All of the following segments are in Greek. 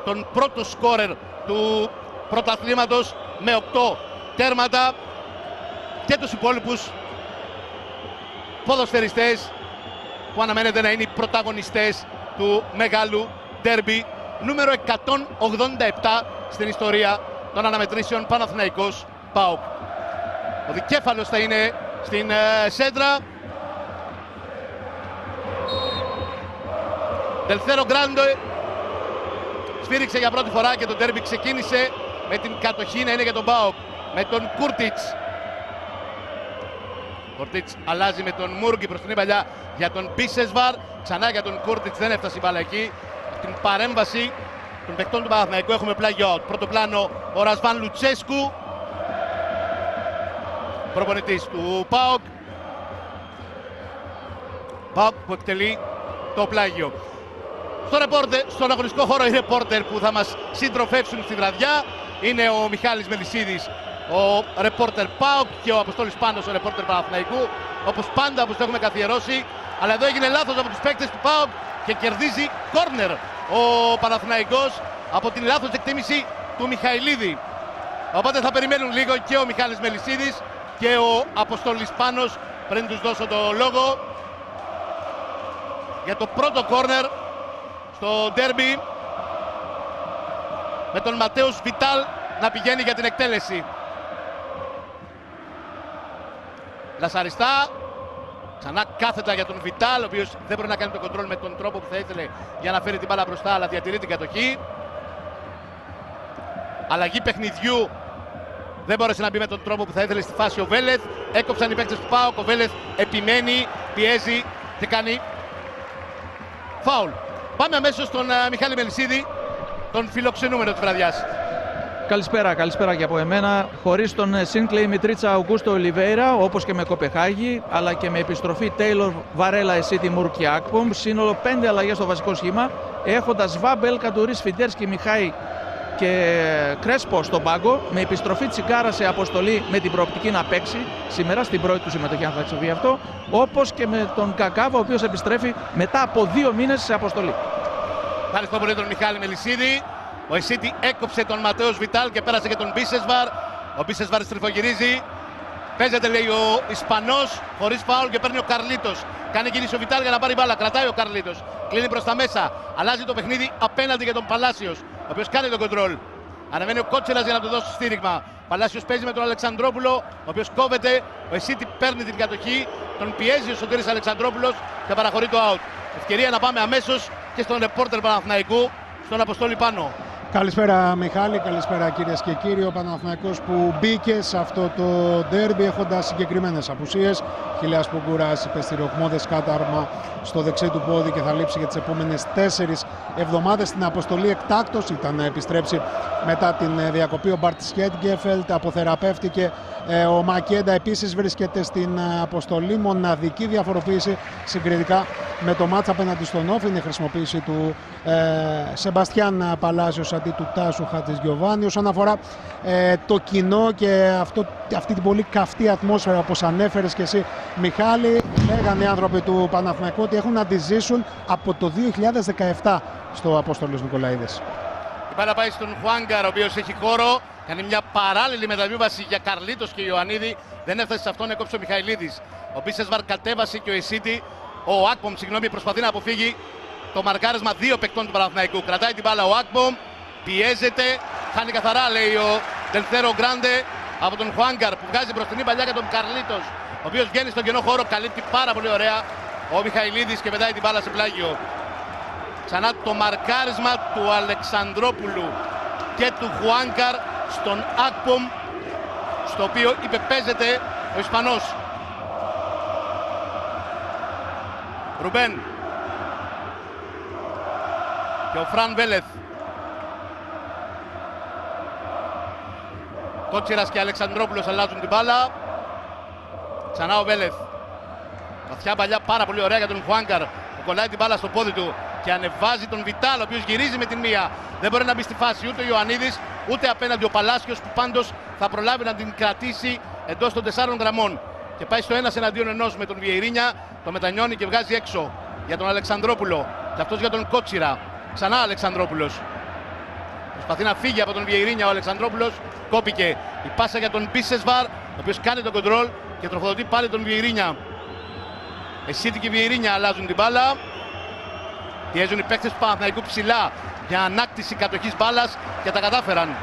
τον πρώτο σκόρερ του πρωταθλήματος με 8 τέρματα, και τους υπόλοιπους ποδοσφαιριστές που αναμένεται να είναι οι πρωταγωνιστές του μεγάλου ντέρμπι νούμερο 187 στην ιστορία των αναμετρήσεων Παναθηναϊκός ΠΑΟΚ. Ο δικέφαλος θα είναι στην σέντρα. Τελθέρο Γκράντε σφύριξε για πρώτη φορά και το ντέρμπι ξεκίνησε με την κατοχή να είναι για τον ΠΑΟΚ, με τον Κούρτιτς. Κούρτιτς αλλάζει με τον Μούργκη προς την παλιά για τον Μπίσεσβαρ. Ξανά για τον Κούρτιτς, δεν έφτασε η μπάλα εκεί. Την παρέμβαση των παικτών του Παναθηναϊκού έχουμε πλάγιο. Πρώτο πλάνο ο Ρασβάν Λουτσέσκου, προπονητής του ΠΑΟΚ. ΠΑΟΚ που εκτελεί το πλάγιο. Στον αγωνιστικό χώρο οι ρεπόρτερ που θα μας συντροφεύσουν στη βραδιά είναι ο Μιχάλης Μελισσίδης, ο ρεπόρτερ ΠΑΟΚ, και ο Αποστόλης Πάντος, ο ρεπόρτερ Παναθηναϊκού. Όπως πάντα, όπως το έχουμε καθιερώσει. Αλλά εδώ έγινε λάθος από τους παίκτες του ΠΑΟΚ και κερδίζει κόρνερ ο Παναθηναϊκός από την λάθος εκτίμηση του Μιχαηλίδη. Οπότε θα περιμένουν λίγο και ο Μιχάλης Μελισσίδης και ο Αποστόλης Πάνος πριν τους δώσω το λόγο για το πρώτο κόρνερ στο ντέρμπι, με τον Ματέους Βιτάλ να πηγαίνει για την εκτέλεση. Λασαριστά, ξανά κάθετα για τον Βιτάλ, ο οποίος δεν μπορεί να κάνει το κοντρόλ με τον τρόπο που θα ήθελε για να φέρει την μπάλα μπροστά, αλλά διατηρεί την κατοχή. Αλλαγή παιχνιδιού, δεν μπόρεσε να μπει με τον τρόπο που θα ήθελε στη φάση ο Βέλεθ. Έκοψαν οι παίκτες του ΠΑΟΚ, ο Βέλεθ επιμένει, πιέζει και κάνει φάουλ. Πάμε αμέσως στον Μιχάλη Μελισσίδη, τον φιλοξενούμενο της βραδιάς. Καλησπέρα και από εμένα. Χωρίς τον Σίνκλεϊ Μιτρίτσα Αουγκούστο Ολιβέιρα, όπως και με Κοπεχάγη, αλλά και με επιστροφή Τέιλορ Βαρέλα Εσίτη Μουρ και Ακπομ, σύνολο 5 αλλαγές στο βασικό σχήμα, έχοντας Βάμπελ, Κατουρίς, Φιντέρσκι, Μιχάη και Κρέσπο στον πάγκο, με επιστροφή Τσιγκάρα σε αποστολή με την προοπτική να παίξει σήμερα στην πρώτη του συμμετοχή, αν θα συμβεί αυτό, όπως και με τον Κακάβα, ο οποίος επιστρέφει μετά από 2 μήνες σε αποστολή. Ευχαριστώ πολύ τον Μιχάλη Μελισσίδη. Ο Εσίτη έκοψε τον Ματέος Βιτάλ και πέρασε και τον Μπίσεσβαρ. Ο Μπίσεσβαρ στριφογυρίζει. Παίζεται, λέει ο Ισπανός, χωρίς φάουλ, και παίρνει ο Καρλίτος. Κάνει κίνηση ο Βιτάλ για να πάρει μπάλα. Κρατάει ο Καρλίτος. Κλείνει προς τα μέσα. Αλλάζει το παιχνίδι απέναντι για τον Παλάσιος, ο οποίος κάνει τον κοντρόλ. Ανεβαίνει ο Κότσερας για να του δώσει στήριγμα. Παλάσιος παίζει με τον Αλεξανδρόπουλο, ο οποίος κόβεται. Ο Εσίτη παίρνει την κατοχή. Τον πιέζει ο Σωτήρης Αλεξανδρόπουλος και παραχωρεί το out. Ευκαιρία να πάμε αμέσως και στον ρεπόρτερ Παναθηναϊκού, στον Αποστόλη Πάνο. Καλησπέρα Μιχάλη, καλησπέρα κυρίες και κύριοι. Ο Παναθηναϊκός που μπήκε σε αυτό το ντέρμπι έχοντας συγκεκριμένες απουσίες. Χιλιάς Πουγκούρας είπε στηριοκμώδες κάταρμα στο δεξί του πόδι και θα λείψει για τις επόμενες 4 εβδομάδες. Στην αποστολή εκτάκτως ήταν να επιστρέψει μετά την διακοπή. Ο Μπαρτ Σχέντγκεφελτ αποθεραπεύτηκε. Ο Μακέντα επίσης βρίσκεται στην αποστολή. Μοναδική διαφοροποίηση συγκριτικά με το μάτς απέναντι στον Όφ είναι η χρησιμοποίηση του Σεμπαστιάν Παλάσιος αντί του Τάσου Χατζηγιοβάνη. Όσον αφορά το κοινό και αυτή την πολύ καυτή ατμόσφαιρα, όπως ανέφερες και εσύ Μιχάλη, λέγανε οι άνθρωποι του Παναθηναϊκού ότι έχουν να τη ζήσουν από το 2017 στο Απόστολος Νικολαίδης. Η μπάλα πάει στον Χουάνγκαρ, ο οποίος έχει χώρο. Κάνει μια παράλληλη μεταβίβαση για Καρλίτος και Ιωαννίδη. Δεν έφτασε σε αυτόν, έκοψε ο Μιχαηλίδης. Ο Μπίσεσβαρ κατέβασε και ο Εσίτη. Ο Ακπομ, προσπαθεί να αποφύγει το μαρκάρισμα 2 παικτών του Παναθηναϊκού. Κρατάει την μπάλα ο Ακπομ, πιέζεται, χάνει καθαρά, λέει ο Τελθέρο Γκράντε, από τον Χουάνγκαρ που βγάζει προς την παλιά για τον Καρλίτος, ο οποίος βγαίνει στον κενό χώρο, καλύπτει πάρα πολύ ωραία ο Μιχαηλίδης και πετάει την μπάλα σε πλάγιο. Ξανά το μαρκάρισμα του Αλεξανδρόπουλου και του Χουάνγκαρ στον Ακπομ, στο οποίο υπεπέζεται ο Ισπανός. Ρουμπέν και ο Φραν Βέλεθ. Κότσιρας και Αλεξανδρόπουλος αλλάζουν την μπάλα. Ξανά ο Βέλεθ. Βαθιά παλιά, πάρα πολύ ωραία για τον Χουάνγκαρ που κολλάει την μπάλα στο πόδι του και ανεβάζει τον Βιτάλ, ο οποίος γυρίζει με την μία. Δεν μπορεί να μπει στη φάση ούτε ο Ιωαννίδης ούτε απέναντι ο Παλάσιος, που πάντως θα προλάβει να την κρατήσει εντός των 4 γραμμών. Και πάει στο 1-1 με τον Βιεϊρίνια, το μετανιώνει και βγάζει έξω για τον Αλεξανδρόπουλο. Και αυτός για τον Κότσιρα. Ξανά Αλεξανδρόπουλος. Προσπαθεί να φύγει από τον Βιεϊρίνια ο Αλεξανδρόπουλος. Κόπηκε η πάσα για τον Μπίσεσβαρ, ο οποίος κάνει το κοντρόλ και τροφοδοτεί πάλι τον Βιεϊρίνια. Εσίτη και Βιεϊρίνια αλλάζουν την μπάλα. Πιέζουν οι παίκτες του Παναθηναϊκού ψηλά για ανάκτηση κατοχής μπάλας και τα κατάφεραν.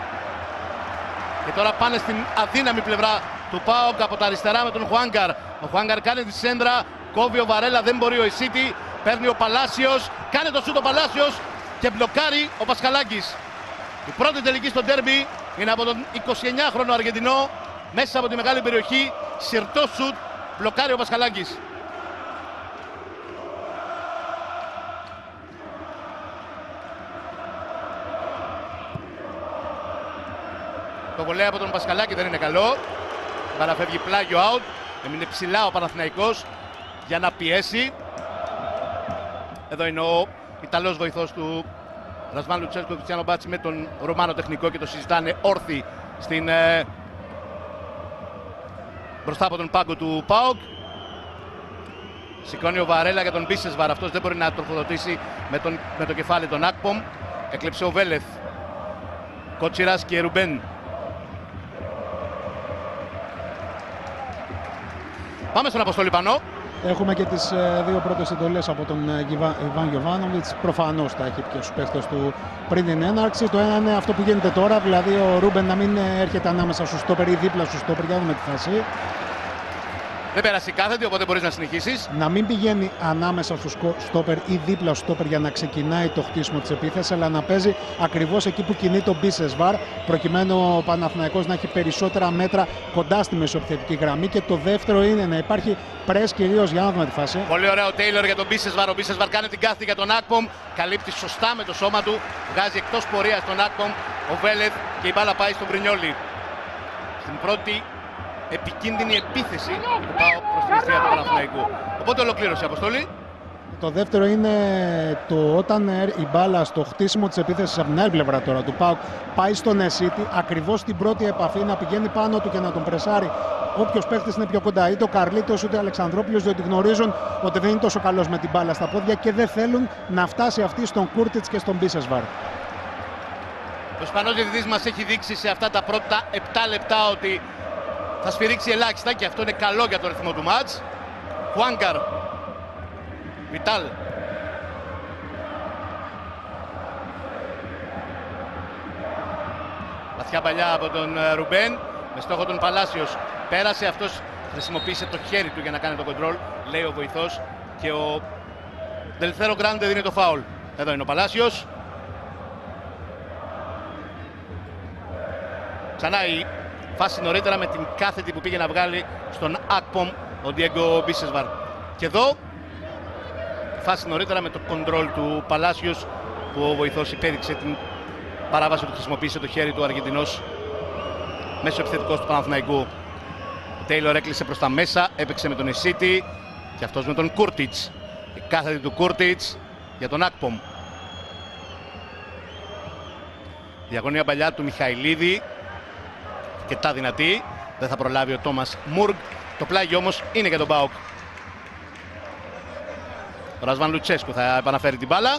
Και τώρα πάνε στην αδύναμη πλευρά του ΠΑΟΚ από τα αριστερά με τον Χουάνγκαρ. Ο Χουάνγκαρ κάνει τη σέντρα, κόβει ο Βαρέλα, δεν μπορεί ο Εσίτη. Παίρνει ο Παλάσιος, κάνει το σούτ ο Παλάσιος και μπλοκάρει ο Πασχαλάκης. Η πρώτη τελική στο ντέρμπι είναι από τον 29χρονο Αργεντινό. Μέσα από τη μεγάλη περιοχή, σιρτό σούτ, μπλοκάρει ο Πασχαλάκης. Το βολέα από τον Πασχαλάκη δεν είναι καλό. Παραφεύγει πλάγιο out. Έμεινε ψηλά ο Παναθηναϊκός για να πιέσει. Εδώ είναι ο Ιταλός βοηθός του Ρασβάν Λουτσέσκου, Κριστιάνο Μπάτσι, με τον Ρουμάνο τεχνικό και το συζητάνε όρθιοι μπροστά από τον πάγκο του ΠΑΟΚ. Σηκώνει ο Βαρέλα για τον Μπίσεσβαρ. Αυτός δεν μπορεί να τροφοδοτήσει με το κεφάλι τον Ακπομ. Έκλεψε ο Βέλεθ. Κότσιρας και Ρουμπέν. Πάμε στον Αποστόλη Πανό. Έχουμε και τις δύο πρώτες εντολές από τον Ιβάν Γιοβάνοβιτς. Προφανώς τα έχει και στους παίκτες του πριν την έναρξη. Το ένα είναι αυτό που γίνεται τώρα, δηλαδή ο Ρούμπεν να μην έρχεται ανάμεσα στο στόπερ ή δίπλα στο στόπερ, για να δούμε τη φάση. Δεν πέρασε η κάθετη, οπότε μπορείς να συνεχίσεις. Να μην πηγαίνει ανάμεσα στο στόπερ ή δίπλα στο στόπερ για να ξεκινάει το χτίσιμο της επίθεσης, αλλά να παίζει ακριβώς εκεί που κινεί τον Μπίσεσβαρ, προκειμένου ο Παναθηναϊκός να έχει περισσότερα μέτρα κοντά στη μεσοεπιθετική γραμμή. Και το δεύτερο είναι να υπάρχει πρες κυρίως, για να δούμε τη φάση. Πολύ ωραίο Τέιλορ για τον Μπίσεσβαρ. Ο Μπίσεσβαρ κάνει την κάθετη για τον Ακπομ. Καλύπτει σωστά με το σώμα του. Βγάζει εκτός πορείας τον Ακπομ ο Βέλεθ και η μπάλα πάει στον Πρινιόλι. Στην πρώτη επικίνδυνη επίθεση του ΠΑΟΚ προς την αιστεία του Παναθηναϊκού. Οπότε ολοκλήρωσε η Αποστολή. Το δεύτερο είναι το όταν η μπάλα στο χτίσιμο της επίθεσης από την άλλη πλευρά τώρα του ΠΑΟΚ πάει στον Εσίτη, ακριβώς στην πρώτη επαφή να πηγαίνει πάνω του και να τον πρεσάρει όποιος παίχτης είναι πιο κοντά, είτε ο Καρλίτος είτε ο Αλεξανδρόπουλος, διότι γνωρίζουν ότι δεν είναι τόσο καλός με την μπάλα στα πόδια και δεν θέλουν να φτάσει αυτή στον Κούρτιτς και στον Μπίσεσβαρ. Ο Ισπανός διαιτητής μας έχει δείξει σε αυτά τα πρώτα 7 λεπτά ότι θα σφυρίξει ελάχιστα και αυτό είναι καλό για το ρυθμό του μάτς. Χουάνγκαρ. Βιτάλ. Βαθιά παλιά από τον Ρουμπέν με στόχο τον Παλάσιος. Πέρασε, αυτός χρησιμοποίησε το χέρι του για να κάνει το κοντρόλ, λέει ο βοηθός, και ο Δελθέρο Γκράντε δίνει το φάουλ. Εδώ είναι ο Παλάσιος. Ξανά η φάση νωρίτερα με την κάθετη που πήγε να βγάλει στον Ακπομ ο Ντιέγκο Μπίσεσβαρ. Και εδώ φάση νωρίτερα με το κοντρόλ του Παλάσιος που ο βοηθός υπέδειξε την παράβαση που χρησιμοποίησε το χέρι του Αργεντινός μέσω επιθετικός του Παναθηναϊκού. Ο Τέιλορ έκλεισε προς τα μέσα, έπαιξε με τον Εσίτη και αυτός με τον Κούρτιτς. Η κάθετη του Κούρτιτς για τον Ακπομ. Διαγωνία παλιά του Μιχαηλίδη. Αρκετά δυνατή, δεν θα προλάβει ο Τόμας Μουργκ. Το πλάγιο όμως είναι για τον ΠΑΟΚ. Ο Ρασβάν Λουτσέσκου θα επαναφέρει την μπάλα.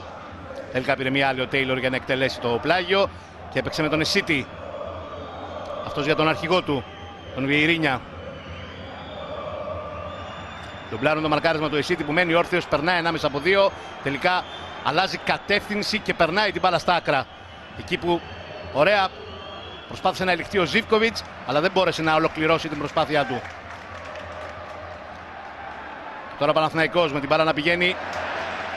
Τελικά πήρε μια άλλη ο Τέιλορ για να εκτελέσει το πλάγιο και έπαιξε με τον Εσίτη. Αυτός για τον αρχηγό του, τον Βιεϊρίνια. Ντουμπλάρουν το μαρκάρισμα του Εσίτη που μένει όρθιος, περνάει ανάμεσα από δύο. Τελικά αλλάζει κατεύθυνση και περνάει την μπάλα στα άκρα. Εκεί που ωραία προσπάθησε να ελιχθεί ο Ζίβκοβιτς, αλλά δεν μπόρεσε να ολοκληρώσει την προσπάθειά του. Τώρα Παναθηναϊκός με την μπάλα να πηγαίνει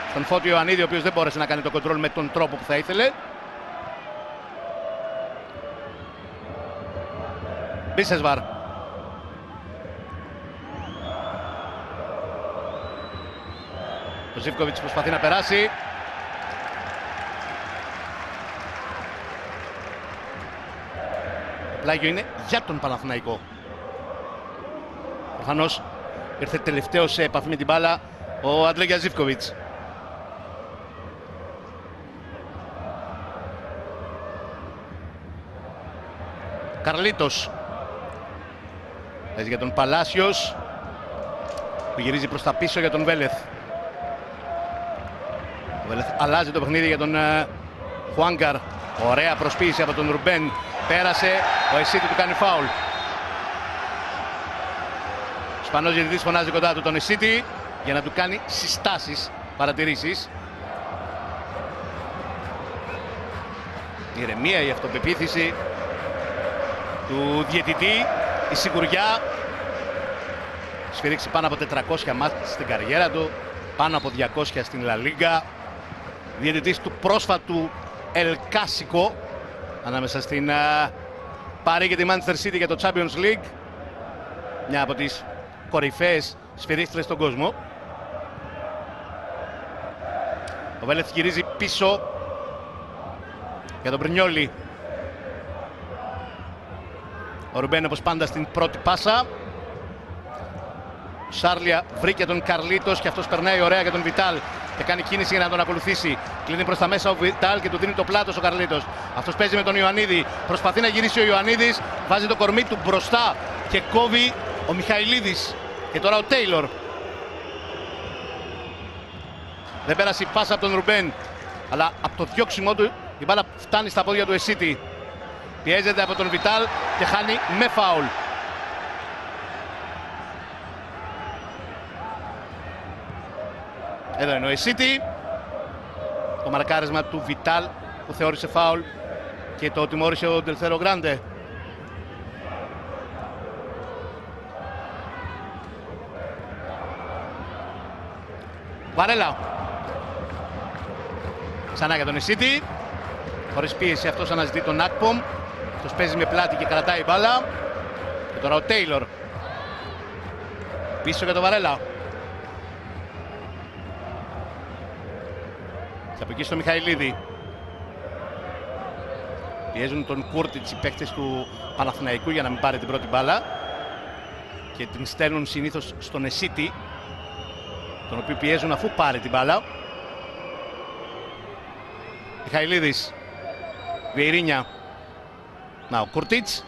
στον Φώτιο Ιωαννίδη, ο οποίος δεν μπόρεσε να κάνει το κοντρόλ με τον τρόπο που θα ήθελε. Μπίσεσβαρ. Ο Ζίβκοβιτς προσπαθεί να περάσει. Πλάγιο είναι για τον Παναθηναϊκό. Προφανώς ήρθε τελευταίος σε επαφή με την μπάλα ο Αντλέγια Ζίβκοβιτς. Καρλίτος. Παίζει για τον Παλάσιος που γυρίζει προς τα πίσω για τον Βέλεθ. Ο Βέλεθ αλλάζει το παιχνίδι για τον Χουάνγκαρ. Ωραία προσποίηση από τον Ρουμπέν. Πέρασε, ο Εσίτη του κάνει φάουλ. Ο Ισπανός διαιτητής φωνάζει κοντά του τον Εσίτη για να του κάνει συστάσεις, παρατηρήσεις. Η ηρεμία, η αυτοπεποίθηση του διαιτητή, η σιγουριά. Σφυρίξει πάνω από 400 μάτς στην καριέρα του, πάνω από 200 στην Λα Λίγκα. Διαιτητής του πρόσφατου El Clásico ανάμεσα στην Παρί και τη Manchester City για το Champions League. Μια από τις κορυφαίες σφυρίστρες στον κόσμο. Ο Βέλεθ γυρίζει πίσω για τον Μπρινιόλι. Ο Ρουμπέν όπως πάντα στην πρώτη πάσα. Ο Σάρλια βρήκε τον Καρλίτος και αυτός περνάει ωραία για τον Βιτάλ και κάνει κίνηση για να τον ακολουθήσει. Κλείνει προς τα μέσα ο Βιτάλ και του δίνει το πλάτος ο Καρλίτος. Αυτός παίζει με τον Ιωαννίδη. Προσπαθεί να γυρίσει ο Ιωαννίδης. Βάζει το κορμί του μπροστά και κόβει ο Μιχαηλίδης. Και τώρα ο Τέιλορ. Δεν πέρασε η πάσα από τον Ρουμπέν, αλλά από το διώξιμό του η μπάλα φτάνει στα πόδια του Εσίτη. Πιέζεται από τον Βιτάλ και χάνει με φάουλ. Εδώ είναι ο Εσίτη. Το μαρκάρισμα του Βιτάλ που θεώρησε φάουλ και το τιμώρησε ο Ντελθέρο Γκράντε. Βαρέλα. Ξανά για τον Εσίτη. Χωρίς πίεση αυτός αναζητεί τον Ακπομ. Αυτός παίζει με πλάτη και κρατάει μπάλα. Και τώρα ο Τέιλορ. Πίσω για τον Βαρέλα. Και από εκεί στο Μιχαηλίδη. Πιέζουν τον Κούρτιτς οι παίκτες του Παναθηναϊκού για να μην πάρει την πρώτη μπάλα. Και την στέλνουν συνήθως στον Εσίτη, τον οποίο πιέζουν αφού πάρει την μπάλα. Μιχαηλίδης. Βιερίνια. Να, ο Κούρτιτς.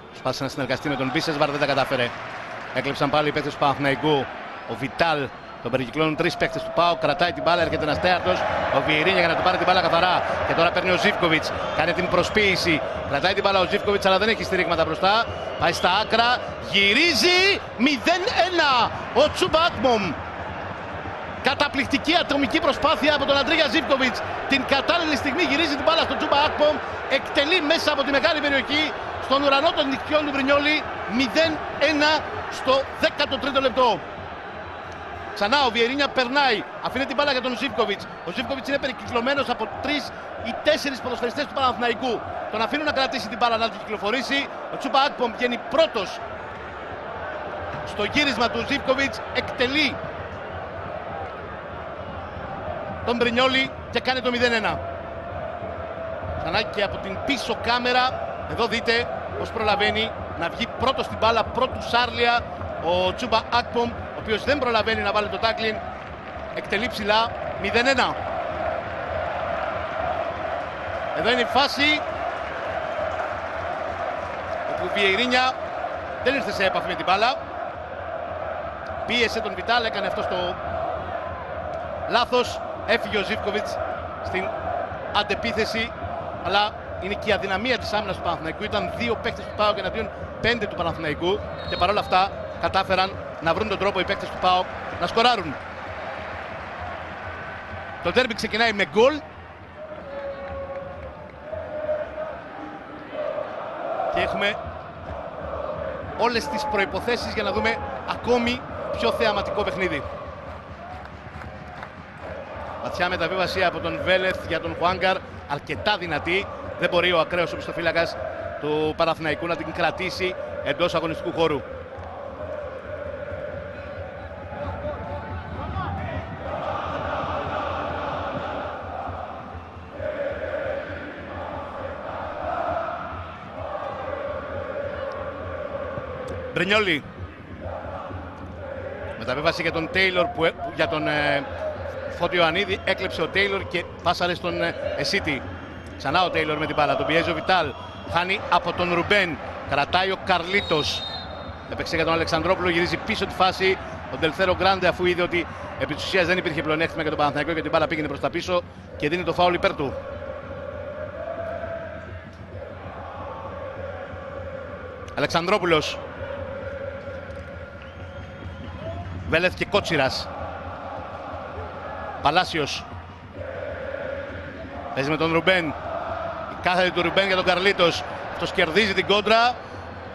Προσπάθησε να συνεργαστεί με τον Μπίσεσβαρ, δεν τα κατάφερε. Έκλεψαν πάλι οι παίκτες του Παναθηναϊκού. Ο Βιτάλ. Τον περικυκλώνουν τρεις παίκτες του ΠΑΟΚ. Κρατάει την μπάλα, έρχεται ένας τέταρτος. Ο Βιερίνια για να του πάρει την μπάλα καθαρά. Και τώρα παίρνει ο Ζίβκοβιτς. Κάνει την προσποίηση. Κρατάει την μπάλα ο Ζίβκοβιτς, αλλά δεν έχει στηρίγματα μπροστά. Πάει στα άκρα. Γυρίζει 0-1. Ο Τσούμπα Ακπομ. Καταπληκτική ατομική προσπάθεια από τον Αντρίγια Ζίβκοβιτς. Την κατάλληλη στιγμή γυρίζει την μπάλα στον Τσούμπα Ακπομ. Εκτελεί μέσα από τη μεγάλη περιοχή στον ουρανό των δικτυών του Μπρινιόλι. 0-1 στο 13ο λεπτό. Ξανά ο Βιερίνια περνάει, αφήνει την μπάλα για τον Ζίβκοβιτς. Ο Ζίβκοβιτς είναι περικυκλωμένος από 3 ή 4 ποδοσφαιριστές του Παναθηναϊκού. Τον αφήνουν να κρατήσει την μπάλα, να την κυκλοφορήσει. Ο Τσούμπα Ακπομ βγαίνει πρώτος στο γύρισμα του Ζίβκοβιτς, εκτελεί τον Μπρινιόλι και κάνει το 0-1. Ξανά και από την πίσω κάμερα, εδώ δείτε πως προλαβαίνει να βγει πρώτος στην μπάλα, πρώτου Σάρλια, ο Τσούμπα Ακπομ, ο οποίος δεν προλαβαίνει να βάλει το τάκλιν, εκτελεί ψηλά, 0-1. Εδώ είναι η φάση όπου η Βιερίνια δεν ήρθε σε έπαφη με την μπάλα. Πίεσε τον Βιτάλ, έκανε αυτό στο λάθος. Έφυγε ο Ζίβκοβιτς στην αντεπίθεση, αλλά είναι και η αδυναμία της άμυνας του Παναθηναϊκού. Ήταν 2 παίκτες του ΠΑΟΚ εναντίον 5 του Παναθηναϊκού και παρόλα αυτά κατάφεραν να βρουν τον τρόπο οι παίκτες του ΠΑΟΚ να σκοράρουν. Το ντέρμπι ξεκινάει με γκολ και έχουμε όλες τις προϋποθέσεις για να δούμε ακόμη πιο θεαματικό παιχνίδι. Βαθιά μεταβίβαση από τον Βέλεθ για τον Χουάνγκαρ, αρκετά δυνατή. Δεν μπορεί ο ακραίος οπισθοφύλακας του Παναθηναϊκού να την κρατήσει εντός αγωνιστικού χώρου. Μπρινιόλι. Μεταβίβαση για τον Τέιλορ, για τον Φώτιο Ιωαννίδη. Έκλεψε ο Τέιλορ και πάσαρε στον Εσίτη. Ξανά ο Τέιλορ με την μπάλα. Τον πιέζει ο Βιτάλ. Χάνει από τον Ρουμπέν. Κρατάει ο Καρλίτος. Έπαιξε για τον Αλεξανδρόπουλο. Γυρίζει πίσω τη φάση ο Ντελθέρο Γκράντε, αφού είδε ότι επί της ουσίας δεν υπήρχε πλεονέκτημα για τον Παναθηναϊκό και την μπάλα πήγαινε προς τα πίσω και δίνει το φάουλ υπέρ του. Αλεξανδρόπουλος. Βέλεθ και Κότσιρας. Παλάσιος. Παίζει με τον Ρουμπέν. Η κάθετη του Ρουμπέν για τον Καρλίτος. Αυτός κερδίζει την κόντρα.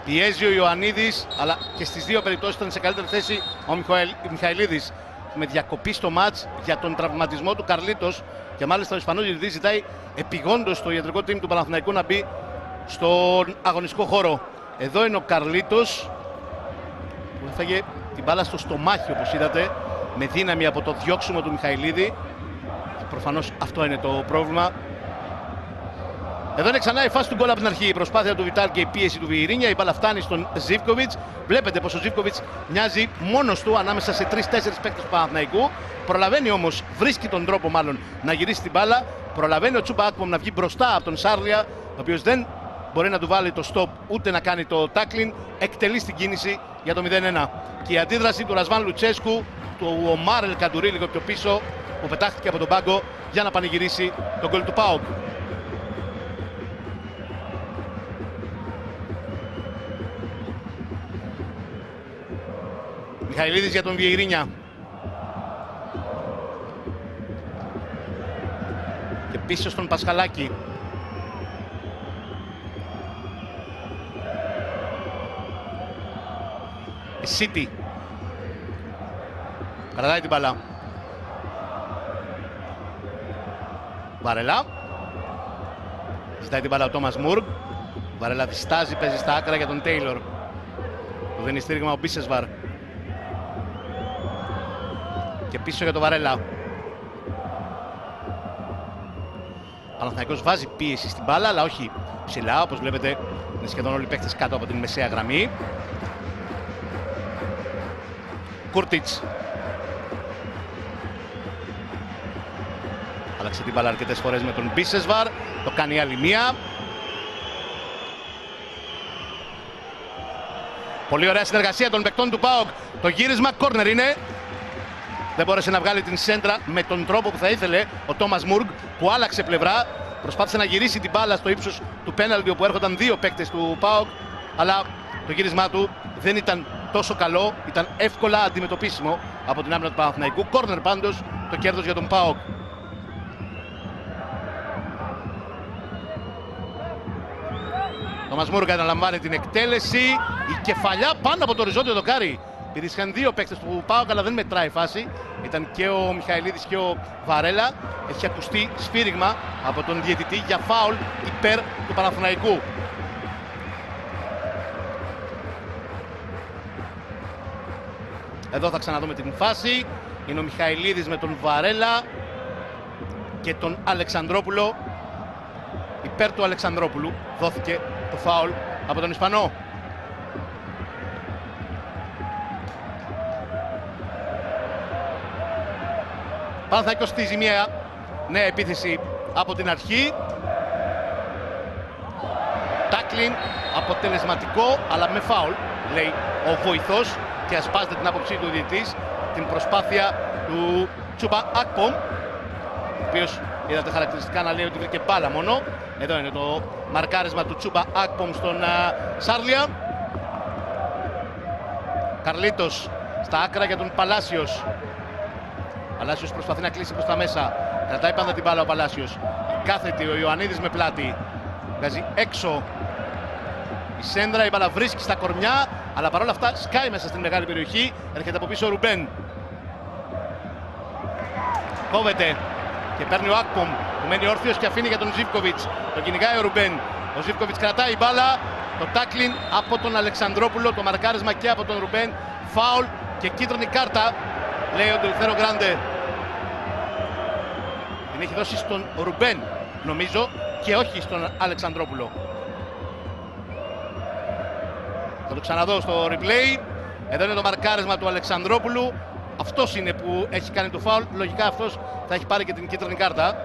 Πιέζει ο Ιωαννίδης, αλλά και στις δύο περιπτώσεις ήταν σε καλύτερη θέση ο Μιχαηλίδης. Με διακοπή στο μάτς για τον τραυματισμό του Καρλίτος. Και μάλιστα ο Ισπανός διαιτητής ζητάει επιγόντως στο ιατρικό team του Παναθηναϊκού να μπει στον αγωνιστικό χώρο. Εδώ είναι ο Καρλίτος που έφαγε την μπάλα στο στομάχι, όπως είδατε, με δύναμη από το διώξιμο του Μιχαηλίδη. Και προφανώς αυτό είναι το πρόβλημα. Εδώ είναι ξανά η φάση του γκολ από την αρχή. Η προσπάθεια του Βιτάλ και η πίεση του Βιερίνια. Η μπάλα φτάνει στον Ζίβκοβιτς. Βλέπετε πως ο Ζίβκοβιτς μοιάζει μόνος του ανάμεσα σε 3-4 παίκτες του Παναθηναϊκού. Προλαβαίνει όμως, βρίσκει τον τρόπο μάλλον να γυρίσει την μπάλα. Προλαβαίνει ο Τσούμπα Ακπομ να βγει μπροστά από τον Σάρλια, ο οποίος δεν μπορεί να του βάλει το stop ούτε να κάνει το tackling. Εκτελεί στην κίνηση για το 0-1. Και η αντίδραση του Ρασβάν Λουτσέσκου, του Ομάρ Ελκαντουρί λίγο πιο πίσω, που πετάχτηκε από τον πάγκο για να πανηγυρίσει τον γκολ του ΠΑΟΚ. Μιχαηλίδης για τον Βιερίνια. Και πίσω στον Πασχαλάκη. City. Κρατάει την μπάλα. Βαρελά. Ζητάει την μπάλα ο Τόμας Μουργκ. Βαρελά διστάζει, παίζει στα άκρα για τον Τέιλορ. Του δίνει στήριγμα ο Μπίσεσβαρ. Και πίσω για τον Βαρέλα. Παναθηναϊκός βάζει πίεση στην μπάλα, αλλά όχι ψηλά, όπως βλέπετε είναι σχεδόν όλοι οι παίκτες κάτω από την μεσαία γραμμή. Κούρτιτς. Άλλαξε την μπάλα αρκετές φορές με τον Μπίσεσβαρ. Το κάνει άλλη μία. Πολύ ωραία συνεργασία των παικτών του ΠΑΟΚ. Το γύρισμα κόρνερ είναι. Δεν μπόρεσε να βγάλει την σέντρα με τον τρόπο που θα ήθελε ο Τόμας Μουργκ, που άλλαξε πλευρά. Προσπάθησε να γυρίσει την μπάλα στο ύψος του πέναλτι, όπου έρχονταν δύο παίκτες του ΠΑΟΚ. Αλλά το γύρισμά του δεν ήταν τόσο καλό. Ήταν εύκολα αντιμετωπίσιμο από την άμυνα του Παναθηναϊκού. Κόρνερ πάντως, το κέρδος για τον ΠΑΟΚ. Τόμας Μουργκ αναλαμβάνει την εκτέλεση. Η κεφαλιά πάνω από το οριζόντιο δοκάρι. Πηδήσχαν δύο παίκτες του ΠΑΟΚ, αλλά δεν μετράει φάση. Ήταν και ο Μιχαηλίδης και ο Βαρέλα. Έχει ακουστεί σφύριγμα από τον διαιτητή για φάουλ υπέρ του Παναθηναϊκού. Εδώ θα ξαναδούμε την φάση. Είναι ο Μιχαηλίδης με τον Βαρέλα και τον Αλεξανδρόπουλο. Υπέρ του Αλεξανδρόπουλου δόθηκε το φάουλ από τον Ισπανό. Παναθηναϊκός στήσει μια νέα επίθεση από την αρχή. Τάκλιν αποτελεσματικό, αλλά με φάουλ, λέει ο βοηθός, και ασπάζεται την άποψή του διαιτητής την προσπάθεια του Τσούμπα Ακπομ, ο οποίος είδατε χαρακτηριστικά να λέει ότι βρήκε μπάλα μόνο. Εδώ είναι το μαρκάρισμα του Τσούμπα Ακπομ στον Σάρλια. Καρλίτος στα άκρα για τον Παλάσιος. Παλάσιος προσπαθεί να κλείσει προς τα μέσα. Κρατάει πάντα την μπάλα ο Παλάσιος. Κάθετη ο Ιωαννίδης με πλάτη. Βγάζει έξω η σέντρα, η μπάλα βρίσκει στα κορμιά, αλλά παρόλα αυτά σκάει μέσα στην μεγάλη περιοχή. Έρχεται από πίσω ο Ρουμπέν. Κόβεται και παίρνει ο Ακπομ, που μένει όρθιος και αφήνει για τον Ζίβκοβιτς. Το κυνηγάει ο Ρουμπέν. Ο Ζίβκοβιτς κρατάει η μπάλα. Το τάκλιν από τον Αλεξανδρόπουλο, το μαρκάρισμα και από τον Ρουμπέν. Φάουλ και κίτρινη κάρτα, λέει ο Ντελθέρο Γκράντε. Την έχει δώσει στον Ρουμπέν, νομίζω, και όχι στον Αλεξανδρόπουλο. Θα το ξαναδώ στο replay. Εδώ είναι το μαρκάρισμα του Αλεξανδρόπουλου. Αυτός είναι που έχει κάνει το φάουλ. Λογικά αυτός θα έχει πάρει και την κίτρινη κάρτα.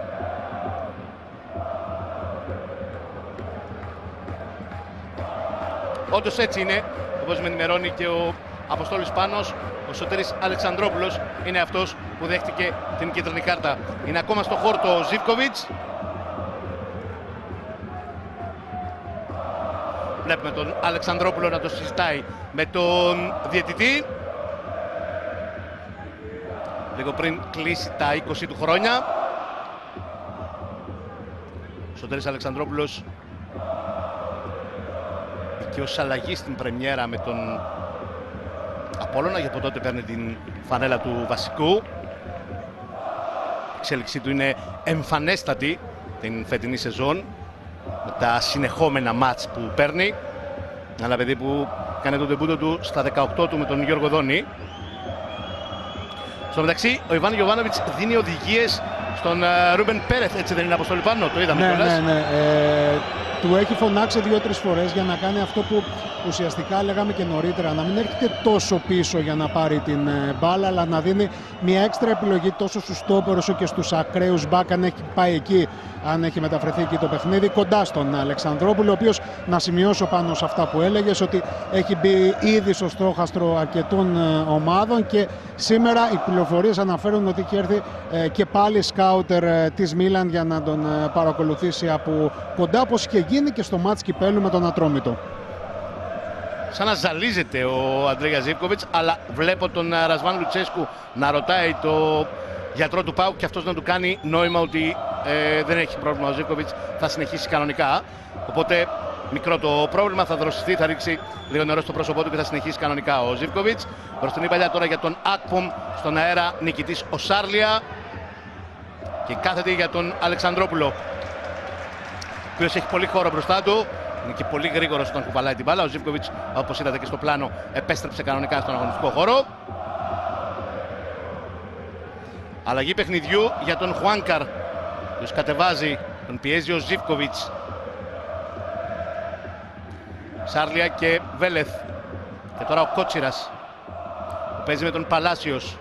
Όντως έτσι είναι, όπως με ενημερώνει και ο Αποστόλης Πάνος. Ο Σωτήρης Αλεξανδρόπουλος είναι αυτός που δέχτηκε την κίτρινη κάρτα. Είναι ακόμα στο χόρτο ο Ζίβκοβιτς. Βλέπουμε τον Αλεξανδρόπουλο να το συζητάει με τον διαιτητή. Λίγο πριν κλείσει τα 20 του χρόνια. Σωτήρης Αλεξανδρόπουλος και ως αλλαγή στην πρεμιέρα με τον Απόλλωνα, για από τότε παίρνει την φανέλα του βασικού. Η εξέλιξή του είναι εμφανέστατη την φετινή σεζόν με τα συνεχόμενα μάτς που παίρνει. Ένα παιδί που κάνει το ντεμπούτο του στα 18 του με τον Γιώργο Δόνη. Στο μεταξύ, ο Ιβάν Γιοβάνοβιτς δίνει οδηγίες στον Ρούμπεν Πέρεθ, έτσι δεν είναι, Αποστόλη Πάνο? Το είδαμε κιόλας. Ναι. Του έχει φωνάξει 2-3 φορές για να κάνει αυτό που ουσιαστικά λέγαμε και νωρίτερα, να μην έρχεται τόσο πίσω για να πάρει την μπάλα, αλλά να δίνει μια έξτρα επιλογή τόσο στους στόπερ όσο και στους ακραίους μπακ, αν έχει πάει εκεί, αν έχει μεταφερθεί εκεί το παιχνίδι, κοντά στον Αλεξανδρόπουλο, ο οποίος, να σημειώσω πάνω σε αυτά που έλεγες, ότι έχει μπει ήδη στο στόχαστρο αρκετών ομάδων και σήμερα οι πληροφορίες αναφέρουν ότι έχει έρθει και πάλι σκάουτερ της Μίλαν για να τον παρακολουθήσει από κοντά, όπως και γίνει και στο μάτς κυπέλλου με τον Ατρόμητο. Σαν να ζαλίζεται ο Αντρέας Ζίβκοβιτς, αλλά βλέπω τον Ρασβάν Λουτσέσκου να ρωτάει το γιατρό του ΠΑΟΚ και αυτός να του κάνει νόημα ότι δεν έχει πρόβλημα ο Ζίβκοβιτς, θα συνεχίσει κανονικά. Οπότε μικρό το πρόβλημα, θα δροσιστεί, θα ρίξει λίγο νερό στο πρόσωπό του και θα συνεχίσει κανονικά ο Ζίβκοβιτς. Μπροστινή παλιά τώρα για τον Ακπομ, στον αέρα νικητής ο Σάρλια και κάθεται για τον Αλεξανδρόπουλο, ο οποίος έχει πολύ χώρο μπροστά του. Είναι και πολύ γρήγορος όταν κουβαλάει την μπάλα. Ο Ζίβκοβιτς, όπως είδατε και στο πλάνο, επέστρεψε κανονικά στον αγωνιστικό χώρο. Αλλαγή παιχνιδιού για τον Χουάνκαρ, ο οποίος κατεβάζει, τον πιέζει ο Ζίβκοβιτς. Σάρλια και Βέλεθ. Και τώρα ο Κότσιρας, που παίζει με τον Παλάσιος.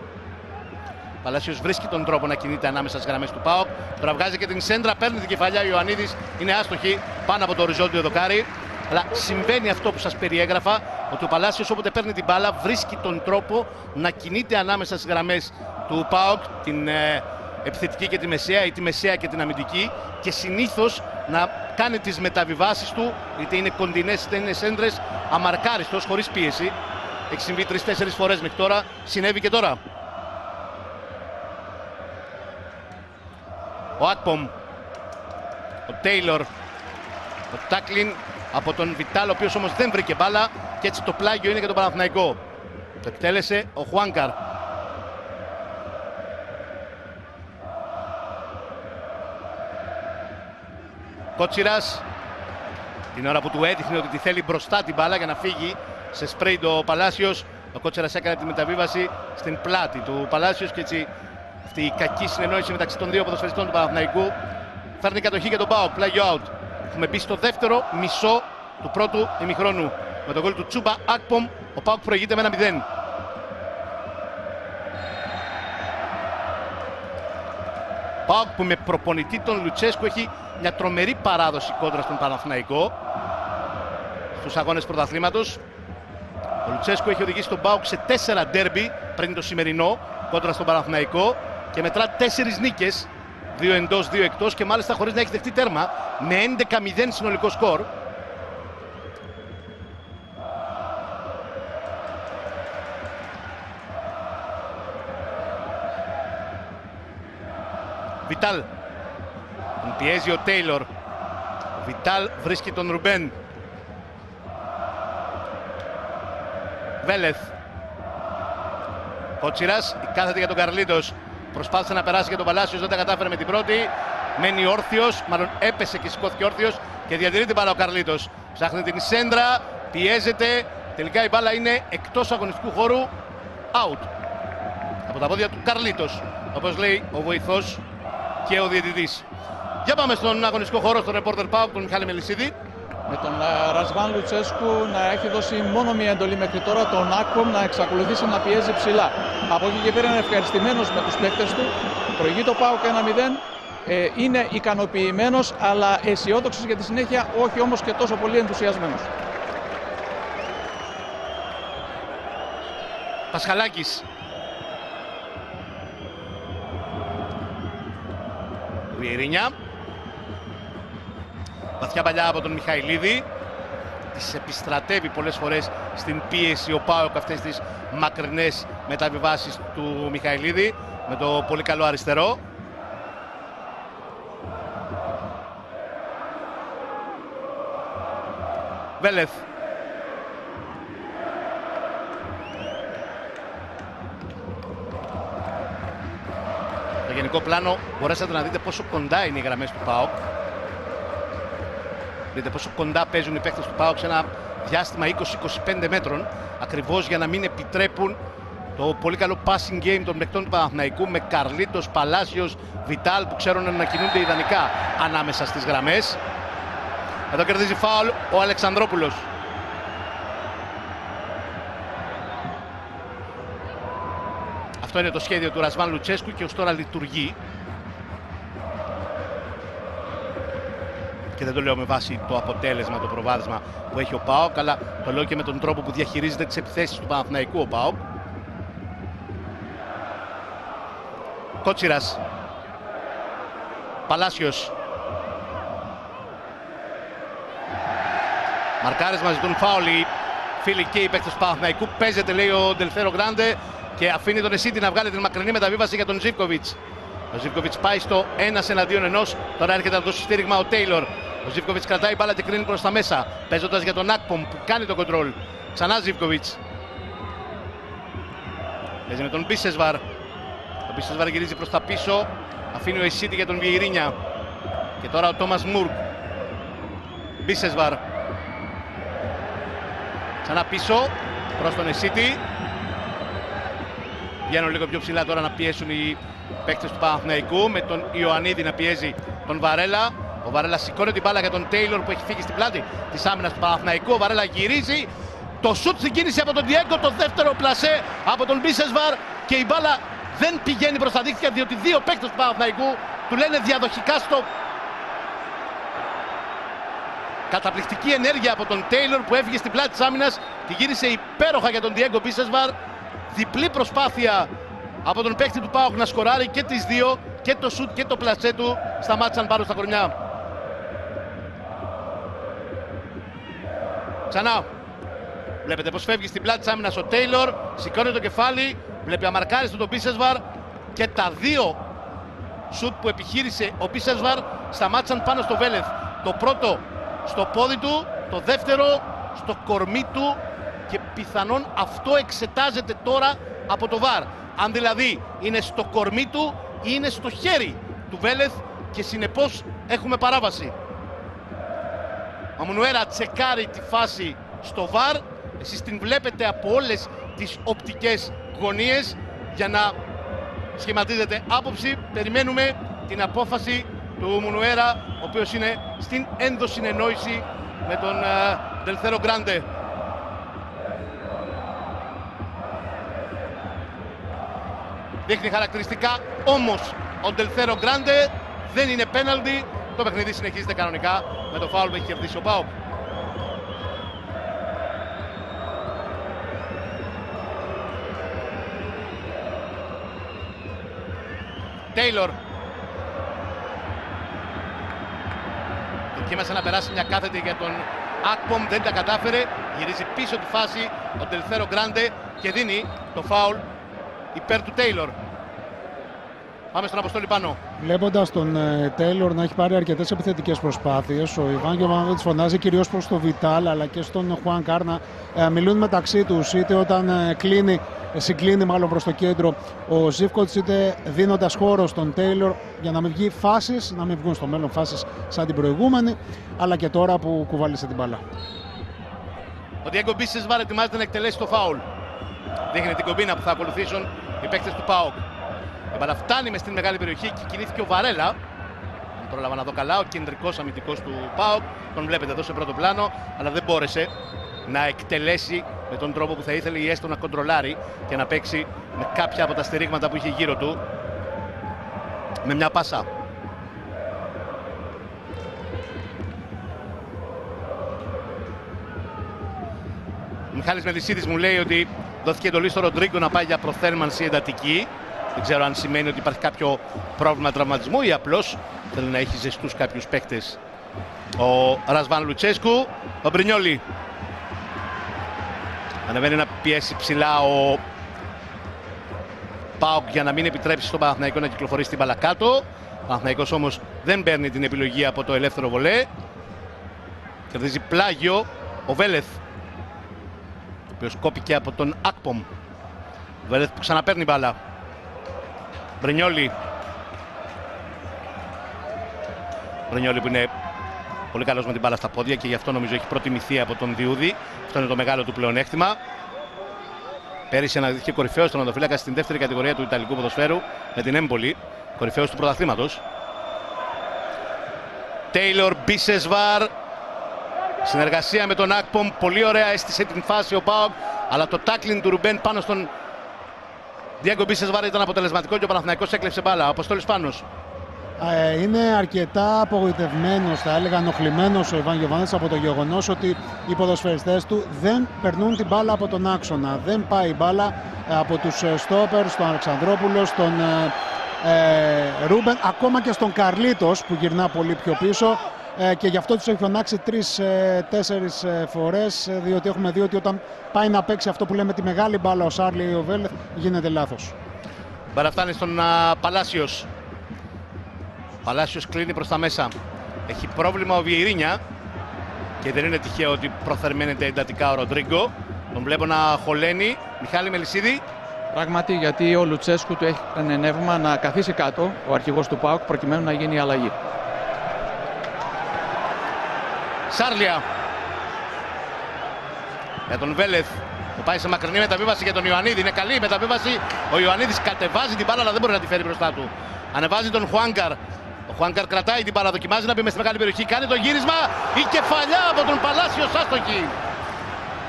Ο Παλάσιος βρίσκει τον τρόπο να κινείται ανάμεσα στις γραμμές του ΠΑΟΚ. Τώρα βγάζει και την σέντρα, παίρνει την κεφαλιά ο Ιωαννίδης. Είναι άστοχη πάνω από το οριζόντιο δοκάρι. Αλλά συμβαίνει αυτό που σας περιέγραφα, ότι ο Παλάσιος όποτε παίρνει την μπάλα βρίσκει τον τρόπο να κινείται ανάμεσα στις γραμμές του ΠΑΟΚ, την επιθετική και τη μεσαία ή τη μεσαία και την αμυντική, και συνήθως να κάνει τις μεταβιβάσεις του, είτε είναι κοντινές είτε είναι σέντρες, αμαρκάριστος, χωρίς πίεση. Έχει συμβεί 3-4 φορές μέχρι τώρα, συνέβη και τώρα. Ο Ακπομ, ο Τέιλορ, ο τάκλιν από τον Βιτάλ, ο οποίος όμως δεν βρήκε μπάλα και έτσι το πλάγιο είναι για τον Παναθηναϊκό. Το εκτέλεσε ο Χουάνκαρ. Κότσιρας, την ώρα που του έδειχνε ότι τη θέλει μπροστά την μπάλα για να φύγει σε σπρέι το Παλάσιος, ο Κότσιρας έκανε τη μεταβίβαση στην πλάτη του Παλάσιος και έτσι αυτή η κακή συνεννόηση μεταξύ των δύο ποδοσφαιριστών του Παναθηναϊκού φέρνει κατοχή για τον ΠΑΟΚ, πλάγιο out. Έχουμε μπει στο δεύτερο μισό του πρώτου ημιχρόνου. Με τον γκολ του Τσούμπα Ακπομ, ο ΠΑΟΚ προηγείται με 1-0. ΠΑΟΚ που με προπονητή τον Λουτσέσκου έχει μια τρομερή παράδοση κόντρα στον Παναθηναϊκό στους αγώνες πρωταθλήματος. Ο Λουτσέσκου έχει οδηγήσει τον ΠΑΟΚ σε 4 ντέρμπι πριν το σημερινό κόντρα στον Παναθηναϊκό και μετρά 4 νίκες, 2 εντός, 2 εκτός, και μάλιστα χωρίς να έχει δεχτεί τέρμα, με 11-0 συνολικό σκορ. Βιτάλ, τον πιέζει ο Τέιλορ. Ο Βιτάλ βρίσκει τον Ρουμπέν. Βέλεθ. Κότσιρας, κάθεται για τον Καρλίτος. Προσπάθησε να περάσει για τον Παλάσιος, δεν τα κατάφερε με την πρώτη. Μένει όρθιος, μάλλον έπεσε και σηκώθηκε όρθιος και διατηρεί την μπάλα ο Καρλίτος. Ψάχνει την σέντρα, πιέζεται. Τελικά η μπάλα είναι εκτός αγωνιστικού χώρου. Out. Από τα πόδια του Καρλίτος, όπως λέει ο βοηθός και ο διαιτητής. Για πάμε στον αγωνιστικό χώρο, στον ρεπόρτερ ΠΑΟΚ, τον Μιχάλη Μελισσίδη. Με τον Ρασβάν Λουτσέσκου να έχει δώσει μόνο μία εντολή μέχρι τώρα, τον Ακπομ να εξακολουθήσει να πιέζει ψηλά. Από εκεί και πέρα είναι ευχαριστημένος με τους παίκτες του. Προηγεί το ΠΑΟΚ 1-0. Είναι ικανοποιημένος αλλά αισιόδοξος για τη συνέχεια, όχι όμως και τόσο πολύ ενθουσιασμένος. Πασχαλάκης. Βιερίνια. Βαθιά παλιά από τον Μιχαηλίδη. τις επιστρατεύει πολλές φορές στην πίεση ο ΠΑΟΚ αυτές τις μακρινές μεταβιβάσεις του Μιχαηλίδη με το πολύ καλό αριστερό. Βέλεθ. Στο γενικό πλάνο μπορέσατε να δείτε πόσο κοντά είναι οι γραμμές του ΠΑΟΚ. Δείτε πόσο κοντά παίζουν οι παίκτες του ΠΑΟΚ σε ένα διάστημα 20-25 μέτρων, ακριβώς για να μην επιτρέπουν το πολύ καλό passing game των παικτών του Παναθηναϊκού με Καρλίτος, Παλάσιος, Βιτάλ που ξέρουν να κινούνται ιδανικά ανάμεσα στις γραμμές. Εδώ κερδίζει φάουλ ο Αλεξανδρόπουλος. Αυτό είναι το σχέδιο του Ρασβάν Λουτσέσκου και ως τώρα λειτουργεί. Και δεν το λέω με βάση το αποτέλεσμα, το προβάδισμα που έχει ο ΠΑΟΚ, αλλά το λέω και με τον τρόπο που διαχειρίζεται τις επιθέσεις του Παναθηναϊκού ο ΠΑΟΚ. Κότσιρας. Παλάσιος. Μαρκάρισμα, ζητούν φάουλ οι φίλοι και οι παίκτες του Παναθηναϊκού. Παίζεται, λέει ο Ντελθέρο Γκράντε, και αφήνει τον Εσίτη να βγάλει την μακρινή μεταβίβαση για τον Ζίβκοβιτς. Ο Ζίβκοβιτς πάει στο 1-1. Τώρα έρχεται να δώσει στήριγμα ο Τέιλορ. Ο Ζίβκοβιτς κρατάει μπάλα και κρίνει προς τα μέσα, παίζοντας για τον Ακπομ που κάνει το κοντρόλ. Ξανά Ζίβκοβιτς. Παίζει με τον Μπίσεσβαρ. Ο Μπίσεσβαρ γυρίζει προς τα πίσω. Αφήνει ο Εσίτη για τον Βιερίνια. Και τώρα ο Τόμας Μουρκ. Μπίσεσβαρ. Ξανά πίσω προς τον Εσίτη. Βγαίνουν λίγο πιο ψηλά τώρα να πιέσουν οι παίκτες του Παναθηναϊκού, με τον Ιωαννίδη να πιέζει τον Βαρέλα. Ο Βαρέλα σηκώνει την μπάλα για τον Τέιλορ που έχει φύγει στην πλάτη της άμυνας του Παναθηναϊκού. Ο Βαρέλα γυρίζει. Το σουτ στην κίνηση από τον Διέγκο, το δεύτερο πλασέ από τον Μπίσεσβαρ και η μπάλα δεν πηγαίνει προς τα δίχτυα διότι δύο παίκτες του Παναθηναϊκού του λένε διαδοχικά στο. Καταπληκτική ενέργεια από τον Τέιλορ που έφυγε στην πλάτη της άμυνας, τη γύρισε υπέροχα για τον Διέγκο Μπίσεσβαρ. Διπλή προσπάθεια από τον παίκτη του ΠΑΟΚ να σκοράρει και τις δύο, και το σουτ και το πλασέ του σταμάτησαν πάνω στα κορμιά. Ξανά. Βλέπετε πως φεύγει στην πλάτη της άμυνας ο Τέιλορ, σηκώνει το κεφάλι, βλέπει αμαρκάριστο τον Μπίσεσβαρ και τα δύο σουτ που επιχείρησε ο Μπίσεσβαρ σταμάτησαν πάνω στο Βέλεθ. Το πρώτο στο πόδι του, το δεύτερο στο κορμί του και πιθανόν αυτό εξετάζεται τώρα από το VAR. Αν δηλαδή είναι στο κορμί του ή είναι στο χέρι του Βέλεθ και συνεπώς έχουμε παράβαση. Ο Μουνουέρα τσεκάρει τη φάση στο VAR. Εσείς την βλέπετε από όλες τις οπτικές γωνίες για να σχηματίζετε άποψη. Περιμένουμε την απόφαση του Μουνουέρα, ο οποίος είναι στην ενδοσυνεννόηση με τον Ντελθέρο Γκράντε. Δείχνει χαρακτηριστικά, όμως ο Ντελθέρο Γκράντε δεν είναι πέναλτι. Το παιχνίδι συνεχίζεται κανονικά με το φάουλ που έχει κερδίσει ο ΠΑΟΚ. Τέιλορ. Δοκίμασε να περάσει μια κάθετη για τον Ακπομ, δεν τα κατάφερε. Γυρίζει πίσω τη φάση ο Ντελθέρο Γκράντε και δίνει το φάουλ υπέρ του Τέιλορ. Πάμε στον Αποστόλη πάνω. Βλέποντας τον Τέιλορ να έχει πάρει αρκετές επιθετικές προσπάθειες, ο Ιβάν Γιοβάνοβιτς φωνάζει κυρίως προς τον Βιτάλ αλλά και στον Χουάν Κάρνα. Μιλούν μεταξύ τους, είτε όταν συγκλίνει μάλλον προς το κέντρο ο Ζίβκοβιτς, είτε δίνοντας χώρο στον Τέιλορ για να μην βγει φάσεις, να μην βγουν στο μέλλον φάσεις σαν την προηγούμενη, αλλά και τώρα που κουβάλισε την μπάλα. Ο Διέγκο Μπίσεσβαρ ετοιμάζεται να εκτελέσει το φάουλ. Δείχνει την κομπίνα που θα ακολουθήσουν οι παίκτες του ΠΑΟΚ. Η μπάλα φτάνει μες στην μεγάλη περιοχή και κινήθηκε ο Βαρέλα. Αν πρόλαβα να δω καλά, ο κεντρικός αμυντικός του ΠΑΟΚ. Τον βλέπετε εδώ σε πρώτο πλάνο, αλλά δεν μπόρεσε να εκτελέσει με τον τρόπο που θα ήθελε ή έστω να κοντρολάρει και να παίξει με κάποια από τα στηρίγματα που είχε γύρω του με μια πάσα. Ο Μιχάλης Μελισσίδης μου λέει ότι δόθηκε εντολή στο Ροντρίγκο να πάει για προθέρμανση εντατική. Δεν ξέρω αν σημαίνει ότι υπάρχει κάποιο πρόβλημα τραυματισμού ή απλώς θέλει να έχει ζεστούς κάποιους παίκτες ο Ρασβάν Λουτσέσκου. Ο Μπρινιόλι Ανεβαίνει να πιέσει ψηλά ο ΠΑΟΚ για να μην επιτρέψει στον Παναθηναϊκό να κυκλοφορήσει την μπάλα κάτω. Ο Παναθηναϊκός όμως δεν παίρνει την επιλογή από το ελεύθερο βολέ. Κερδίζει πλάγιο ο Βέλεθ, ο οποίος κόπηκε από τον Ακπομ. Ο Βέλεθ που ξαναπαίρνει μπάλα. Μπρενιόλι. Μπρενιόλι που είναι πολύ καλός με την μπάλα στα πόδια και γι' αυτό νομίζω έχει προτιμηθεί από τον Διούδη. Αυτό είναι το μεγάλο του πλεονέκτημα. Πέρυσι αναδείχθηκε κορυφαίος τερματοφύλακα στην δεύτερη κατηγορία του Ιταλικού ποδοσφαίρου με την Έμπολη. Κορυφαίος του πρωταθλήματος. Τέιλορ, Μπίσεσβαρ. Συνεργασία με τον Ακπομ. Πολύ ωραία έστησε την φάση ο ΠΑΟΚ. Αλλά το τάκλιν του Ρουμπέν πάνω στον Διέγκο Μπίσεσβαρ ήταν αποτελεσματικό και ο Παναθηναϊκός έκλεψε μπάλα. Ο Αποστόλης Πάνος. Είναι αρκετά απογοητευμένος, θα έλεγα ενοχλημένος ο Ιβάν Γιοβάνοβιτς από το γεγονός ότι οι ποδοσφαιριστές του δεν περνούν την μπάλα από τον άξονα. Δεν πάει η μπάλα από τους στόπερ, στον Αλεξανδρόπουλο, στον Ρούμπεν, ακόμα και στον Καρλίτος που γυρνά πολύ πιο πίσω. Και γι' αυτό τους έχει φωνάξει 3-4 φορές, διότι έχουμε δει ότι όταν πάει να παίξει αυτό που λέμε τη μεγάλη μπάλα ο Σάρλι ή ο Βέλεθ γίνεται λάθος. Μπάλα φτάνει στον Παλάσιος. Παλάσιος κλείνει προς τα μέσα. Έχει πρόβλημα ο Βιερίνια και δεν είναι τυχαίο ότι προθερμαίνεται εντατικά ο Ροντρίγκο. Τον βλέπω να χωλαίνει. Μιχάλη Μελισσίδη. Πράγματι, γιατί ο Λουτσέσκου του έχει νεύμα να καθίσει κάτω, ο αρχηγός του ΠΑΟΚ, προκειμένου να γίνει η αλλαγή. Σάρλια. Για τον Βέλεθ που πάει σε μακρινή μεταβίβαση για τον Ιωαννίδη. Είναι καλή η μεταβίβαση. Ο Ιωαννίδης κατεβάζει την μπάλα αλλά δεν μπορεί να τη φέρει μπροστά του. Ανεβάζει τον Χουάνκαρ. Ο Χουάνκαρ κρατάει την μπάλα, δοκιμάζει να μπει μέσα στη μεγάλη περιοχή. Κάνει το γύρισμα. Η κεφαλιά από τον Παλάσιος άστοχη.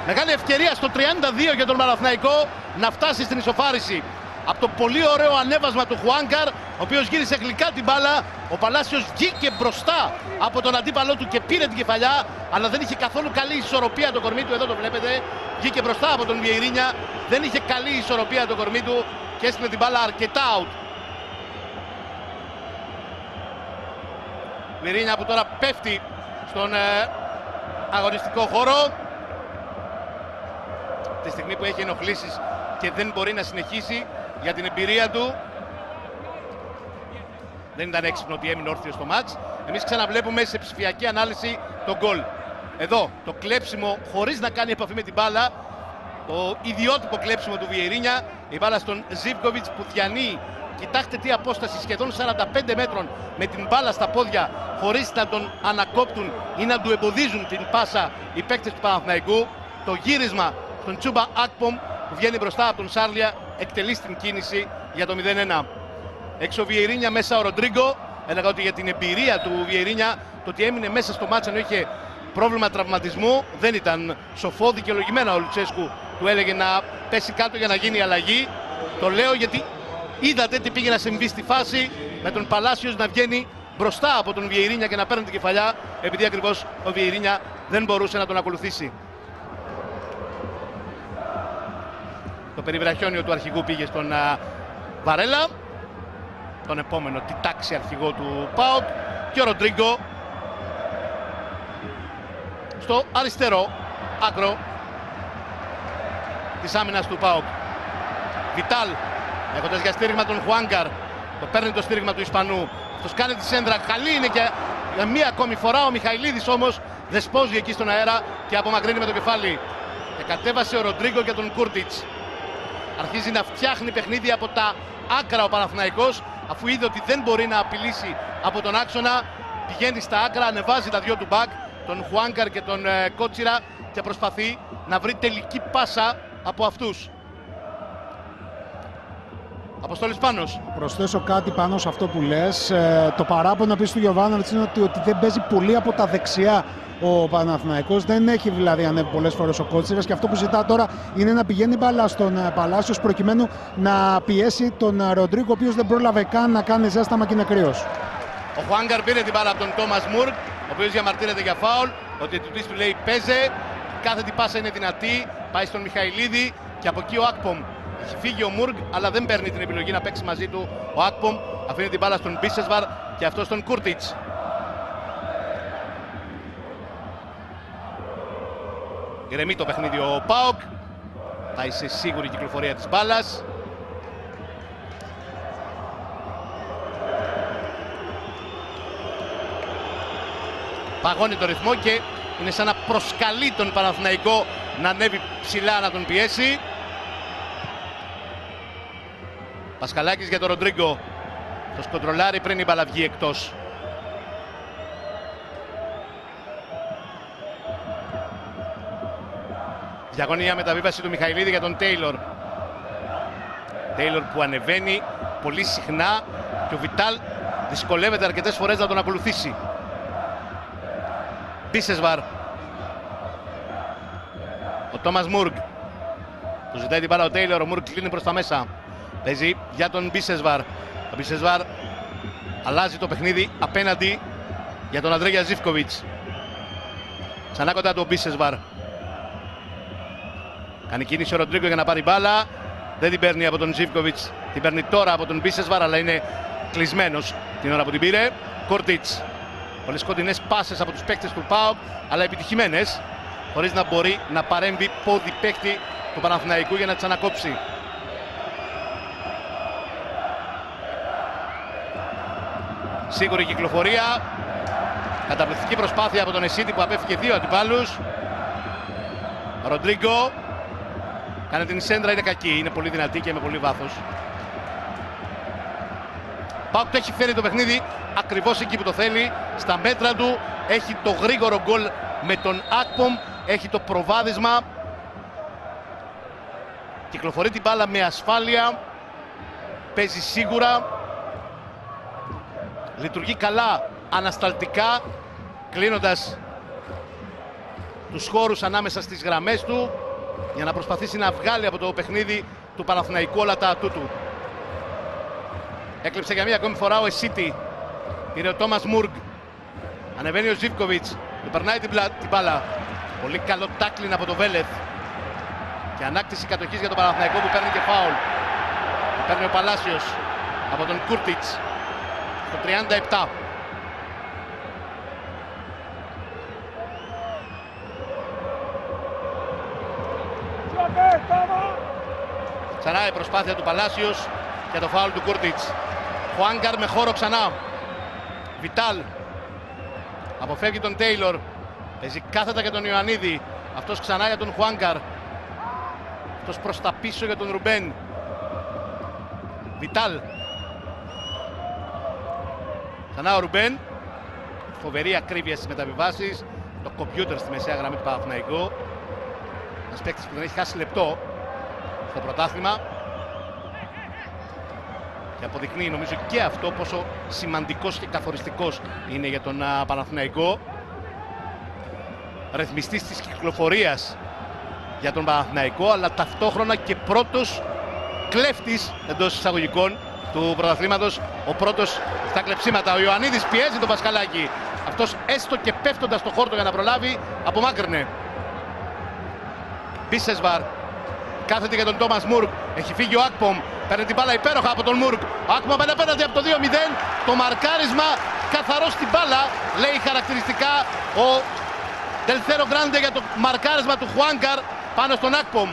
Μεγάλη ευκαιρία στο 32 για τον Παναθηναϊκό να φτάσει στην ισοφάριση. Από το πολύ ωραίο ανέβασμα του Χουάνκαρ, ο οποίος γύρισε γλυκά την μπάλα. Ο Παλάσιος βγήκε μπροστά από τον αντίπαλό του και πήρε την κεφαλιά, αλλά δεν είχε καθόλου καλή ισορροπία το κορμί του. Εδώ το βλέπετε. Βγήκε μπροστά από τον Βιερίνια. Δεν είχε καλή ισορροπία το κορμί του και έστειλε την μπάλα αρκετά out. Βιερίνια που τώρα πέφτει στον αγωνιστικό χώρο. Τη στιγμή που έχει ενοχλήσεις και δεν μπορεί να συνεχίσει για την εμπειρία του. Δεν ήταν έξυπνο ότι έμεινε όρθιο στο μάτς. Εμείς ξαναβλέπουμε σε ψηφιακή ανάλυση τον γκολ. Εδώ το κλέψιμο χωρίς να κάνει επαφή με την μπάλα. Το ιδιότυπο κλέψιμο του Βιερίνια. Η μπάλα στον Ζίβκοβιτς που διανύει. Κοιτάξτε τι απόσταση, σχεδόν 45 μέτρων με την μπάλα στα πόδια, χωρίς να τον ανακόπτουν ή να του εμποδίζουν την πάσα οι παίκτες του Παναθηναϊκού. Το γύρισμα στον Τσούμπα Ακπομ που βγαίνει μπροστά από τον Σάρλια, εκτελεί την κίνηση για το 0-1. Έξω ο Βιερίνια, μέσα ο Ροντρίγκο. Έλεγα ότι για την εμπειρία του Βιερίνια, το ότι έμεινε μέσα στο μάτς ενώ είχε πρόβλημα τραυματισμού, δεν ήταν σοφό. Δικαιολογημένα ο Λουτσέσκου του έλεγε να πέσει κάτω για να γίνει η αλλαγή. Το λέω γιατί είδατε τι πήγε να συμβεί στη φάση με τον Παλάσιος να βγαίνει μπροστά από τον Βιερίνια και να παίρνει την κεφαλιά, επειδή ακριβώς ο Βιερίνια δεν μπορούσε να τον ακολουθήσει. Το περιβραχιόνιο του αρχηγού πήγε στον Βαρέλα, τον επόμενο τη τάξη αρχηγό του ΠΑΟΚ, και ο Ροντρίγκο στο αριστερό άκρο της άμυνας του ΠΑΟΚ. Βιτάλ, έχοντας για στήριγμα τον Χουάνκαρ, το παίρνει το στήριγμα του Ισπανού. Αυτός κάνει τη σέντρα, καλή είναι και για μία ακόμη φορά. Ο Μιχαηλίδης όμως δεσπόζει εκεί στον αέρα και απομακρύνει με το κεφάλι. Και κατέβασε ο Ροντρίγκο για τον Κούρτιτς. Αρχίζει να φτιάχνει παιχνίδι από τα άκρα ο Παναθηναϊκός, αφού είδε ότι δεν μπορεί να απειλήσει από τον άξονα. Πηγαίνει στα άκρα, ανεβάζει τα δυο του μπακ, τον Χουάνκαρ και τον Κότσιρα, και προσπαθεί να βρει τελική πάσα από αυτούς. Αποστόλης Πάνος. Προσθέσω κάτι πάνω σε αυτό που λες. Το παράπονο επίσης του Γιοβάνοβιτς είναι ότι δεν παίζει πολύ από τα δεξιά ο Παναθηναϊκός. Δεν έχει δηλαδή ανέβει πολλές φορές ο Κότσιρας, και αυτό που ζητά τώρα είναι να πηγαίνει μπάλα στον Παλάσιος προκειμένου να πιέσει τον Ροντρίγκο, ο οποίος δεν πρόλαβε καν να κάνει ζέσταμα και είναι κρύος. Ο Χουάνκαρ πήρε την μπάλα από τον Τόμας Μουρκ, ο οποίος διαμαρτύρεται για φάουλ. Ο διαιτητής του λέει παίζε. Κάθε τι πάσα είναι δυνατή. Πάει στον Μιχαηλίδη και από εκεί ο Ακπομ. Έχει φύγει ο Μουργκ, αλλά δεν παίρνει την επιλογή να παίξει μαζί του ο Ακπομ. Αφήνει την μπάλα στον Μπίσεσβαρ και αυτό στον Κούρτιτς. Ηρεμεί το παιχνίδι ο ΠΑΟΚ. Πάει σε σίγουρη κυκλοφορία της μπάλας. Παγώνει το ρυθμό και είναι σαν να προσκαλεί τον Παναθηναϊκό να ανέβει ψηλά, να τον πιέσει. Πασχαλάκης για τον Ροντρίγκο. Το σκοντρολάρει πριν η μπάλα βγει εκτός. Διαγωνία μεταβίβαση του Μιχαηλίδη για τον Τέιλορ. Τέιλορ που ανεβαίνει πολύ συχνά και ο Βιτάλ δυσκολεύεται αρκετές φορές να τον ακολουθήσει. Μπίσεσβαρ. Ο Τόμας Μουργκ. Του ζητάει την μπάλα ο Τέιλορ, ο Μουργκ κλείνει προς τα μέσα. Παίζει για τον Μπίσεσβαρ. Ο Μπίσεσβαρ αλλάζει το παιχνίδι απέναντι για τον Αντρέγια Ζίβκοβιτς. Ξανά κοντά του ο Μπίσεσβαρ. Κάνει κίνηση ο Ροντρίγκο για να πάρει μπάλα. Δεν την παίρνει από τον Ζίβκοβιτς. Την παίρνει τώρα από τον Μπίσεσβαρ, αλλά είναι κλεισμένος την ώρα που την πήρε. Κορτίτς. Πολλές κοντινές πάσες από τους παίκτες του ΠΑΟΚ, αλλά επιτυχημένες, χωρίς να μπορεί να παρέμβει πόδι παίκτη του Παναθηναϊκού για να τις ανακόψει. Σίγουρη κυκλοφορία. Καταπληκτική προσπάθεια από τον Εσίτη που απέφυγε δύο αντιπάλους. Ροντρίγκο. Κάνει την σέντρα, είναι κακή, είναι πολύ δυνατή και με πολύ βάθος. ΠΑΟΚ το έχει φέρει το παιχνίδι ακριβώς εκεί που το θέλει, στα μέτρα του. Έχει το γρήγορο γκολ με τον Ακπομ, έχει το προβάδισμα. Κυκλοφορεί την μπάλα με ασφάλεια, παίζει σίγουρα. Λειτουργεί καλά ανασταλτικά, κλείνοντας τους χώρους ανάμεσα στις γραμμές του, για να προσπαθήσει να βγάλει από το παιχνίδι του Παναθηναϊκού όλα τα ατού του. Έκλειψε για μία ακόμη φορά ο Εσίτη. Πήρε ο Τόμας Μουργκ. Ανεβαίνει ο Ζίβκοβιτς. Του περνάει την μπάλα. Πολύ καλό τάκλιν από το Βέλεθ. Και ανάκτηση κατοχής για τον Παναθηναϊκό που παίρνει και φάουλ. Παίρνει ο Παλάσιος από τον Κούρτιτς. Στο 37. Ξανά η προσπάθεια του Παλάσιος για το φάουλ του Κούρτιτς. Χουάνγκαρ με χώρο ξανά. Βιτάλ. Αποφεύγει τον Τέιλορ. Παίζει κάθετα για τον Ιωαννίδη. Αυτός ξανά για τον Χουάνγκαρ. Αυτός προς τα πίσω για τον Ρουμπέν. Βιτάλ. Ξανά ο Ρουμπέν. Φοβερή ακρίβεια στις μεταβιβάσεις. Το κομπιούτερ στη μεσαία γραμμή του Παναθηναϊκού. Ένας παίκτης που δεν έχει χάσει λεπτό στο πρωτάθλημα. Και αποδεικνύει νομίζω και αυτό πόσο σημαντικός και καθοριστικός είναι για τον Παναθηναϊκό. Ρυθμιστής της κυκλοφορίας για τον Παναθηναϊκό, αλλά ταυτόχρονα και πρώτος κλέφτης εντός εισαγωγικών του πρωταθλήματος. Ο πρώτος στα κλεψίματα. Ο Ιωαννίδης πιέζει τον Πασχαλάκη. Αυτός έστω και πέφτοντας στο χόρτο για να προλάβει, απομάκρυνε. Μπίσεσβαρ. Κάθεται για τον Τόμας Μουργκ. Έχει φύγει ο Ακπομ. Παίρνει την μπάλα υπέροχα από τον Μουργκ. Ο Ακπομ απέναντι από το 2-0. Το μαρκάρισμα καθαρό στην μπάλα. Λέει χαρακτηριστικά ο Τελθέρο Γκράντε για το μαρκάρισμα του Χουάνκαρ πάνω στον Ακπομ.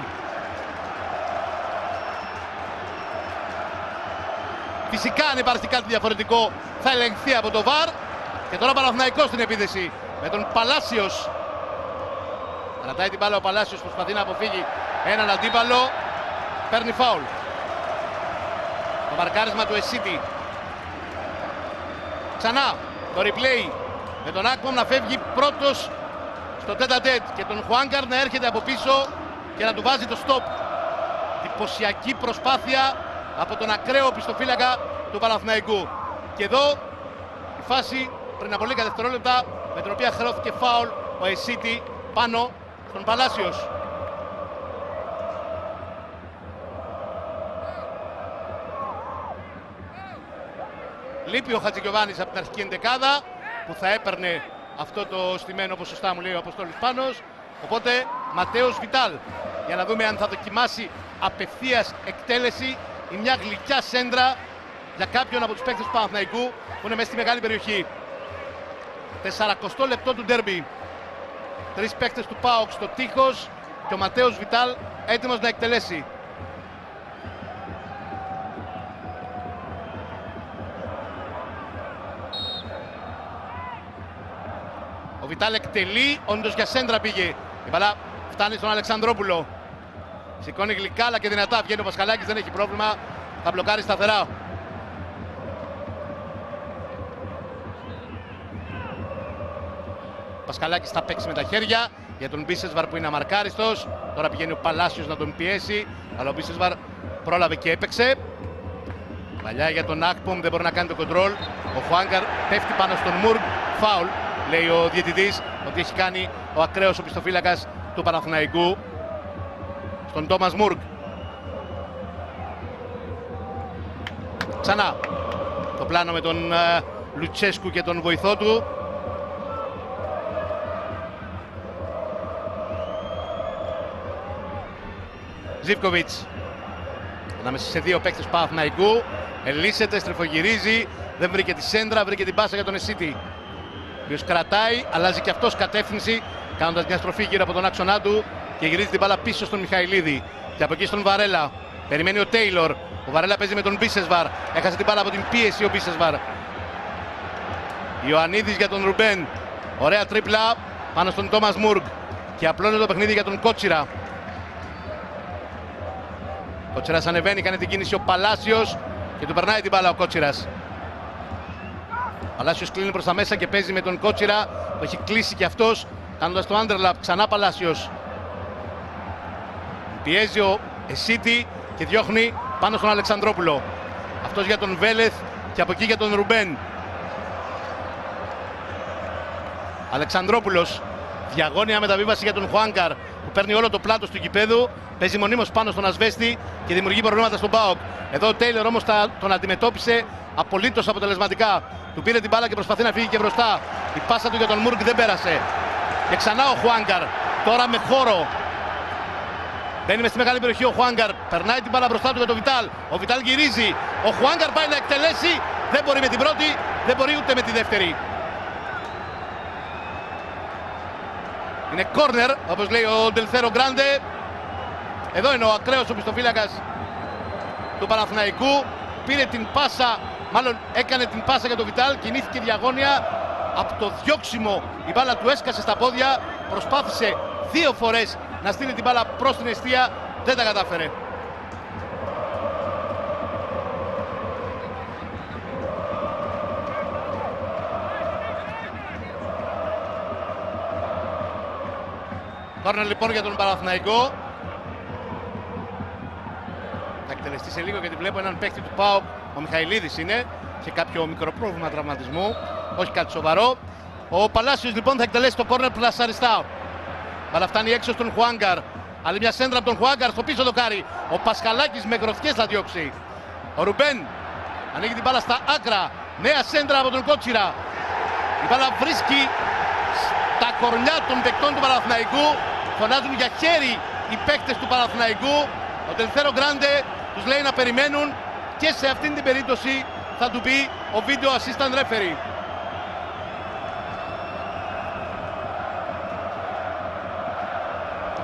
Φυσικά αν υπάρχει κάτι διαφορετικό θα ελεγχθεί από το ΒΑΡ. Και τώρα ο Παναθηναϊκός στην επίθεση με τον Παλάσιος. Κρατάει την μπάλα ο Παλάσιος, προσπαθεί να αποφύγει έναν αντίπαλο. Παίρνει φάουλ. Το μαρκάρισμα του Εσίτη. Ξανά το replay με τον Ακπομ να φεύγει πρώτος στο τέτα-τέτ και τον Χουάνκαρ να έρχεται από πίσω και να του βάζει το stop. Εντυπωσιακή προσπάθεια από τον ακραίο πιστοφύλακα του Παναθηναϊκού. Και εδώ η φάση πριν από λίγα δευτερόλεπτα με την οποία χρεώθηκε φάουλ ο Εσίτη πάνω στον Παλάσιος. Λείπει ο Χατζηγιοβάνης από την αρχική εντεκάδα που θα έπαιρνε αυτό το στημένο, όπως σωστά μου λέει ο Αποστόλης Πάνος. Οπότε Ματέος Βιτάλ, για να δούμε αν θα δοκιμάσει απευθείας εκτέλεση ή μια γλυκιά σέντρα για κάποιον από τους παίκτες του Παναθηναϊκού που είναι μέσα στη μεγάλη περιοχή. 40 λεπτό του ντέρμπι. Τρεις παίκτες του ΠΑΟΚ στο τείχος. και ο Ματέος Βιτάλ έτοιμος να εκτελέσει. Ο Βιτάλ εκτελεί, όντως για σέντρα πήγε. Η μπαλά φτάνει στον Αλεξανδρόπουλο. Σηκώνει γλυκά αλλά και δυνατά. Βγαίνει ο Πασχαλάκης, δεν έχει πρόβλημα. Θα μπλοκάρει σταθερά. Πασχαλάκης θα παίξει με τα χέρια για τον Μπίσεσβαρ που είναι αμαρκάριστος. Τώρα πηγαίνει ο Παλάσιος να τον πιέσει, αλλά ο Μπίσεσβαρ πρόλαβε και έπαιξε. Παλιά για τον Ακπομ, δεν μπορεί να κάνει το κοντρόλ. Ο Χουάνγκαρ πέφτει πάνω στον Μουργκ. Φάουλ, λέει ο διαιτητής, ότι έχει κάνει ο ακραίος οπισθοφύλακας του Παναθηναϊκού στον Τόμας Μουργκ. Ξανά το πλάνο με τον Λουτσέσκου και τον βοηθό του. Ζίβκοβιτς ανάμεσα σε δύο παίκτες του Παναθηναϊκού. Ελίσσεται, στρεφογυρίζει, δεν βρήκε τη σέντρα, βρήκε την πάσα για τον Εσίτη, ο οποίος κρατάει, αλλάζει και αυτός κατεύθυνση κάνοντας μια στροφή γύρω από τον άξονά του και γυρίζει την μπάλα πίσω στον Μιχαηλίδη. Και από εκεί στον Βαρέλα. Περιμένει ο Τέιλορ. Ο Βαρέλα παίζει με τον Μπίσεσβαρ. Έχασε την μπάλα από την πίεση ο Μπίσεσβαρ. Ιωαννίδης για τον Ρουμπέν. Ωραία τρίπλα πάνω στον Τόμας Μουργκ. Και απλώνει το παιχνίδι για τον Κότσιρα. Κότσιρας ανεβαίνει, κάνει την κίνηση ο Παλάσιος και του περνάει την μπάλα ο Κότσιρας. Παλάσιος κλείνει προς τα μέσα και παίζει με τον Κότσιρα που έχει κλείσει και αυτός κάνοντας το underlap. Ξανά Παλάσιος. Πιέζει ο Εσίτη και διώχνει πάνω στον Αλεξανδρόπουλο. Αυτός για τον Βέλεθ και από εκεί για τον Ρουμπέν. Αλεξανδρόπουλος. Διαγώνια μεταβίβαση για τον Χουάνκαρ που παίρνει όλο το πλάτος του γηπέδου. Παίζει μονίμως πάνω στον Ασβέστη και δημιουργεί προβλήματα στον ΠΑΟΚ. Εδώ ο Τέιλορ όμως τον αντιμετώπισε απολύτως αποτελεσματικά. Του πήρε την μπάλα και προσπαθεί να φύγει και μπροστά. Η πάσα του για τον Μουργκ δεν πέρασε. Και ξανά ο Χουάνκαρ. Τώρα με χώρο. Μπαίνει μες στη μεγάλη περιοχή ο Χουάνγκαρ. Περνάει την μπάλα μπροστά του για τον Βιτάλ. Ο Βιτάλ γυρίζει. Ο Χουάνγκαρ πάει να εκτελέσει. Δεν μπορεί με την πρώτη, δεν μπορεί ούτε με τη δεύτερη. Είναι κόρνερ, όπως λέει ο Ντελθέρο Γκράντε. Εδώ είναι ο ακραίος οπισθοφύλακας του Παναθηναϊκού. Πήρε την πάσα, μάλλον έκανε την πάσα για τον Βιτάλ. Κινήθηκε διαγώνια. Από το διώξιμο η μπάλα του έσκασε στα πόδια. Προσπάθησε δύο φορές να στείλει την μπάλα προς την εστία, δεν τα κατάφερε. Κόρνερ λοιπόν για τον Παναθηναϊκό. Θα εκτελεστεί σε λίγο γιατί βλέπω έναν παίκτη του ΠΑΟΚ, ο Μιχαηλίδης είναι, και κάποιο μικρό πρόβλημα τραυματισμού, όχι κάτι σοβαρό. Ο Παλάσιος λοιπόν θα εκτελέσει το κόρνερ πλασαριστά. Αλλά φτάνει έξω στον Χουάνγκαρ. Άλλη μια σέντρα από τον Χουάνγκαρ στο πίσω δοκάρι. Ο Πασχαλάκης με γροθιές θα διώξει. Ο Ρουμπέν ανοίγει την μπάλα στα άκρα. Νέα σέντρα από τον Κότσιρα. Η μπάλα βρίσκει στα κορμιά των παικτών του Παναθηναϊκού. Φωνάζουν για χέρι οι παίκτες του Παναθηναϊκού. Ο Τελθέρο Γκράντε τους λέει να περιμένουν και σε αυτήν την περίπτωση θα του πει ο video assistant referee.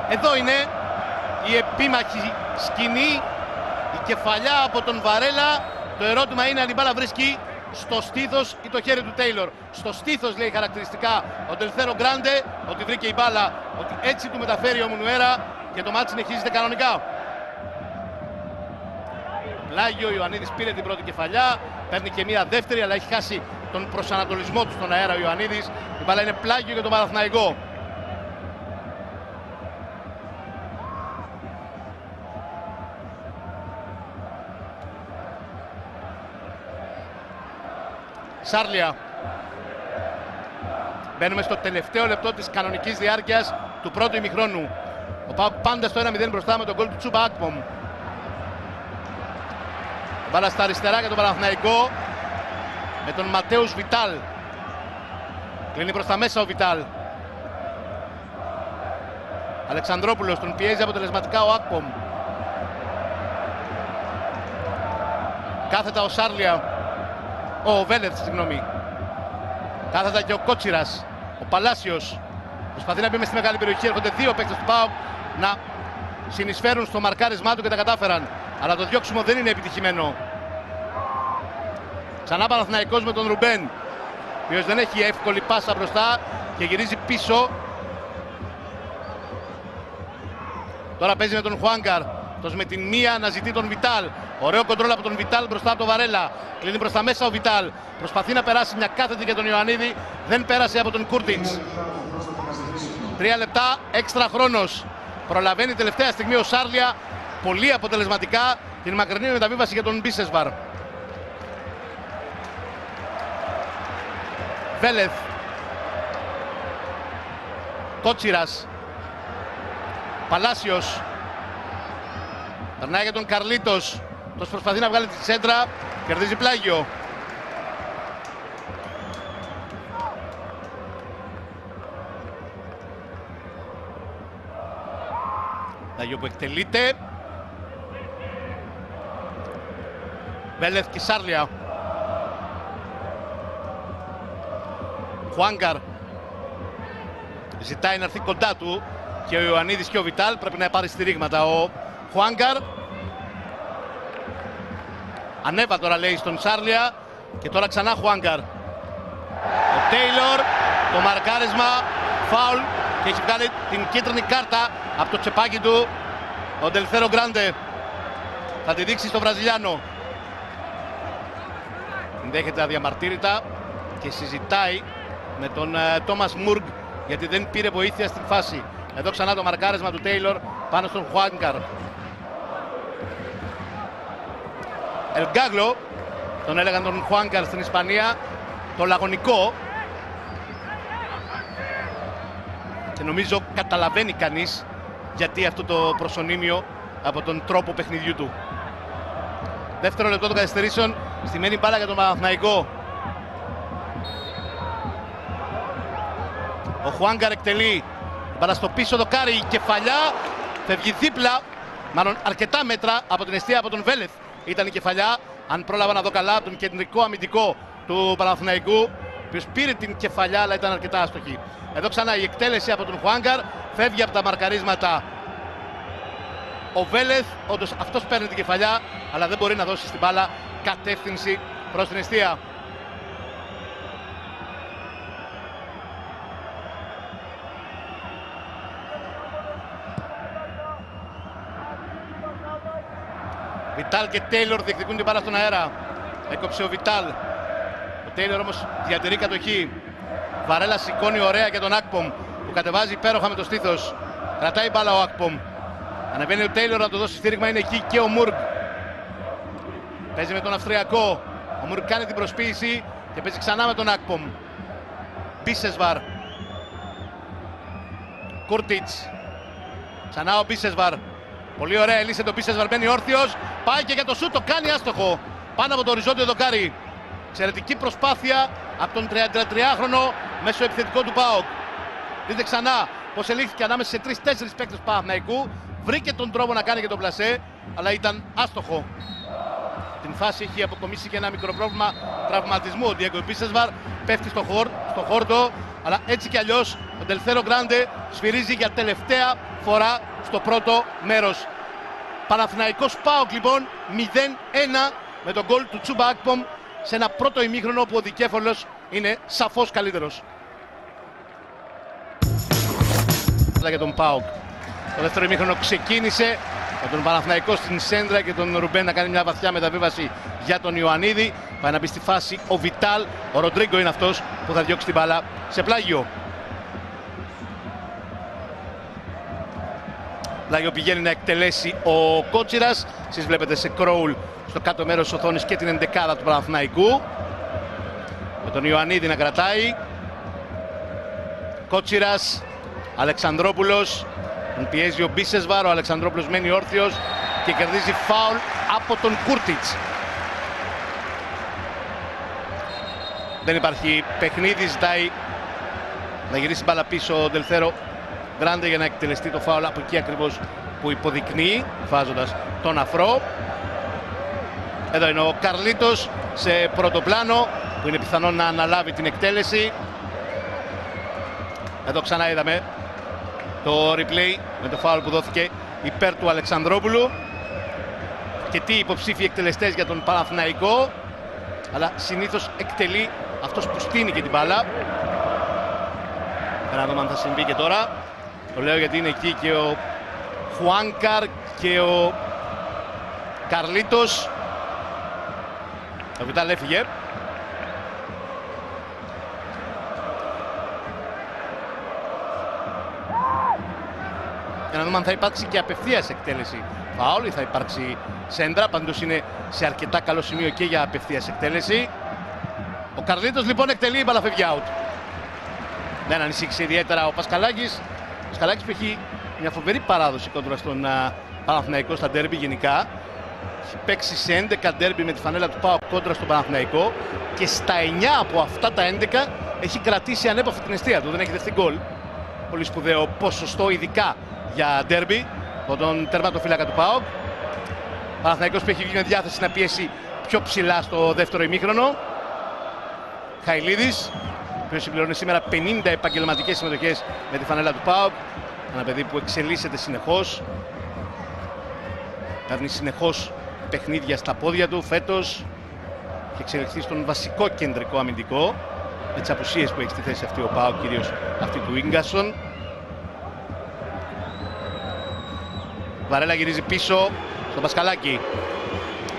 Εδώ είναι η επίμαχη σκηνή, η κεφαλιά από τον Βαρέλα. Το ερώτημα είναι αν η μπάλα βρίσκει στο στήθος ή το χέρι του Τέιλορ. Στο στήθος λέει χαρακτηριστικά ο Τελθέρο Γκράντε ότι βρήκε η μπάλα, ότι έτσι του μεταφέρει ο Μουνουέρα και το μάτι συνεχίζεται κανονικά. Πλάγιο, ο Ιωαννίδης πήρε την πρώτη κεφαλιά, παίρνει και μία δεύτερη, αλλά έχει χάσει τον προσανατολισμό του στον αέρα ο Ιωαννίδης. Η μπάλα είναι πλάγιο για τον Παναθηναϊκό. Σάρλια. Μπαίνουμε στο τελευταίο λεπτό της κανονικής διάρκειας του πρώτου ημιχρόνου. Ο ΠΑΟΚ πάντα στο 1-0 μπροστά με τον γκολ του Τσούμπα Ακπομ. Μπάλα στα αριστερά για τον Παναθηναϊκό με τον Ματέους Βιτάλ. Κλείνει προς τα μέσα ο Βιτάλ. Αλεξανδρόπουλος, τον πιέζει αποτελεσματικά ο Ακπομ. Κάθετα ο Σάρλια. Ο Βέλεθ, συγγνώμη. Κάθετα και ο Κότσιρας. Ο Παλάσιος προσπαθεί να μπει μες στη μεγάλη περιοχή. Έρχονται δύο παίκτες του ΠΑΟΚ. να συνεισφέρουν στο μαρκάρισμά του και τα κατάφεραν. Αλλά το διώξιμο δεν είναι επιτυχημένο. Ξανά Παναθηναϊκός με τον Ρουμπέν, ο οποίος δεν έχει εύκολη πάσα μπροστά και γυρίζει πίσω. Τώρα παίζει με τον Χουάνκαρ. Αυτός με την μία αναζητεί τον Βιτάλ. Ωραίο κοντρόλ από τον Βιτάλ μπροστά από τον Βαρέλα. Κλείνει προς τα μέσα ο Βιτάλ. Προσπαθεί να περάσει μια κάθετη για τον Ιωαννίδη. Δεν πέρασε από τον Κούρτιτς. 3 λεπτά έξτρα χρόνος. Προλαβαίνει τελευταία στιγμή ο Σάρλια πολύ αποτελεσματικά την μακρινή μεταβίβαση για τον Μπίσεσβαρ. Βέλεθ. Κότσιρας. Παλάσιος. Περνάει για τον Καρλίτος. Τους προσπαθεί να βγάλει τη σέντρα. Κερδίζει πλάγιο. Πλάγιο που εκτελείται. Βέλεθ και Σάρλια. Χουάνκαρ. Ζητάει να έρθει κοντά του και ο Ιωαννίδης και ο Βιτάλ. Πρέπει να πάρει στηρίγματα ο Χουάνκαρ. Ανέβα τώρα λέει στον Σάρλια και τώρα ξανά Χουάνκαρ. Ο Τέιλορ, το μαρκάρισμα, φάουλ και έχει βγάλει την κίτρινη κάρτα από το τσεπάκι του ο Ντελθέρο Γκράντε. Θα τη δείξει στο Βραζιλιάνο. Δέχεται αδιαμαρτύρητα και συζητάει με τον Τόμας Μουργκ γιατί δεν πήρε βοήθεια στην φάση. Εδώ ξανά το μαρκάρισμα του Τέιλορ πάνω στον Χουάνκαρ. Ελγκάγλο, τον έλεγαν τον Χουάνκαρ στην Ισπανία, το λαγωνικό. Και νομίζω καταλαβαίνει κανείς γιατί αυτό το προσωνύμιο από τον τρόπο παιχνιδιού του. Δεύτερο λεπτό των καθυστερήσεων, στημένη μπάλα για τον Παναθηναϊκό. Ο Χουάνκαρ εκτελεί, μπάλα στο πίσω δοκάρι, η κεφαλιά, φεύγει δίπλα, μάλλον αρκετά μέτρα από την εστία από τον Βέλεθ. Ήταν η κεφαλιά, αν πρόλαβα να δω καλά, από τον κεντρικό αμυντικό του Παναθηναϊκού, ο οποίος πήρε την κεφαλιά αλλά ήταν αρκετά άστοχη. Εδώ ξανά η εκτέλεση από τον Χουάνκαρ, φεύγει από τα μαρκαρίσματα ο Βέλεθ, όντως αυτός παίρνει την κεφαλιά, αλλά δεν μπορεί να δώσει στην μπάλα κατεύθυνση προς την εστία. Βιτάλ και Τέιλορ διεκδικούν την μπάλα στον αέρα. Έκοψε ο Βιτάλ. Ο Τέιλορ όμως διατηρεί κατοχή. Βαρέλα σηκώνει ωραία για τον Ακπομ που κατεβάζει υπέροχα με το στήθος. Κρατάει μπάλα ο Ακπομ. Ανεβαίνει ο Τέιλορ να το δώσει στήριγμα, είναι εκεί και ο Μουργκ. Παίζει με τον Αυστριακό. Ο Μουργκ κάνει την προσποίηση και παίζει ξανά με τον Ακπομ. Μπίσεσβαρ. Κούρτιτς. Ξανά ο Μπίσεσβαρ. Πολύ ωραία, ελύσε τον Μπίσεσβαρ, μπαίνει όρθιος. Πάει και για το σούτ, το κάνει άστοχο. Πάνω από το οριζόντιο δοκάρι. Εξαιρετική προσπάθεια από τον 33χρονο μέσω επιθετικό του ΠΑΟΚ. Δείτε ξανά πως ελήχθηκε ανάμεσα σε 3-4 παίκτες του Παναθηναϊκού. Βρήκε τον τρόπο να κάνει και τον πλασέ, αλλά ήταν άστοχο. Την φάση έχει αποκομίσει και ένα μικρό πρόβλημα τραυματισμού. Ο Διέγκο Μπίσεσβαρ πέφτει στο χόρτο, αλλά έτσι κι αλλιώς ο Ντελθέρο Γκράντε σφυρίζει για τελευταία φορά στο πρώτο μέρος. Παναθηναϊκός ΠΑΟΚ λοιπόν 0-1 με τον γκολ του Τσούμπα Ακπομ σε ένα πρώτο ημίχρονο που ο δικέφαλος είναι σαφώς καλύτερος. Για τον ΠΑΟΚ. Το δεύτερο ημίχρονο ξεκίνησε με τον Παναθηναϊκό στην σέντρα και τον Ρουμπέν να κάνει μια βαθιά μεταβίβαση για τον Ιωαννίδη. Πάει να μπει στη φάση ο Βιτάλ. Ο Ροντρίγκο είναι αυτός που θα διώξει την μπάλα σε πλάγιο. Πλάγιο πηγαίνει να εκτελέσει ο Κότσιρας. Εσείς βλέπετε σε κρόουλ στο κάτω μέρος της οθόνης και την ενδεκάδα του Παναθηναϊκού. Με τον Ιωαννίδη να κρατάει. Κότσιρας, Αλεξανδρόπουλος. Τον πιέζει ο Μπίσεσβαρ, ο Αλεξανδρόπουλος μένει όρθιος και κερδίζει φάουλ από τον Κούρτιτς. Δεν υπάρχει παιχνίδι, ζητάει να γυρίσει μπάλα πίσω ο Ντελθέρο Γκράντε για να εκτελεστεί το φάουλ από εκεί ακριβώς που υποδεικνύει, βάζοντας τον αφρό. Εδώ είναι ο Καρλίτος σε πρώτο πλάνο που είναι πιθανό να αναλάβει την εκτέλεση. Εδώ ξανά είδαμε το replay με το φάουλ που δόθηκε υπέρ του Αλεξανδρόπουλου. Και τι υποψήφιοι εκτελεστές για τον Παναθηναϊκό, αλλά συνήθως εκτελεί αυτός που στείνει και την μπάλα. Να δούμε αν θα συμβεί και τώρα. Το λέω γιατί είναι εκεί και ο Χουάνκαρ και ο Καρλίτος. Ο Βιτάλ έφυγε. Για να δούμε αν θα υπάρξει και απευθείας εκτέλεση φάουλ ή θα υπάρξει σέντρα. Πάντως είναι σε αρκετά καλό σημείο και για απευθείας εκτέλεση. Ο Καρλίτος λοιπόν εκτελεί, η μπάλα φεύγει out. Δεν ανησύχησε ιδιαίτερα ο Πασκαλάκης. Ο Πασκαλάκης που έχει μια φοβερή παράδοση κόντρα στον Παναθηναϊκό στα ντέρμπι γενικά. Έχει παίξει σε 11 ντέρμπι με τη φανέλα του ΠΑΟΚ κόντρα στον Παναθηναϊκό και στα 9 από αυτά τα 11 έχει κρατήσει ανέπαυτη την αιστεία του. Δεν έχει δεχτεί γκολ. Πολύ σπουδαίο ποσοστό, ειδικά για ντέρμπι, από τον τερματοφύλακα του ΠΑΟΚ. Παναθηναϊκός που έχει βγει με διάθεση να πιέσει πιο ψηλά στο δεύτερο ημίχρονο. Χαηλίδης, ο οποίος συμπληρώνει σήμερα 50 επαγγελματικές συμμετοχές με τη φανέλα του ΠΑΟΚ. Ένα παιδί που εξελίσσεται συνεχώς. Παίρνει συνεχώς παιχνίδια στα πόδια του. Φέτος έχει εξελιχθεί στον βασικό κεντρικό αμυντικό, με τις απουσίες που έχει στη θέση αυτή ο ΠΑΟΚ, κυρίως αυτή του Ίγκασον. Βαρέλα γυρίζει πίσω στον Πασκαλάκη.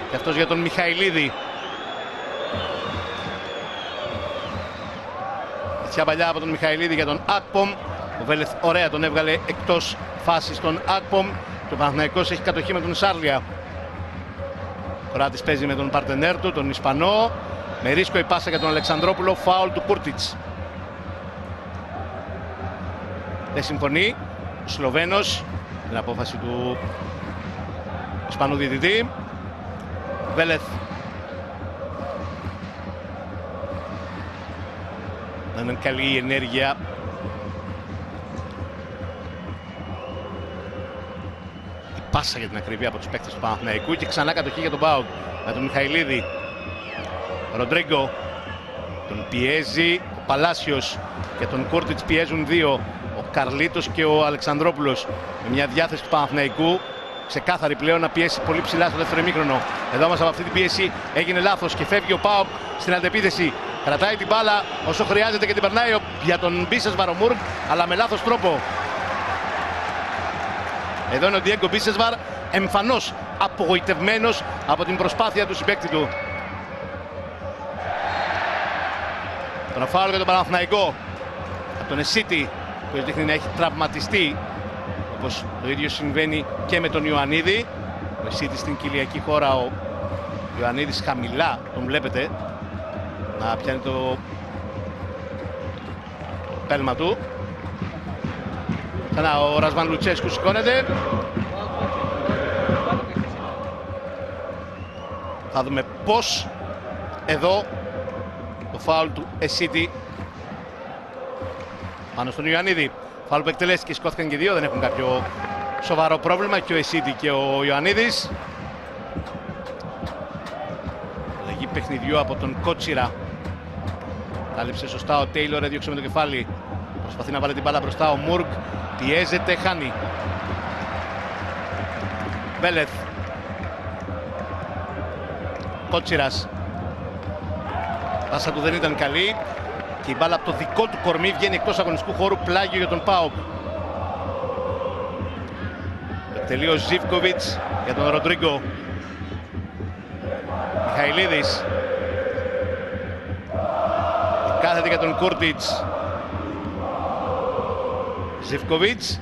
Και αυτός για τον Μιχαηλίδη. Έτσι παλιά από τον Μιχαηλίδη για τον Ακπομ. Ο Βέλεθ ωραία τον έβγαλε εκτός φάσης τον Ακπομ. Και ο Παναθηναϊκός έχει κατοχή με τον Σάρλια. Ο Κοράτης παίζει με τον παρτενέρ του, τον Ισπανό. Με ρίσκο η πάσα για τον Αλεξανδρόπουλο. Φάουλ του Κούρτιτς. Δεν συμφωνεί ο Σλοβαίνος την απόφαση του Ισπανού διαιτητή. Βέλεθ να είναι καλή η ενέργεια. Η πάσα για την ακρίβεια από τους παίκτες του Παναθηναϊκού και ξανά κατοχή για τον ΠΑΟΚ με τον Μιχαηλίδη. Ο Ροντρίγκο τον πιέζει, ο Παλάσιος και τον Κούρτιτς πιέζουν δύο. Ο Καρλίτος και ο Αλεξανδρόπουλος με μια διάθεση του Παναθηναϊκού ξεκάθαρη πλέον να πιέσει πολύ ψηλά στο δεύτερο ημίχρονο. Εδώ όμως από αυτή την πίεση έγινε λάθος και φεύγει ο ΠΑΟΚ στην αντεπίθεση. Κρατάει την μπάλα όσο χρειάζεται και την περνάει για τον Μπίσεσβαρ ο Μουργκ, αλλά με λάθος τρόπο. Εδώ είναι ο Διέγκο Μπίσεσβαρ, εμφανώς απογοητευμένος από την προσπάθεια του συμπαίκτη του. Τον φάουλ για τον Παναθηναϊκό από τον Εσίτη, που δείχνει να έχει τραυματιστεί, όπως το ίδιο συμβαίνει και με τον Ιωαννίδη. Ο Εσίτη στην κοιλιακή χώρα, ο Ιωαννίδης χαμηλά, τον βλέπετε να πιάνει το πέλμα του. Ξανά ο Ρασβάν Λουτσέσκου σηκώνεται. Θα δούμε πώς εδώ το φάουλ του Εσίτη πάνω στον Ιωαννίδη. Φάουλ που εκτελέστηκε, σηκώθηκαν και δύο, δεν έχουν κάποιο σοβαρό πρόβλημα, και ο Εσίτη και ο Ιωαννίδης. Αλλαγή παιχνιδιού από τον Κότσιρα. Κάλυψε σωστά ο Τέιλορ, έδιωξε με το κεφάλι. Προσπαθεί να βάλει την μπάλα μπροστά ο Μουργκ. Πιέζεται, χάνει. Βέλεθ. Κότσιρας. Πάσα του δεν ήταν καλή. Και η μπάλα από το δικό του κορμί βγαίνει εκτός αγωνιστικού χώρου, πλάγιο για τον ΠΑΟΚ. Εκτελεί ο Ζίβκοβιτς για τον Ροντρίγκο. Μιχαηλίδης. Κάθεται για τον Κούρτιτς. Ζίβκοβιτς.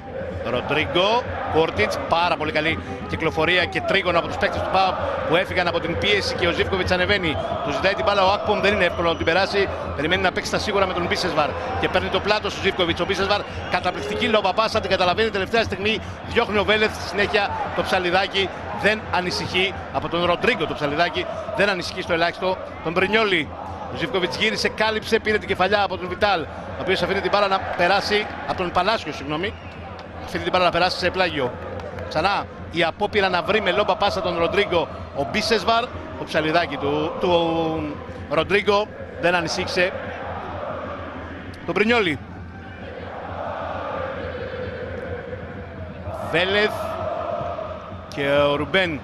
Ροντρίγκο. Κούρτιτς. Πάρα πολύ καλή κυκλοφορία και τρίγωνο από τους παίκτες του ΠΑΟΚ που έφυγαν από την πίεση και ο Ζίβκοβιτς ανεβαίνει. Του ζητάει την μπάλα ο Ακπομ, δεν είναι εύκολο να την περάσει. Περιμένει να παίξει τα σίγουρα με τον Μπίσεσβαρ και παίρνει το πλάτος του Ζίβκοβιτς. Ο Μπίσεσβαρ, καταπληκτική λόμπα πάσα, την καταλαβαίνει τελευταία στιγμή. Διώχνει ο Βέλεθ στη συνέχεια. Το Ψαλιδάκι δεν ανησυχεί από τον Ροντρίγκο. Το Ψαλιδάκι δεν ανησυχεί στο ελάχιστο τον Μπρινιόλι. Ο Ζίβκοβιτς γύρισε, κάλυψε, πήρε την κεφαλιά από τον Βιτάλ, ο οποίος αφήνει την μπάλα να περάσει, από τον Παλάσιο, συγγνώμη. Αφήνει την μπάλα να περάσει σε πλάγιο. Ξανά η απόπειρα να βρει με λόμπα πάσα τον Ροντρίγκο ο Μπίσεσβαρ. Το ψαλιδάκι του Ροντρίγκο δεν ανησύχησε τον Μπρινιόλι. Βέλεθ και ο Ρουμπέν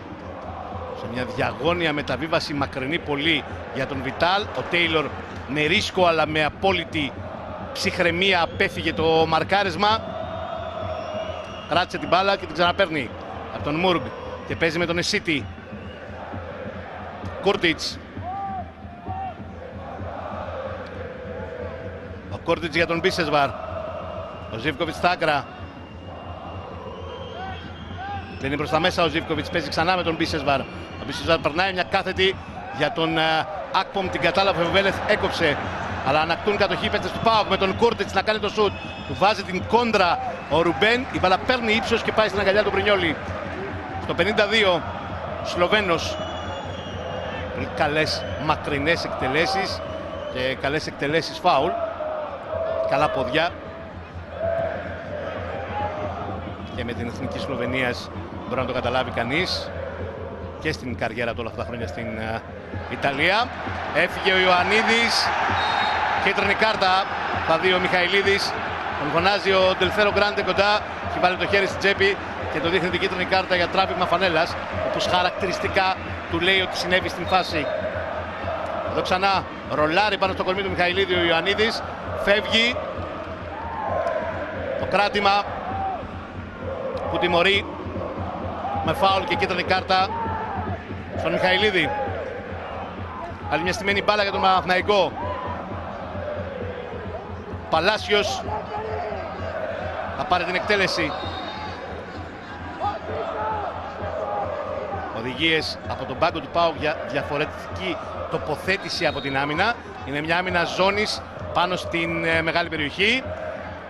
σε μια διαγώνια μεταβίβαση μακρινή πολύ για τον Βιτάλ. Ο Τέιλορ με ρίσκο αλλά με απόλυτη ψυχραιμία απέφυγε το μαρκάρισμα. Κράτησε την μπάλα και την ξαναπαίρνει από τον Μουργκ και παίζει με τον Εσίτη. Κούρτιτς. Ο Κούρτιτς για τον Μπίσεσβαρ. Ο Ζίβκοβιτς στα άκρα. Δεν είναι προς τα μέσα ο Ζίβκοβιτς, παίζει ξανά με τον Μπίσεσβαρ. Ο Μπίσεσβαρ περνάει μια κάθετη για τον Ακπομ, την κατάλαβε ο Βέλεθ, έκοψε. Αλλά ανακτούν κατοχή οι παίκτες του ΠΑΟΚ με τον Κούρτιτς να κάνει το σουτ. Του βάζει την κόντρα ο Ρουμπέν, η μπάλα παίρνει ύψος και πάει στην αγκαλιά του Μπρινιόλι. Στο 52, Σλοβαίνος. Πολύ καλές μακρινές εκτελέσεις και καλές εκτελέσεις φάουλ. Καλά ποδιά. Και με την εθνική Σλοβενίας μπορεί να το καταλάβει κανείς. Και στην καριέρα του όλα αυτά τα χρόνια στην Ιταλία. Έφυγε ο Ιωαννίδης. Κίτρινη κάρτα θα δει ο Μιχαηλίδης. Τον φωνάζει ο Ντελφέρο Γκράντε κοντά. Έχει βάλει το χέρι στην τσέπη και το δείχνει την κίτρινη κάρτα για τράβηγμα φανέλας. Όπως χαρακτηριστικά του λέει ότι συνέβη στην φάση. Εδώ ξανά ρολάρει πάνω στο κορμί του Μιχαηλίδη ο Ιωαννίδης. Φεύγει. Το κράτημα που τιμωρεί με φάουλ και κίτρινη κάρτα στον Μιχαηλίδη. Άλλη μια στημένη μπάλα για τον Παναθηναϊκό. Παλάσιος θα πάρει την εκτέλεση. Οδηγίες από τον πάγκο του ΠΑΟΚ για διαφορετική τοποθέτηση από την άμυνα. Είναι μια άμυνα ζώνης πάνω στην μεγάλη περιοχή.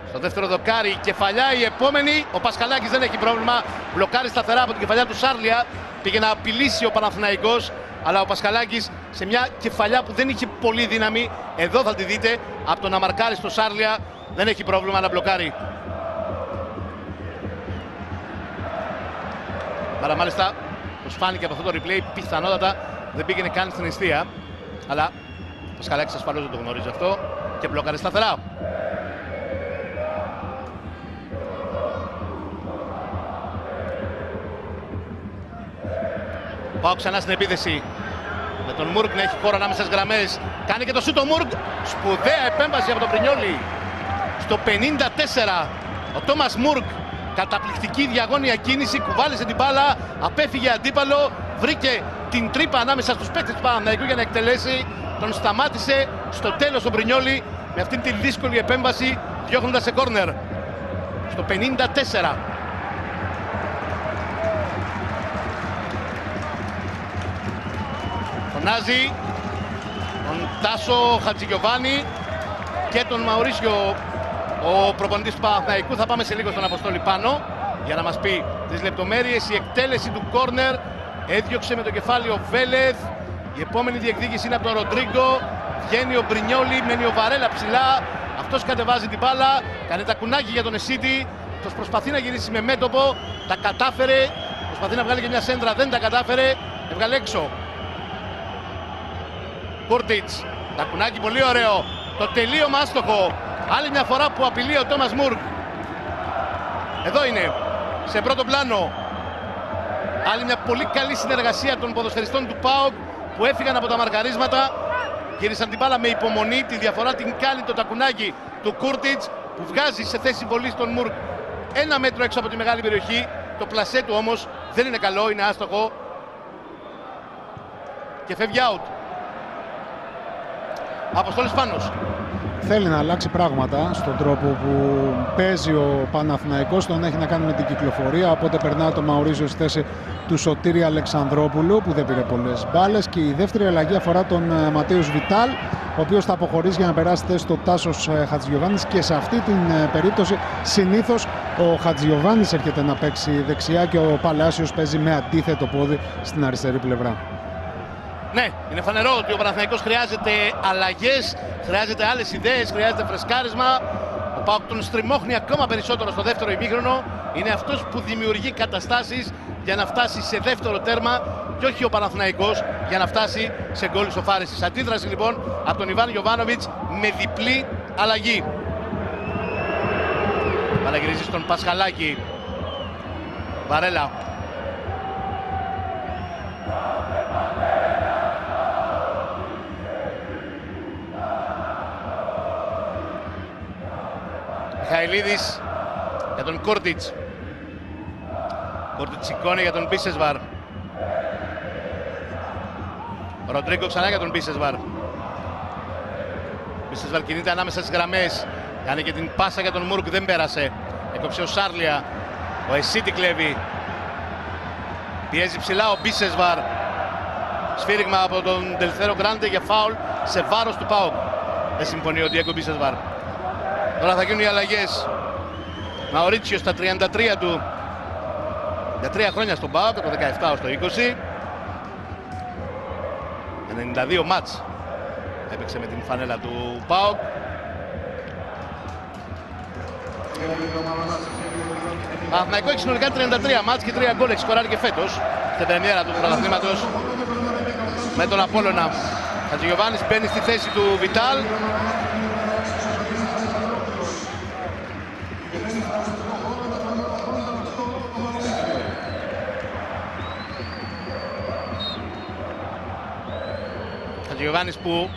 Στο δεύτερο δοκάρι, κεφαλιά η επόμενη. Ο Πασχαλάκης δεν έχει πρόβλημα. Μπλοκάρει σταθερά από την κεφαλιά του Σάρλια. Πήγε να απειλήσει ο Παναθηναϊκός. Αλλά ο Πασχαλάκης σε μια κεφαλιά που δεν είχε πολύ δύναμη. Εδώ θα τη δείτε. Από το να μαρκάρει στο Σάρλια δεν έχει πρόβλημα να μπλοκάρει. Άρα μάλιστα, όπως φάνηκε από αυτό το replay, πιθανότατα δεν πήγαινε καν στην αιστεία. Αλλά ο Πασχαλάκης ασφαλώς δεν το γνωρίζει αυτό και μπλοκάρει σταθερά. Πάω ξανά στην επίθεση με τον Μουργκ να έχει χώρο ανάμεσα στις γραμμές. Κάνει και το σούτ ο Μουργκ. Σπουδαία επέμβαση από τον Πρινιόλι. Στο 54 ο Τόμας Μουργκ. Καταπληκτική διαγώνια κίνηση. Κουβάλισε την μπάλα. Απέφυγε αντίπαλο. Βρήκε την τρύπα ανάμεσα στους παίκτες του Παναθηναϊκού για να εκτελέσει. Τον σταμάτησε στο τέλος ο Πρινιόλι με αυτήν την δύσκολη επέμβαση, διώχνοντας σε κόρνερ. Στο 54. Φωνάζει τον Τάσο Χατζηγιοβάνη και τον Μαουρίσιο, ο προπονητής του Παναθηναϊκού. Θα πάμε σε λίγο στον Αποστόλη πάνω για να μας πει τις λεπτομέρειες. Η εκτέλεση του κόρνερ έδιωξε με το κεφάλι ο Βέλεθ. Η επόμενη διεκδίκηση είναι από τον Ροντρίγκο. Βγαίνει ο Μπρινιόλι, μένει ο Βαρέλα ψηλά. Αυτός κατεβάζει την μπάλα, κάνει τα κουνάκι για τον Εσίτη. Αυτός προσπαθεί να γυρίσει με μέτωπο, τα κατάφερε. Προσπαθεί να βγάλει και μια σέντρα, δεν τα κατάφερε. Έβγαλε έξω. Κούρτιτς, τα κουνάκι πολύ ωραίο. Το τελείωμα άστοχο. Άλλη μια φορά που απειλεί ο Τόμας Μουργκ. Εδώ είναι, σε πρώτο πλάνο. Άλλη μια πολύ καλή συνεργασία των ποδοσφαιριστών του ΠΑΟΚ που έφυγαν από τα μαρκαρίσματα. Γύρισαν την μπάλα με υπομονή. Τη διαφορά την κάνει το τακουνάκι του Κούρτιτς που βγάζει σε θέση βολής τον Μουργκ 1 μέτρο έξω από τη μεγάλη περιοχή. Το πλασέ του όμως δεν είναι καλό, είναι άστοχο και φεύγει out. Αποστόλης Πάνος. Θέλει να αλλάξει πράγματα στον τρόπο που παίζει ο Παναθηναϊκός. Τον έχει να κάνει με την κυκλοφορία. Οπότε περνά το Μαουρίζιο στη θέση του Σωτήρη Αλεξανδρόπουλου που δεν πήρε πολλές μπάλες. Και η δεύτερη αλλαγή αφορά τον Ματέους Βιτάλ, ο οποίος θα αποχωρήσει για να περάσει στη θέση του Τάσος Χατζηγιοβάνης. Και σε αυτή την περίπτωση συνήθως ο Χατζηγιοβάνης έρχεται να παίξει δεξιά και ο Παλάσιος παίζει με αντίθετο πόδι στην αριστερή πλευρά. Ναι, είναι φανερό ότι ο Παναθηναϊκός χρειάζεται αλλαγές, χρειάζεται άλλες ιδέες, χρειάζεται φρεσκάρισμα. Ο ΠΑΟΚ τον στριμώχνει ακόμα περισσότερο στο δεύτερο ημίχρονο. Είναι αυτός που δημιουργεί καταστάσεις για να φτάσει σε δεύτερο τέρμα και όχι ο Παναθηναϊκός για να φτάσει σε γκολ ισοφάρισης. Αντίδραση λοιπόν από τον Ιβάν Γιοβάνοβιτς με διπλή αλλαγή. Παραγυρίζει στον Πασχαλάκη. Βαρέλα. Μιχαηλίδης για τον Κόρτιτς. Κόρτιτς σηκώνει για τον Μπίσεσβαρ. Ροντρίγκο ξανά για τον Μπίσεσβαρ. Μπίσεσβαρ κινείται ανάμεσα στις γραμμές. Κάνει και την πάσα για τον Μουρκ, δεν πέρασε. Έκοψε ο Σάρλια. Ο Εσίτη κλέβει. Πιέζει ψηλά ο Μπίσεσβαρ. Σφύριγμα από τον Τελθέρο Γκράντε για φάουλ σε βάρος του ΠΑΟΚ. Δεν συμφωνεί ο Ντιέγκο Μπίσεσβαρ. Τώρα θα γίνουν οι αλλαγές. Μαουρίτσιο στα 33 του. Για 3 χρόνια στον ΠΑΟΚ, από το 17 ως το 20. 92 μάτς έπαιξε με την φανέλα του ΠΑΟΚ. Παναθηναϊκό έχει συνολικά 33 μάτς και 3 γκολ έχει σκοράρει και φέτος στην πρεμιέρα του πρωταθλήματος με τον Απόλλωνα. Χατζηγιοβάνης μπαίνει στη θέση του Βιτάλ. Χατζηγιοβάνης που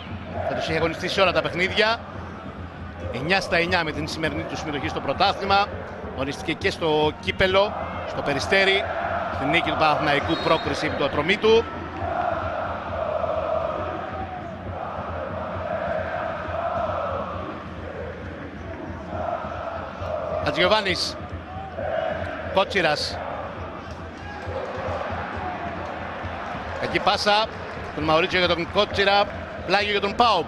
θα τους έχει αγωνιστεί σε όλα τα παιχνίδια. 9 στα 9 με την σημερινή του συμμετοχή στο πρωτάθλημα. Αγωνιστήκε και στο κύπελο, στο Περιστέρι, στην νίκη του Παναθηναϊκού, πρόκριση επί του Ατρωμίτου. Χατζηγιοβάνης, Κότσιρας. Κακή πάσα, τον Μαουρίτσιο για τον Κότσιρα, πλάγιο για τον ΠΑΟΚ.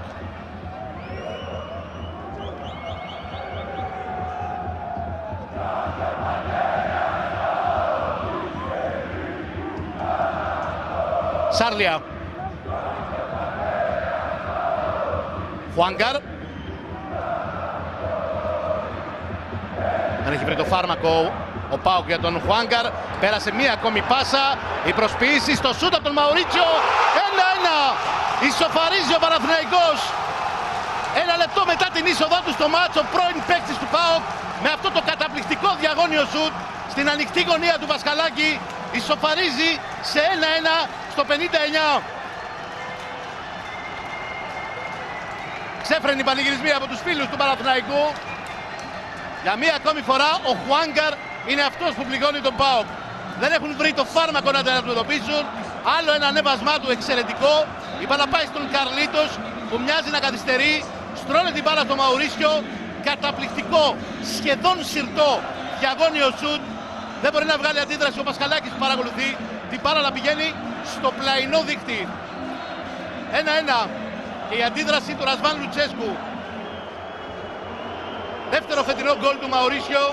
Σάρλια. Χουάνγκαρ. Δεν έχει βρει το φάρμακο ο ΠΑΟΚ για τον Χουάνγκαρ. Πέρασε μία ακόμη πάσα. Η προσποίηση στο σούτ από τον Μαουρίτσιο. 1-1. Ισοφαρίζει ο Παναθηναϊκός. 1 λεπτό μετά την είσοδό του στο μάτσο, ο πρώην παίκτης του ΠΑΟΚ με αυτό το καταπληκτικό διαγώνιο σούτ στην ανοιχτή γωνία του Πασχαλάκη. Ισοφαρίζει σε 1-1 στο 59. Ξέφρενοι πανηγυρισμοί από τους φίλους του Παναθηναϊκού. Για μία ακόμη φορά ο Χουάνγκαρ είναι αυτός που πληγώνει τον ΠΑΟΚ. Δεν έχουν βρει το φάρμακο να τον αντιμετωπίσουν. Άλλο ένα ανέβασμά του εξαιρετικό. Η μπάλα πάει στον Καρλίτος που μοιάζει να καθυστερεί. Στρώνει την μπάλα στο Μαουρίσιο. Καταπληκτικό, σχεδόν συρτό διαγώνιο σουτ. Δεν μπορεί να βγάλει αντίδραση ο Πασχαλάκης που παρακολουθεί. Την μπάλα να πηγαίνει στο πλαϊνό δίκτυ. 1-1 και η αντίδραση του Ρασβάν Λουτσέσκου. Δεύτερο φετινό γκολ του Μαουρίσιο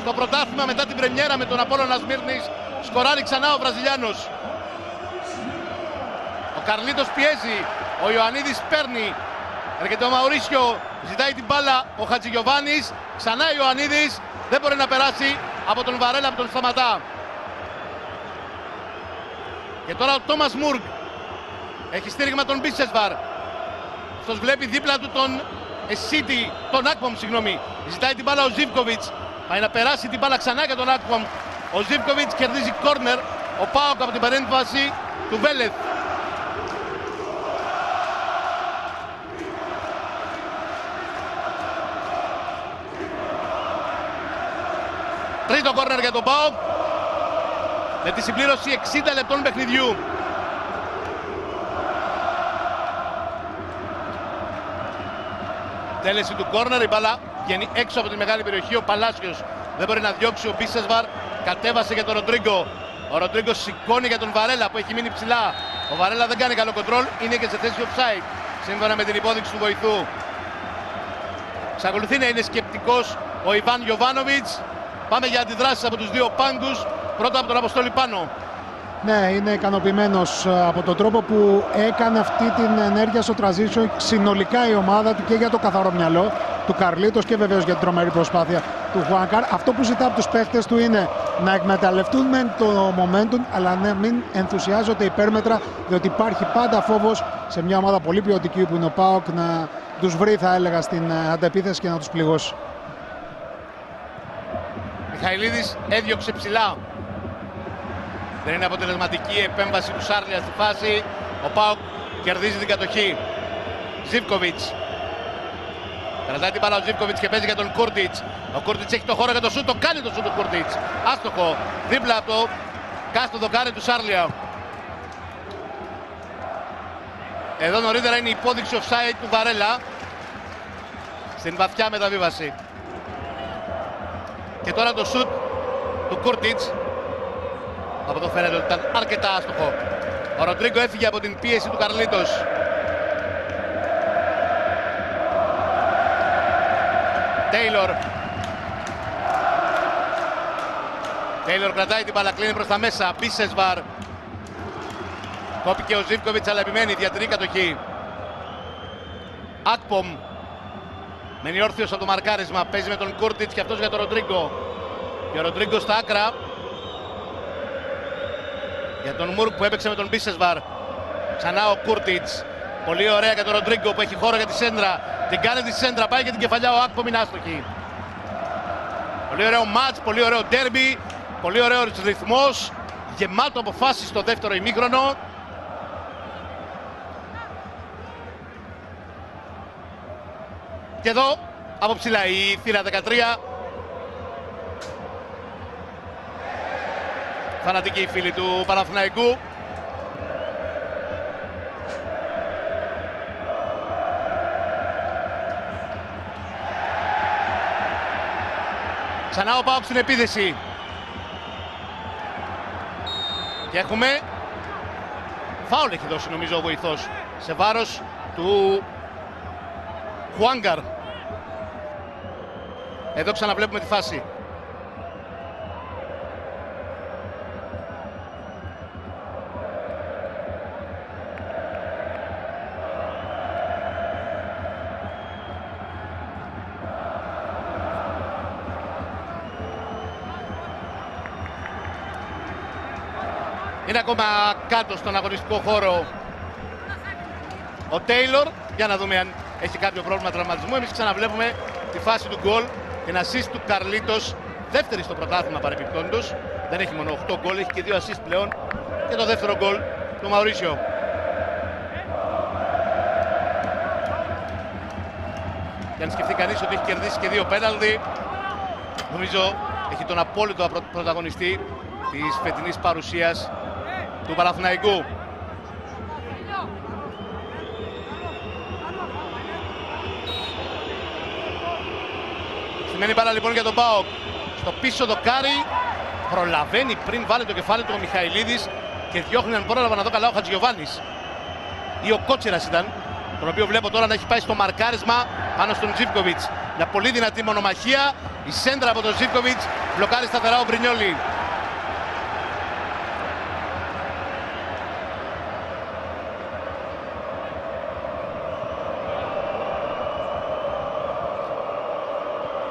στο πρωτάθλημα μετά την πρεμιέρα με τον Απόλλωνα Σμύρνης. Σκοράρει ξανά ο Βραζιλιάνος. Ο Καρλίτος πιέζει, ο Ιωαννίδης παίρνει. Έρχεται ο Μαουρίσιο, ζητάει την μπάλα ο Χατζηγιοβάνης. Ξανά ο Ιωαννίδης, δεν μπορεί να περάσει από τον Βαρέλα που τον σταματά. Και τώρα ο Τόμας Μουρκ έχει στήριγμα τον Μπίσεσβαρ. Αυτός βλέπει δίπλα του τον Εσίτη, τον Ακπομ, συγγνώμη. Ζητάει την μπάλα ο Ζίβκοβιτς. Πάει να περάσει την μπάλα ξανά για τον Ακπομ. Ο Ζίβκοβιτς κερδίζει κόρνερ. Ο ΠΑΟΚ από την παρέμβαση του Βέλεθ. Τρίτο κόρνερ για τον ΠΑΟΚ με τη συμπλήρωση 60 λεπτών παιχνιδιού. Τέλεση του κόρνερ, η μπάλα βγαίνει έξω από τη μεγάλη περιοχή. Ο Παλάσιος δεν μπορεί να διώξει, ο Μπίσεσβαρ κατέβασε για τον Ροντρίγκο. Ο Ροντρίγκο σηκώνει για τον Βαρέλα που έχει μείνει ψηλά. Ο Βαρέλα δεν κάνει καλό κοντρόλ, είναι και σε θέση offside σύμφωνα με την υπόδειξη του βοηθού. Ξακολουθεί να είναι σκεπτικός ο Ιβάν Γιοβάνοβιτς. Πάμε για αντιδράσεις από τους δύο πάγκους. Πρώτα από τον Αποστόλη Πάνο. Ναι, είναι ικανοποιημένος από τον τρόπο που έκανε αυτή την ενέργεια στο transition συνολικά η ομάδα του και για το καθαρό μυαλό του Καρλίτος και βεβαίως για την τρομερή προσπάθεια του Χουάνκαρ. Αυτό που ζητά από τους παίχτες του είναι να εκμεταλλευτούν με το momentum αλλά να μην ενθουσιάζονται υπέρμετρα, διότι υπάρχει πάντα φόβος σε μια ομάδα πολύ ποιοτική που είναι ο ΠΑΟΚ να τους βρει, θα έλεγα, στην αντεπίθεση και να τους πληγώσει. Μιχαηλίδης έδιωξε ψηλά. Δεν είναι αποτελεσματική η επέμβαση του Σάρλια στη φάση. Ο ΠΑΟΚ κερδίζει την κατοχή. Ζίβκοβιτς. Κρατάει την μπάλα ο Ζίβκοβιτς και παίζει για τον Κούρτιτς. Ο Κούρτιτς έχει το χώρο για το σούτ, το κάνει το σούτ του Κούρτιτς. Άστοχο, δίπλα από το κάστο δοκάρι του Σάρλια. Εδώ νωρίτερα είναι η υπόδειξη offside του Βαρέλα στην βαθιά μεταβίβαση. Και τώρα το σούτ του Κούρτιτς. Από το φαίνεται ότι ήταν αρκετά άστοχο. Ο Ροντρίγκο έφυγε από την πίεση του Καρλίτος. Τέιλορ κρατάει την μπάλα, κλείνει προς τα μέσα. Μπίσεσβαρ. Κόπηκε ο Ζίβκοβιτς, αλλά επιμένει, διατηρεί κατοχή. Ακπομ. Μένει όρθιος από το μαρκάρισμα. Παίζει με τον Κούρτιτς και αυτός για τον Ροντρίγκο. Και ο Ροντρίγκο στα άκρα. Για τον Μουρκ που έπαιξε με τον Μπίσεσβαρ. Ξανά ο Κούρτιτς. Πολύ ωραία για τον Ροντρίγκο που έχει χώρο για τη σέντρα. Την κάνει τη σέντρα, πάει για την κεφαλιά, ο Ακπομ είναι άστοχη. Πολύ ωραίο μάτς, πολύ ωραίο ντέρμπι. Πολύ ωραίος ρυθμός. Γεμάτο αποφάσεις στο δεύτερο ημίχρονο. Και εδώ από ψηλά η θύρα 13. Φανατικοί φίλοι του Παναθηναϊκού. Ξανά ο ΠΑΟΚ στην επίθεση. Και έχουμε φάουλ, έχει δώσει νομίζω ο βοηθός σε βάρος του Χουάνγκαρ. Εδώ ξαναβλέπουμε τη φάση. Είναι ακόμα κάτω στον αγωνιστικό χώρο ο Τέιλορ. Για να δούμε αν έχει κάποιο πρόβλημα τραυματισμού. Εμείς ξαναβλέπουμε τη φάση του γκολ. Την assist του Καρλίτος. Δεύτερη στο πρωτάθλημα παρεπιπτόντως. Δεν έχει μόνο 8 γκολ, έχει και 2 assist πλέον. Και το δεύτερο γκολ του Μαουρίσιο. Και αν σκεφτεί κανείς ότι έχει κερδίσει και 2 πέναλτι, νομίζω έχει τον απόλυτο πρωταγωνιστή της φετινής παρουσίας του Παναθηναϊκού. Σημαίνει μπάλα λοιπόν για τον ΠΑΟΚ. Στο πίσω δοκάρι προλαβαίνει πριν βάλει το κεφάλι του ο Μιχαηλίδης και διώχνει, αν πρόλαβα να δω καλά, ο Χατζηγιοβάνης ή ο Κότσιρας ήταν, τον οποίο βλέπω τώρα να έχει πάει στο μαρκάρισμα πάνω στον Ζίβκοβιτς. Μια πολύ δυνατή μονομαχία. Η σέντρα από τον Ζίβκοβιτς μπλοκάρει σταθερά ο Μπρινιόλι.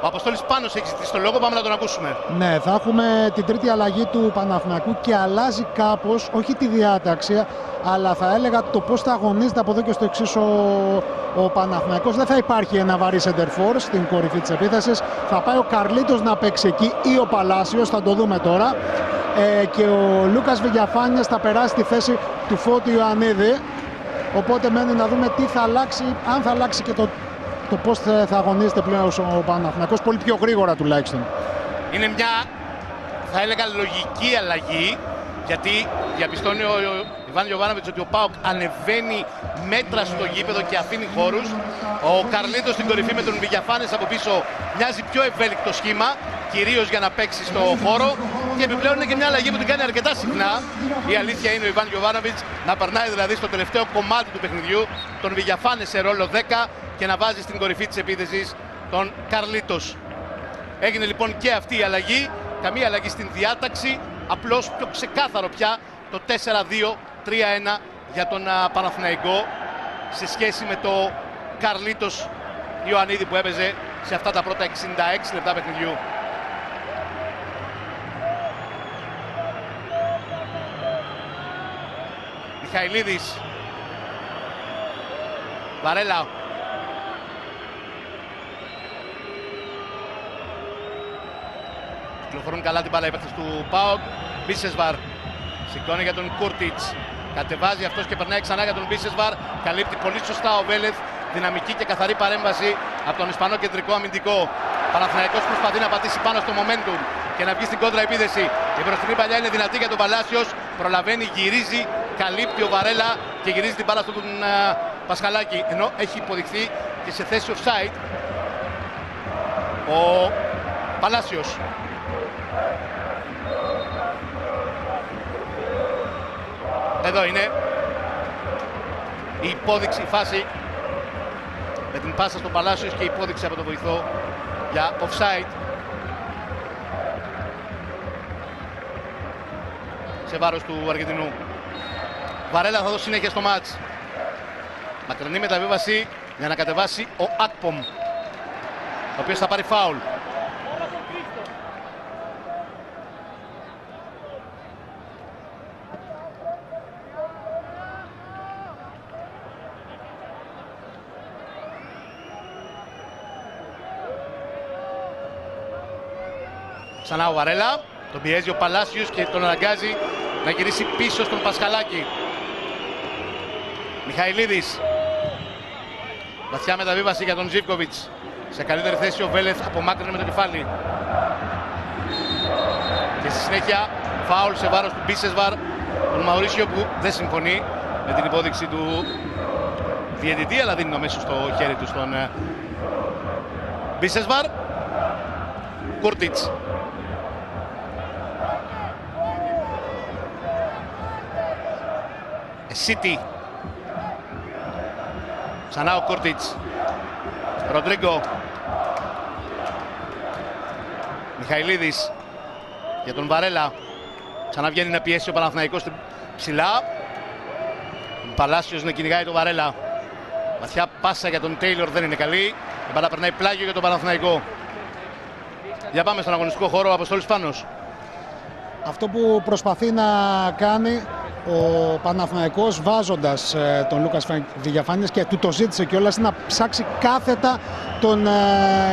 Ο Αποστόλης Πάνος έχει ζητήσει το λόγο, πάμε να τον ακούσουμε. Ναι, θα έχουμε την τρίτη αλλαγή του Παναθηναϊκού και αλλάζει κάπως, όχι τη διάταξη, αλλά θα έλεγα το πώς θα αγωνίζεται από εδώ και στο εξής ο Παναθηναϊκός. Δεν θα υπάρχει ένα βαρύ σεντερφόρ στην κορυφή της επίθεσης. Θα πάει ο Καρλίτος να παίξει εκεί ή ο Παλάσιος, θα το δούμε τώρα. Και ο Λούκας Βηγιαφάνιας θα περάσει στη θέση του Φώτη Ιωαννίδη. Οπότε μένει να δούμε τι θα αλλάξει, αν θα αλλάξει και το πώς θα αγωνίζεται πλέον ο Παναθηναϊκός, πολύ πιο γρήγορα τουλάχιστον. Είναι μια, θα έλεγα, λογική αλλαγή, γιατί διαπιστώνει ο Ιβάν Γιοβάνοβιτς ότι ο ΠΑΟΚ ανεβαίνει μέτρα στο γήπεδο και αφήνει χώρους. Ο Καρλίτος στην κορυφή με τον Βηγιαφάνες από πίσω μοιάζει πιο ευέλικτο σχήμα, κυρίως για να παίξει στο χώρο. Και επιπλέον είναι και μια αλλαγή που την κάνει αρκετά συχνά. Η αλήθεια είναι ο Ιβάν Γιοβάνοβιτς να περνάει δηλαδή στο τελευταίο κομμάτι του παιχνιδιού τον Βηγιαφάνες σε ρόλο 10 και να βάζει στην κορυφή της επίθεσης τον Καρλίτος. Έγινε λοιπόν και αυτή η αλλαγή. Καμία αλλαγή στην διάταξη. Απλώς πιο ξεκάθαρο πια το 4-2-3-1 για τον Παναθηναϊκό σε σχέση με το Καρλίτος Ιωαννίδη που έπαιζε σε αυτά τα πρώτα 66 λεπτά παιχνιδιού. Μιχαηλίδης. Βαρέλα. Κυκλοφορούν καλά την μπάλα οι παίκτες του ΠΑΟΚ. Μπίσεσβαρ σηκώνει για τον Κούρτιτς. Κατεβάζει αυτός και περνάει ξανά για τον Μπίσεσβαρ. Καλύπτει πολύ σωστά ο Βέλεθ. Δυναμική και καθαρή παρέμβαση από τον Ισπανό κεντρικό αμυντικό. Παναθηναϊκός προσπαθεί να πατήσει πάνω στο momentum και να βγει στην κόντρα επίθεση. Η μπροστινή παλιά είναι δυνατή για τον Παλάσιος. Προλαβαίνει, γυρίζει, καλύπτει ο Βαρέλα και γυρίζει την μπάλα στον Πασχαλάκη. Ενώ έχει υποδειχθεί και σε θέση offside ο Παλάσιος. Εδώ είναι η υπόδειξη, η φάση με την πάσα στον Παλάσιος και η υπόδειξη από τον βοηθό για offside σε βάρος του Αργεντινού. Βαρέλα θα δώσει συνέχεια στο μάτς. Μακρινή μεταβίβαση για να κατεβάσει ο Ακπομ, ο οποίος θα πάρει φάουλ. Ξανά ο Βαρέλα, τον πιέζει ο Παλάσιος και τον αναγκάζει να γυρίσει πίσω στον Πασχαλάκη. Μιχαηλίδης. Βαθιά μεταβίβαση για τον Ζίβκοβιτς. Σε καλύτερη θέση ο Βέλεθ, απομάκρυνε με το κεφάλι. Και στη συνέχεια φάουλ σε βάρος του Μπίσεσβαρ, τον Μαουρίσιο, που δεν συμφωνεί με την υπόδειξη του διαιτητή, αλλά δίνει αμέσως στο χέρι του στον Μπίσεσβαρ. Κούρτιτς. City. Ξανά ο Κούρτιτς. Ροντρίγκο. Μιχαηλίδης για τον Βαρέλα. Ξαναβγαίνει να πιέσει ο Παναθηναϊκός ψηλά. Ο Παλάσιος να κυνηγάει τον Βαρέλα. Βαθιά πάσα για τον Τέιλορ, δεν είναι καλή. Η μπάλα περνάει πλάγιο για τον Παναθηναϊκό. Για πάμε στον αγωνιστικό χώρο, Αποστόλης Πάνος. Αυτό που προσπαθεί να κάνει ο Παναθηναϊκός, βάζοντας τον Λούκας Βηγιαφάνιες, και του το ζήτησε κιόλας, να ψάξει κάθετα τον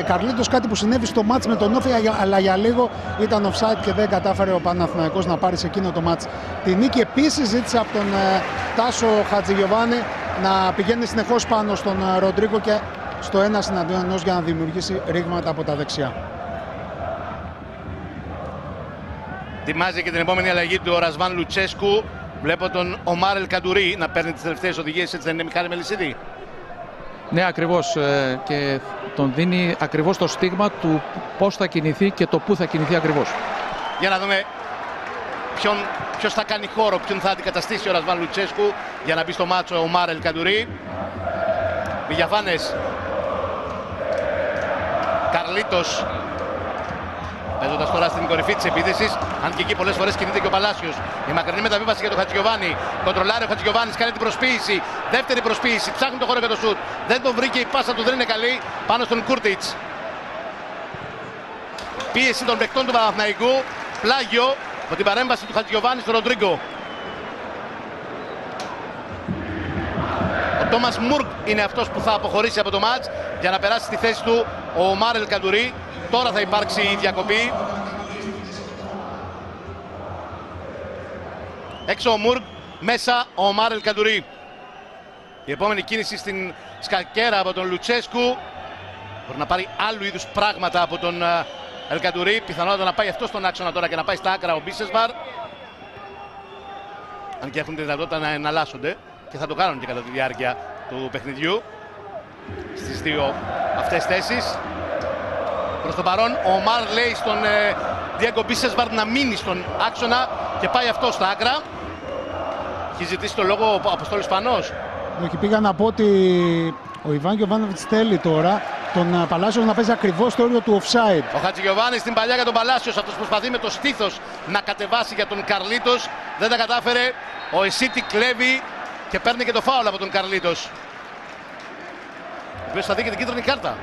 Καρλίτος, κάτι που συνέβη στο μάτς με τον Όφη, αλλά για λίγο ήταν offside και δεν κατάφερε ο Παναθηναϊκός να πάρει σε εκείνο το μάτς τη νίκη. Επίσης ζήτησε από τον Τάσο Χατζηγιοβάνη να πηγαίνει συνεχώς πάνω στον Ροντρίγκο και στο ένα συναντιόν ενός για να δημιουργήσει ρήγματα από τα δεξιά. Ετοιμάζει και την επόμενη αλλαγή του ο Ρασβάν Λουτσέσκου. Βλέπω τον Ομάρ Ελκαντουρί να παίρνει τις τελευταίες οδηγίες, έτσι δεν είναι, Μιχάλη Μελισσίδη? Ναι, ακριβώς, και τον δίνει ακριβώς το στίγμα του πώς θα κινηθεί και το πού θα κινηθεί ακριβώς. Για να δούμε ποιος θα κάνει χώρο, ποιον θα αντικαταστήσει ο Ρασβάν Λουτσέσκου για να μπει στο μάτσο ο Ομάρ Ελκαντουρί. Βηγιαφάνες. Καρλίτος. Παίζοντας τώρα στην κορυφή της επίθεσης, αν και εκεί πολλές φορές κινείται και ο Παλάσιος. Η μακρινή μεταβίβαση για τον Χατζηγιοβάνη. Κοντρολάρει ο Χατζηγιοβάνης, κάνει την προσποίηση. Δεύτερη προσποίηση, ψάχνει το χώρο για το σουτ. Δεν τον βρήκε, η πάσα του δεν είναι καλή πάνω στον Κούρτιτς. Πίεση των παικτών του Παναθηναϊκού. Πλάγιο από την παρέμβαση του Χατζηγιοβάνη στον Ροντρίγκο. Ο Τόμας Μουρκ είναι αυτός που θα αποχωρήσει από το μάτς για να περάσει στη θέση του ο Ομάρ Ελκαντουρί. Τώρα θα υπάρξει η διακοπή. Έξω ο Μουρκ, μέσα ο Ομάρ Ελκαντουρί. Η επόμενη κίνηση στην σκακέρα από τον Λουτσέσκου. Μπορεί να πάρει άλλου είδους πράγματα από τον Ελκαντουρί. Πιθανότατα να πάει αυτό στον άξονα τώρα και να πάει στα άκρα ο Μπίσεσβαρ. Αν και έχουν τη δυνατότητα να εναλλάσσονται και θα το κάνουν και κατά τη διάρκεια του παιχνιδιού στις δύο αυτές θέσεις. Προς το παρόν ο Ομάρ λέει στον Διέγκο Μπίσεσβαρ να μείνει στον άξονα και πάει αυτό στα άκρα. Έχει ζητήσει το λόγο ο Αποστόλης Πάνος. Όχι, πήγα να πω ότι ο Ιβάν Γιοβάνοβιτς θέλει τώρα τον Παλάσιο να παίζει ακριβώς στο όριο του offside. Ο Χατζηγιοβάνης στην παλιά για τον Παλάσιος. Αυτός προσπαθεί με το στήθος να κατεβάσει για τον Καρλίτος. Δεν τα κατάφερε. Ο Εσίτη κλέβει και παίρνει και το φάουλ από τον Καρλίτος, ο οποίος θα δει και την κίτρινη κάρτα.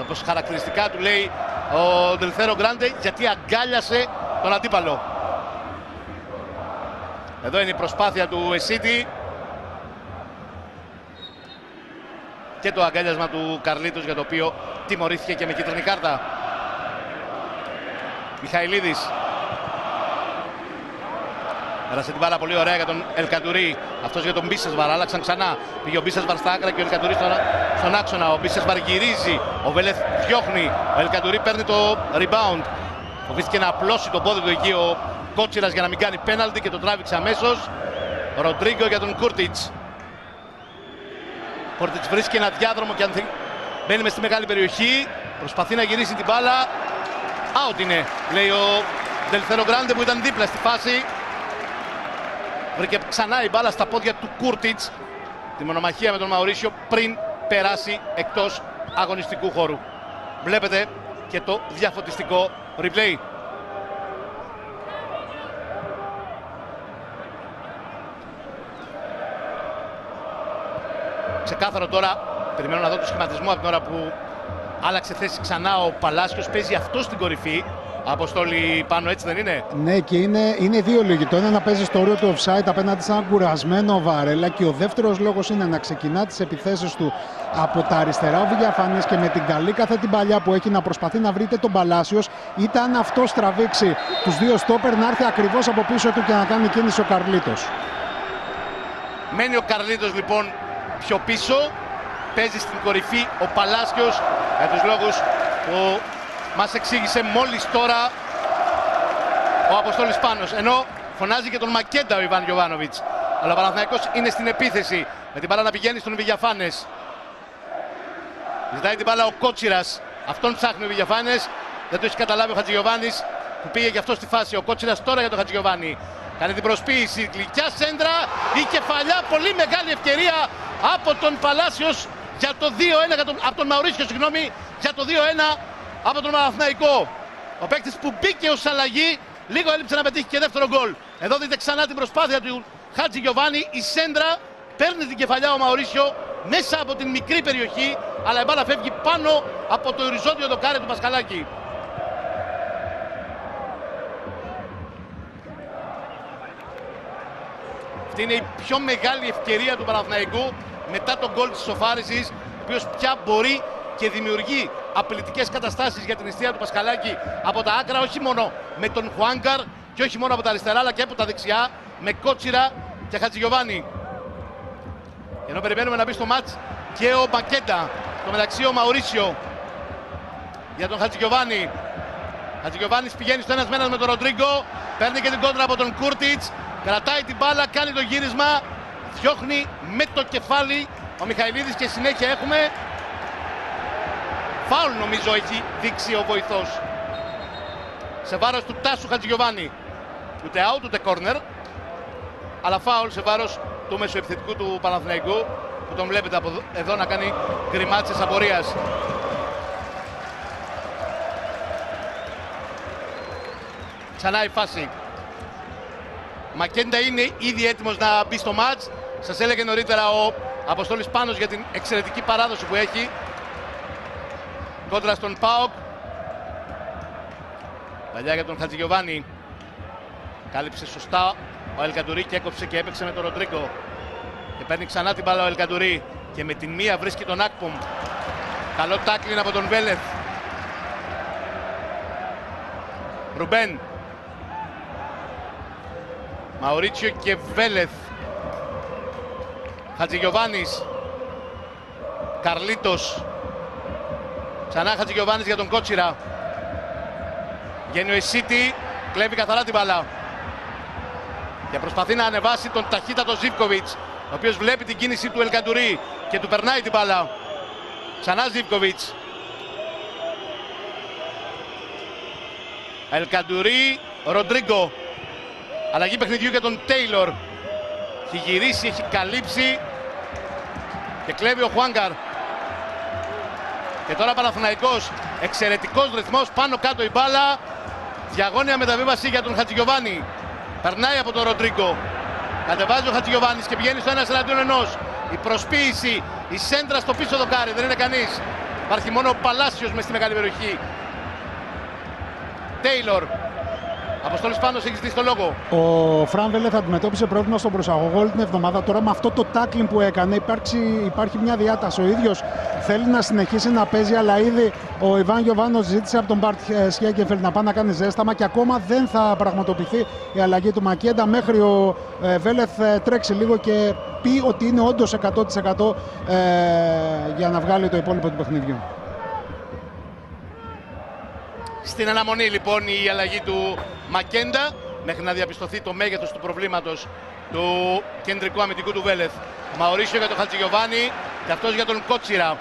Όπως χαρακτηριστικά του λέει ο Ντελθέρο Γκράντε, γιατί αγκάλιασε τον αντίπαλο. Εδώ είναι η προσπάθεια του Εσίτη και το αγκάλιασμα του Καρλίτος, για το οποίο τιμωρήθηκε και με κίτρινη κάρτα. Μιχαηλίδης. Πέρασε την μπάλα πολύ ωραία για τον Ελκαντουρί. Αυτός για τον Μπίσεσβαρ. Άλλαξαν ξανά. Πήγε ο Μπίσεσβαρ στα άκρα και ο Ελκαντουρί στον άξονα. Ο Μπίσεσβαρ γυρίζει. Ο Βέλεθ διώχνει. Ο Ελκαντουρί παίρνει το rebound. Φοβήθηκε να απλώσει το πόδι του εκεί ο Κότσιρας για να μην κάνει πέναλτι και το τράβηξε αμέσως. Ροντρίγκο για τον Κούρτιτς. Κούρτιτς βρίσκει ένα διάδρομο και μπαίνει μες στη μεγάλη περιοχή. Προσπαθεί να γυρίσει την μπάλα. Out είναι, λέει ο Δελθέρο Γκράντε που ήταν δίπλα στη φάση. Βρήκε ξανά η μπάλα στα πόδια του Κούρτιτς. Τη μονομαχία με τον Μαουρίσιο πριν περάσει εκτός αγωνιστικού χώρου. Βλέπετε και το διαφωτιστικό replay. Ξεκάθαρο τώρα, περιμένω να δω το σχηματισμό από την ώρα που άλλαξε θέση ξανά ο Παλάσιος. Παίζει αυτό στην κορυφή. Αποστόλη πάνω, έτσι δεν είναι? Ναι, και είναι δύο λόγοι. Το ένα να παίζει στο όριο του offside απέναντι σε έναν κουρασμένο Βαρέλα, και ο δεύτερος λόγος είναι να ξεκινά τις επιθέσεις του από τα αριστερά ο Βηγιαφάνης και με την καλή καθέτη παλιά που έχει να προσπαθεί να βρει είτε τον Παλάσιος είτε αν αυτός τραβήξει τους δύο στόπερ να έρθει ακριβώς από πίσω του και να κάνει κίνηση ο Καρλίτος. Μένει ο Καρλίτος λοιπόν πιο πίσω. Παίζει στην κορυφή ο Παλάσιος για τους λόγους που μας εξήγησε μόλις τώρα ο Αποστόλης Πάνος. Ενώ φωνάζει και τον Μακέντα ο Ιβάν Γιοβάνοβιτς. Αλλά ο Παναθηναϊκός είναι στην επίθεση με την μπάλα να πηγαίνει στον Βηγιαφάνες. Ζητάει την μπάλα ο Κότσιρας. Αυτόν ψάχνει ο Βηγιαφάνες. Δεν το έχει καταλάβει ο Χατζηγιοβάνης που πήγε και αυτό στη φάση. Ο Κότσιρας τώρα για τον Χατζηγιοβάνη. Κάνει την προσποίηση. Γλυκιά σέντρα. Η κεφαλιά. Πολύ μεγάλη ευκαιρία από τον Παλάσιος για το 2-1. Από τον Μαουρίσιο, συγγνώμη. Για το 2-1 από τον Παναθηναϊκό. Ο παίκτης που μπήκε ως αλλαγή. Λίγο έλειψε να πετύχει και δεύτερο γκολ. Εδώ δείτε ξανά την προσπάθεια του Χατζηγιοβάνη. Η σέντρα παίρνει την κεφαλιά ο Μαουρίσιο μέσα από την μικρή περιοχή. Αλλά η μπάλα φεύγει πάνω από το οριζόντιο δοκάρι του Πασχαλάκη. Αυτή είναι η πιο μεγάλη ευκαιρία του Παναθηναϊκού μετά τον γκολ της ισοφάρισης, ο οποίος πια μπορεί και δημιουργεί απειλητικές καταστάσεις για την εστία του Πασχαλάκη από τα άκρα, όχι μόνο με τον Χουάνκαρ και όχι μόνο από τα αριστερά αλλά και από τα δεξιά, με Κότσιρα και Χατζηγιοβάνη. Ενώ περιμένουμε να μπει στο μάτς και ο Μακέντα, στο μεταξύ ο Μαουρίσιο για τον Χατζηγιοβάνη. Χατζηγιοβάνης πηγαίνει στο ένας με έναν με τον Ροντρίγκο, παίρνει και την κόντρα από τον Κούρτιτς, κρατάει την μπάλα, κάνει το γύρισμα, διώχνει με το κεφάλι ο Μιχαηλίδης και συνέχεια έχουμε φάουλ, νομίζω έχει δείξει ο βοηθός σε βάρος του Τάσου Χατζηγιοβάνη. Ούτε out ούτε corner, αλλά φάουλ σε βάρος του μεσοεπιθετικού του Παναθηναϊκού που τον βλέπετε από εδώ να κάνει γκριμάτσες απορίας. Ξανά η φάση. Μακέντα είναι ήδη έτοιμος να μπει στο μάτς. Σας έλεγε νωρίτερα ο Αποστόλης Πάνος για την εξαιρετική παράδοση που έχει κόντρα στον ΠΑΟΚ. Παλιά για τον Χατζηγιοβάνη. Κάλυψε σωστά ο Ελκαντουρί και έκοψε και έπαιξε με τον Ροντρίγκο. Και παίρνει ξανά την μπάλα ο Ελκαντουρί και με την μία βρίσκει τον Ακπομ. Καλό τάκλιν από τον Βέλεθ. Ρουμπέν. Μαουρίτσιο και Βέλεθ. Χατζηγιοβάνης. Καρλίτος. Ξανά Χατζηγιοβάνης για τον Κότσιρα. Βγαίνει ο Εσίτη, κλέβει καθαρά την μπάλα και προσπαθεί να ανεβάσει τον ταχύτατο Ζίβκοβιτς, ο οποίος βλέπει την κίνηση του Ελκαντουρί και του περνάει την μπάλα. Ξανά Ζίβκοβιτς. Ελκαντουρί, Ροντρίγκο. Αλλαγή παιχνιδιού για τον Τέιλορ. Έχει γυρίσει, έχει καλύψει και κλέβει ο Χουάνκαρ. Και τώρα Παναθηναϊκός, εξαιρετικός ρυθμός, πάνω κάτω η μπάλα. Διαγώνια μεταβίβαση για τον Χατζηγιοβάνη. Περνάει από τον Ροντρίγκο. Κατεβάζει ο Χατζηγιοβάνης και πηγαίνει στο 1 εναντίον 1. Η προσποίηση, η σέντρα στο πίσω δοκάρι, δεν είναι κανείς. Υπάρχει μόνο ο Παλάσιος μες στη μεγάλη περιοχή. Τέιλορ. Αποστόλης Πάνος, έχεις δει στο λόγο. Ο Φραν Βέλεθ αντιμετώπισε πρόβλημα στον προσαγωγό όλη την εβδομάδα. Τώρα με αυτό το tackling που έκανε υπάρχει μια διάταση. Ο ίδιος θέλει να συνεχίσει να παίζει, αλλά ήδη ο Ιβάν Γιοβάνος ζήτησε από τον Μπαρτ Σιέγκεφελτ να πάει να κάνει ζέσταμα και ακόμα δεν θα πραγματοποιηθεί η αλλαγή του Μακέντα μέχρι ο Βέλεθ τρέξει λίγο και πει ότι είναι όντως 100% για να βγάλει το υπόλοιπο του παιχνιδιού. Στην αναμονή λοιπόν η αλλαγή του Μακέντα μέχρι να διαπιστωθεί το μέγεθος του προβλήματος του κεντρικού αμυντικού του Βέλεθ. Μαουρίσιο για τον Χατζηγιοβάνι και αυτός για τον Κότσιρα.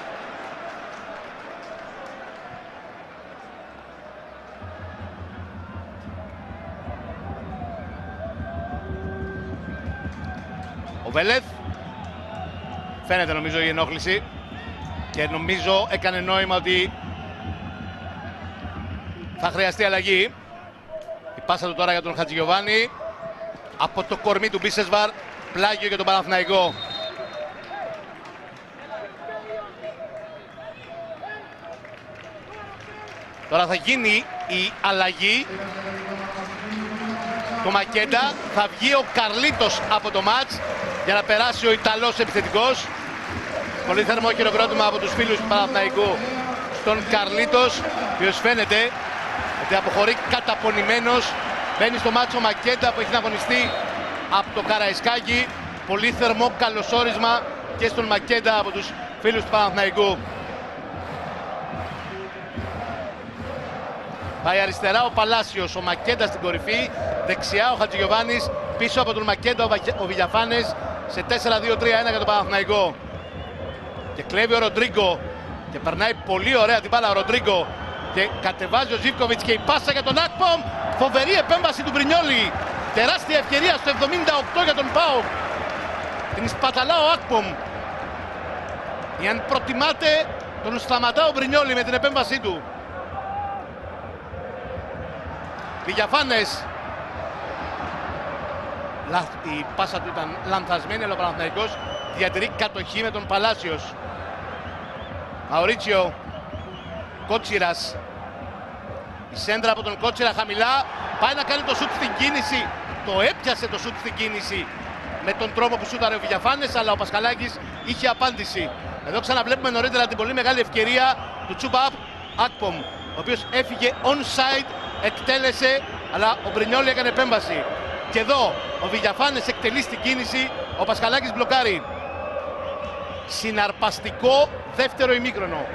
Ο Βέλεθ, φαίνεται νομίζω η ενόχληση και νομίζω έκανε νόημα ότι θα χρειαστεί αλλαγή. Η πάσα του τώρα για τον Χατζηγιοβάνι από το κορμί του Μπίσεσβαρ, πλάγιο για τον Παναθηναϊκό. Τώρα θα γίνει η αλλαγή του Μακέντα, θα βγει ο Καρλίτος από το μάτς για να περάσει ο Ιταλός επιθετικός. Πολύ θερμό χειροκρότημα από τους φίλους του Παναθηναϊκού στον Καρλίτος, ο οποίος φαίνεται ότι αποχωρεί καταπονημένος. Μπαίνει στο μάτσο Μακέντα που έχει να αγωνιστεί από το Καραϊσκάκι. Πολύ θερμό καλωσόρισμα και στον Μακέντα από τους φίλους του Παναθηναϊκού. Πάει αριστερά ο Παλάσιος, ο Μακέντα στην κορυφή, δεξιά ο Χατζηγιοβάνης, πίσω από τον Μακέντα ο Βηγιαφάνες σε 4-2-3-1 για τον Παναθηναϊκό. Και κλέβει ο Ροντρίγκο και περνάει πολύ ωραία την μπάλα ο Ροντρίγκο και κατεβάζει ο Ζίβκοβιτς και η πάσα για τον Ακπομ. Φοβερή επέμβαση του Μπρινιόλι, τεράστια ευκαιρία στο 78 για τον ΠΑΟΚ. Την σπαταλά ο Ακπομ. Ή αν προτιμάτε τον σταματά ο Μπρινιόλι με την επέμβασή του. Βηγιαφάνες. Η πάσα του ήταν λανθασμένη, αλλά ο Παναθηναϊκός διατηρεί κατοχή με τον Παλάσιος. Μαουρίτσιο. Κότσιρας. Η σέντρα από τον Κότσιρα χαμηλά. Πάει να κάνει το σουτ στην κίνηση. Το έπιασε το σουτ στην κίνηση με τον τρόπο που σούταρε ο Βηγιαφάνες, αλλά ο Πασχαλάκης είχε απάντηση. Εδώ ξαναβλέπουμε νωρίτερα την πολύ μεγάλη ευκαιρία του Τσούπα Ακπομ, ο οποίος έφυγε onside, εκτέλεσε, αλλά ο Μπρινιόλι έκανε επέμβαση. Και εδώ ο Βηγιαφάνες εκτελεί στην κίνηση, ο Πασχαλάκης μπλοκάρει. Συναρπαστικό δεύτερο ημίχρονο.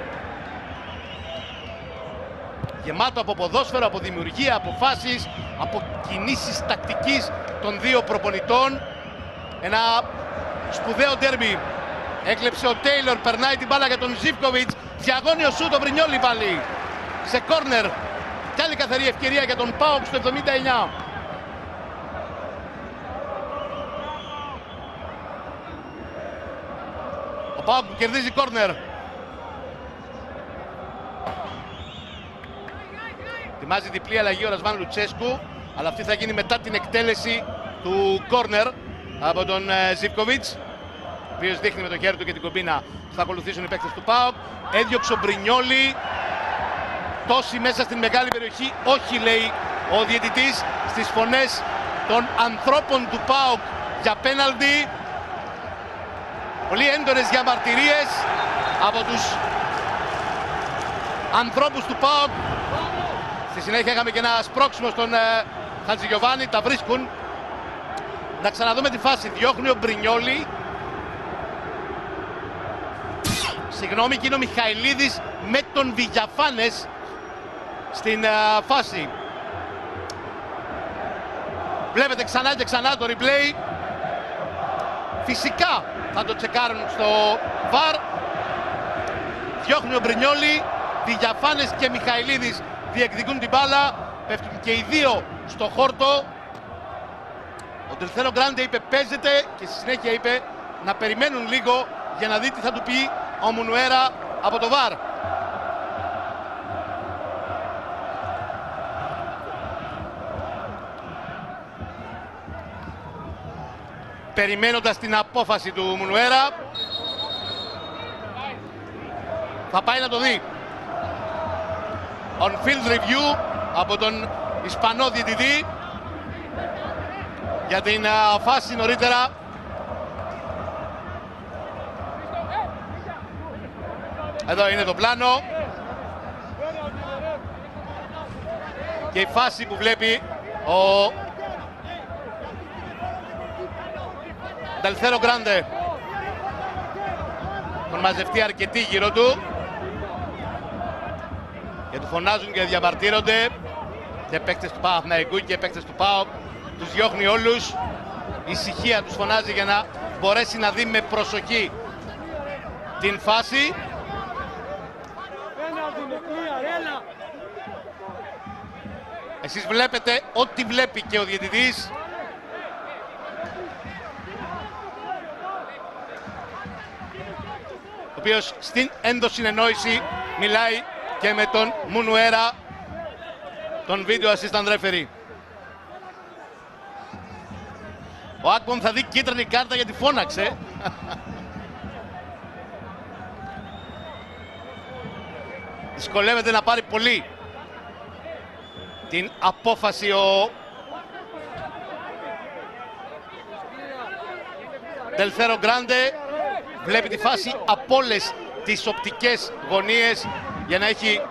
Γεμάτο από ποδόσφαιρο, από δημιουργία, από φάσεις, από κινήσεις τακτικής των δύο προπονητών. Ένα σπουδαίο ντέρμπι. Έκλεψε ο Τέιλορ, περνάει την μπάλα για τον Ζίβκοβιτς. Διαγώνιο σούτ, ο Μπρινιόλι πάλι. Σε κόρνερ. Κι άλλη καθαρή ευκαιρία για τον ΠΑΟΚ στο 79. Ο ΠΑΟΚ που κερδίζει κόρνερ. Ετοιμάζει διπλή αλλαγή ο Ρασβάν Λουτσέσκου, αλλά αυτή θα γίνει μετά την εκτέλεση του κόρνερ από τον Ζίβκοβιτς, ο οποίος δείχνει με το χέρι του και την κομπίνα. Θα ακολουθήσουν οι παίκτες του ΠΑΟΚ. Έδιωξε ο Μπρινιόλι. Τόση μέσα στην μεγάλη περιοχή. Όχι, λέει ο διαιτητής, στις φωνές των ανθρώπων του ΠΑΟΚ για πέναλτι. Πολύ έντονες διαμαρτυρίες από τους ανθρώπους του ΠΑΟΚ. Στη συνέχεια είχαμε και ένα σπρώξιμο στον Χατζηγιοβάνι, τα βρίσκουν. Να ξαναδούμε τη φάση. Διώχνει ο Μπρινιόλι. Συγγνώμη, και είναι ο Μιχαηλίδης με τον Βηγιαφάνες στην φάση. Βλέπετε ξανά και ξανά το replay. Φυσικά θα το τσεκάρουν στο VAR. Διώχνει ο Μπρινιόλι. Βηγιαφάνες και Μιχαηλίδης διεκδικούν την μπάλα. Πέφτουν και οι δύο στο χόρτο. Ο Ντελθένο Γκράντε είπε παίζεται και στη συνέχεια είπε να περιμένουν λίγο για να δει τι θα του πει ο Μουνουέρα από το VAR. Περιμένοντας την απόφαση του Μουνουέρα, θα πάει να το δει. On field review από τον Ισπανό διαιτητή για την φάση νωρίτερα. Εδώ είναι το πλάνο. Και η φάση που βλέπει ο Ντελθέρο Γκράντε. Έχουν μαζευτεί αρκετοί γύρω του και του φωνάζουν και διαμαρτύρονται, και παίκτες του Παναθηναϊκού και παίκτες του ΠΑΟΚ. Τους διώχνει όλους. Η ησυχία τους φωνάζει για να μπορέσει να δει με προσοχή την φάση. Εσείς βλέπετε ό,τι βλέπει και ο διαιτητής. Ο οποίος στην ενδοσυνεννόηση μιλάει και με τον Μουνουέρα, τον video assistant referee. Ο Ακπομ θα δει κίτρινη κάρτα γιατί φώναξε. Δυσκολεύεται να πάρει πολύ την απόφαση ο Ντελθέρο Γκράντε. Βλέπει τη φάση από όλες τις οπτικές γωνίες για να έχει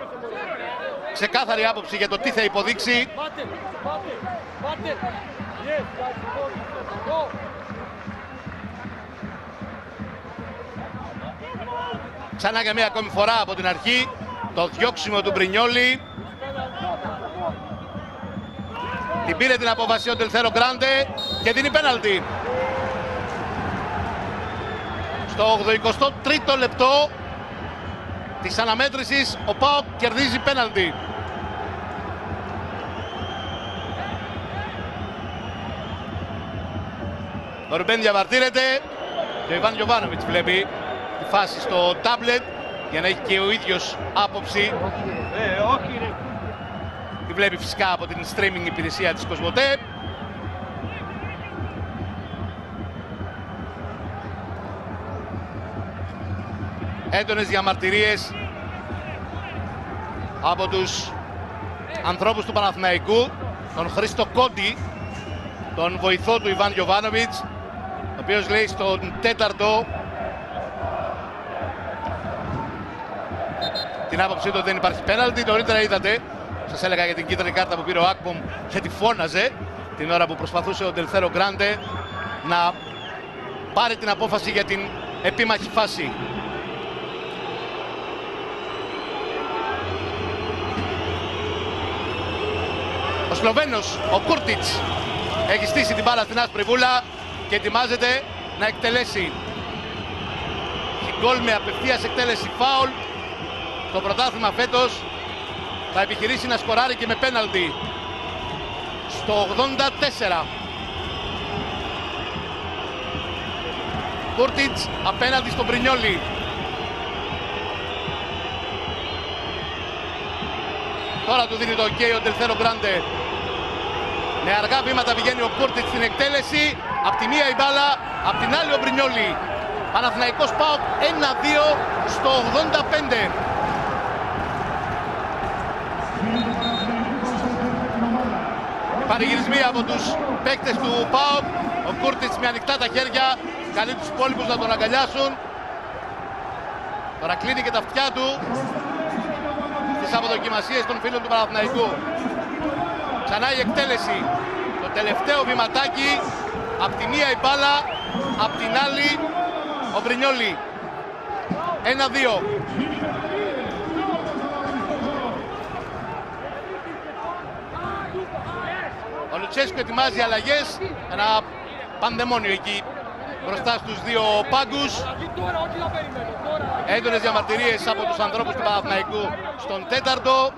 ξεκάθαρη άποψη για το τι θα υποδείξει. Ξανά για μία ακόμη φορά από την αρχή το διώξιμο του Μπρινιόλι. Την πήρε την απόφαση ο Ντελθέρο Γκράντε και δίνει πέναλτι. Στο 83ο λεπτό της αναμέτρησης ο ΠΑΟΚ κερδίζει πέναλτι. Ο Ρουμπέν διαμαρτύρεται και ο Ιβάν Γιοβάνοβιτς βλέπει τη φάση στο τάμπλετ για να έχει και ο ίδιος άποψη. Τη βλέπει φυσικά από την streaming υπηρεσία της Κοσμοτέ. Έντονες διαμαρτυρίες από τους ανθρώπους του Παναθηναϊκού, τον Χρήστο Κόντι, τον βοηθό του Ιβάν Γιοβάνοβιτς, ο οποίος λέει στον τέταρτο την άποψή του ότι δεν υπάρχει πέναλτι. Νωρίτερα είδατε, σας έλεγα για την κίτρινη κάρτα που πήρε ο Ακπομ και τη φώναζε την ώρα που προσπαθούσε ο Ντελθέρο Γκράντε να πάρει την απόφαση για την επίμαχη φάση. Ο Σλοβαίνος, ο Κούρτιτς, έχει στήσει την μπάλα στην άσπρη βούλα και ετοιμάζεται να εκτελέσει. Γκολ με απευθείας εκτέλεση φάουλ. Το πρωτάθλημα φέτος θα επιχειρήσει να σκοράρει και με πέναλτι. Στο 84. Κούρτιτς απέναντι στον Μπρινιόλι. Τώρα του δίνει το ok ο Ντελθέρο Γκράντε. Με αργά βήματα πηγαίνει ο Κούρτιτς στην εκτέλεση. Απ' τη μία η μπάλα, απ' την άλλη ο Μπρινιόλι. Παναθηναϊκός ΠΑΟΚ 1-2 στο 85. Παρηγυρισμοί από τους παίκτες του ΠΑΟΚ. Ο Κούρτιτς με ανοιχτά τα χέρια καλεί τους υπόλοιπους να τον αγκαλιάσουν. Τώρα κλείνει και τα αυτιά του στις αποδοκιμασίες των φίλων του Παναθηναϊκού. Ξανά η εκτέλεση. Το τελευταίο βηματάκι. Απ' τη μία η μπάλα, απ' την άλλη ο Μπρινιόλι. 1-2. Ο Λουτσέσκου ετοιμάζει αλλαγές. Ένα πανδαιμόνιο εκεί μπροστά στους δύο πάγκους. Έντονες διαμαρτυρίες από τους ανθρώπους του Παναθηναϊκού στον τέταρτο.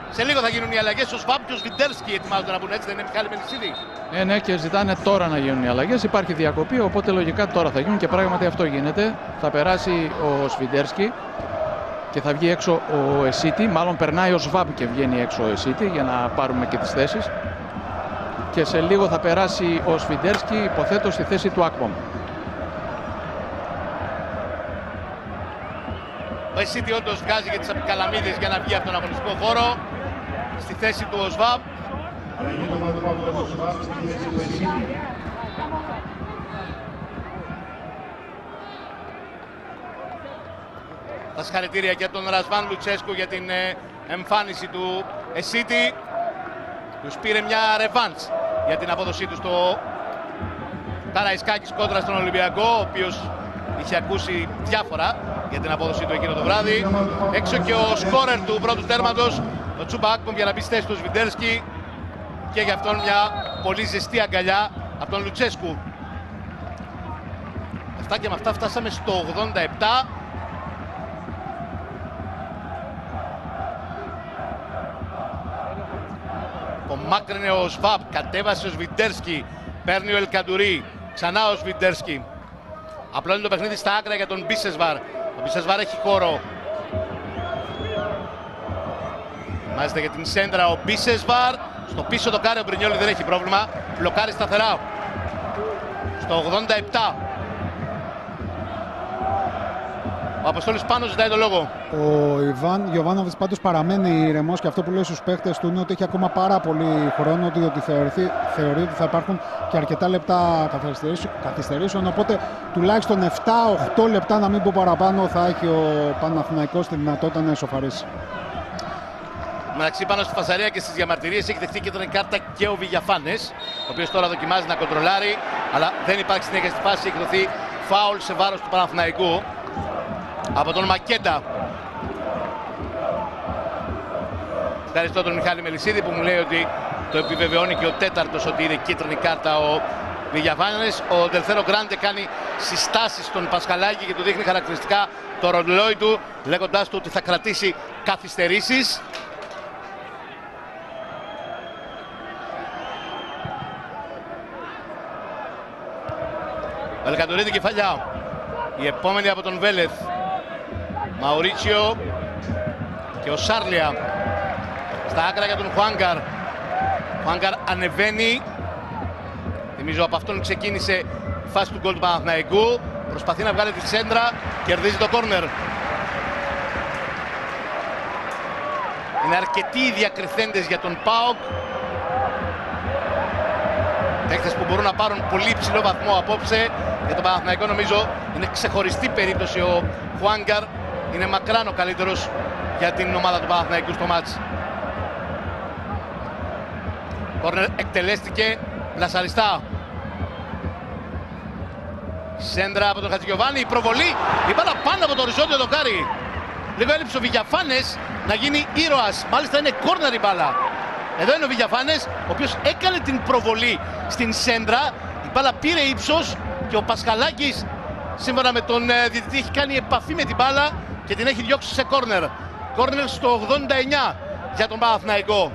Σε λίγο θα γίνουν οι αλλαγές. Ο Σβάμπ και ο Σβιντέρσκι ετοιμάζονται να μπουν, έτσι δεν είναι, Μιχάλη Μελισσίδη? Ναι, και ζητάνε τώρα να γίνουν οι αλλαγές. Υπάρχει διακοπή, οπότε λογικά τώρα θα γίνουν και πράγματι αυτό γίνεται. Θα περάσει ο Σβιντέρσκι και θα βγει έξω ο Εσίτη. Μάλλον περνάει ο Σβάμπ και βγαίνει έξω ο Εσίτη για να πάρουμε και τις θέσεις. Και σε λίγο θα περάσει ο Σβιντέρσκι, υποθέτω, στη θέση του Ακπομ. Ο Εσίτη όντως βγάζει και τις απικαλαμίδες για να βγει από τον αγωνιστικό χώρο. Στη θέση του ο Σβάμπ. Τα συγχαρητήρια για τον Ρασβάν Λουτσέσκου για την εμφάνιση του Εσίτη. Τους πήρε μια ρεβάντς για την απόδοσή του στο Καραϊσκάκης κόντρα στον Ολυμπιακό, ο οποίος είχε ακούσει διάφορα για την απόδοσή του εκείνο το βράδυ. Έξω και ο σκόρερ του πρώτου τέρματος, ο Τσούμπα Άκπομ, για να μπει στη θέση του Σβιντέρσκι, και γι' αυτόν μια πολύ ζεστή αγκαλιά από τον Λουτσέσκου. Αυτά και με αυτά φτάσαμε στο 87. Μάκρυνε ο Σβάμπ, κατέβασε ο Σβιντέρσκι, παίρνει ο Ελκαντουρί, ξανά ο Σβιντέρσκι. Απλώνει το παιχνίδι στα άκρα για τον Μπίσεσβαρ. Ο Μπίσεσβαρ έχει χώρο. Μάλιστα για την σέντρα ο Μπίσεσβαρ. Στο πίσω το κάνει ο Μπρινιόλι, δεν έχει πρόβλημα. Μπλοκάρει σταθερά. Στο 87. Ο Αποστόλης πάνω ζητάει το λόγο. Ο Ιβάν Γιοβάνοβιτς πάντως παραμένει ηρεμός και αυτό που λέει στους παίχτες του είναι ότι έχει ακόμα πάρα πολύ χρόνο, διότι θεωρεί ότι θα υπάρχουν και αρκετά λεπτά καθυστερήσεων, οπότε τουλάχιστον 7-8 λεπτά, να μην πω παραπάνω, θα έχει ο Παναθηναϊκός τη δυνατότητα να ισοφαρίσει. Μεταξύ, πάνω στη φασαρία και στις διαμαρτυρίες έχει δεχτεί κίτρινη κάρτα και ο Βηγιαφάνες, ο οποίος τώρα δοκιμάζει να κοντρολάρει, αλλά δεν υπάρχει συνέχεια στη φάση. Έχει δοθεί φάουλ σε βάρος του Παναθηναϊκού από τον Μακέντα. Ευχαριστώ τον Μιχάλη Μελισσίδη που μου λέει ότι το επιβεβαιώνει και ο τέταρτος ότι είναι κίτρινη κάρτα ο Βηγιαφάνες. Ο Ντελθέρο Γκράντε κάνει συστάσεις στον Πασχαλάκη και του δείχνει χαρακτηριστικά το ρολόι του, λέγοντάς του ότι θα κρατήσει καθυστερήσεις. Ελκαντουρί την κεφαλιά. Η επόμενη από τον Βέλεθ. Μαουρίτσιο και ο Σάρλια στα άκρα για τον Χουάνγκαρ. Χουάνγκαρ ανεβαίνει. Θυμίζω από αυτόν ξεκίνησε η φάση του γκολ του Παναθηναϊκού. Προσπαθεί να βγάλει τη σέντρα. Κερδίζει το κόρνερ. Είναι αρκετοί οι διακριθέντες για τον ΠΑΟΚ. Παίκτες που μπορούν να πάρουν πολύ υψηλό βαθμό απόψε. Για τον Παναθηναϊκό νομίζω είναι ξεχωριστή περίπτωση ο Χουάνγκαρ. Είναι μακράν ο καλύτερος για την ομάδα του Παναθηναϊκού στο μάτς. Κόρνερ εκτελέστηκε λασαριστά. Σέντρα από τον Χατζηγιοβάνη, η προβολή, η μπάλα πάνω από το οριζόντιο δοκάρι. Λίγο έλειψε ο Βηγιαφάνες να γίνει ήρωας. Μάλιστα είναι κόρνερ η μπάλα. Εδώ είναι ο Βηγιαφάνες, ο οποίος έκανε την προβολή στην σέντρα. Η μπάλα πήρε ύψος και ο Πασχαλάκης, σύμφωνα με τον διαιτητή, έχει κάνει επαφή με την μπάλα και την έχει διώξει σε κόρνερ. Κόρνερ στο 89 για τον Παναθηναϊκό.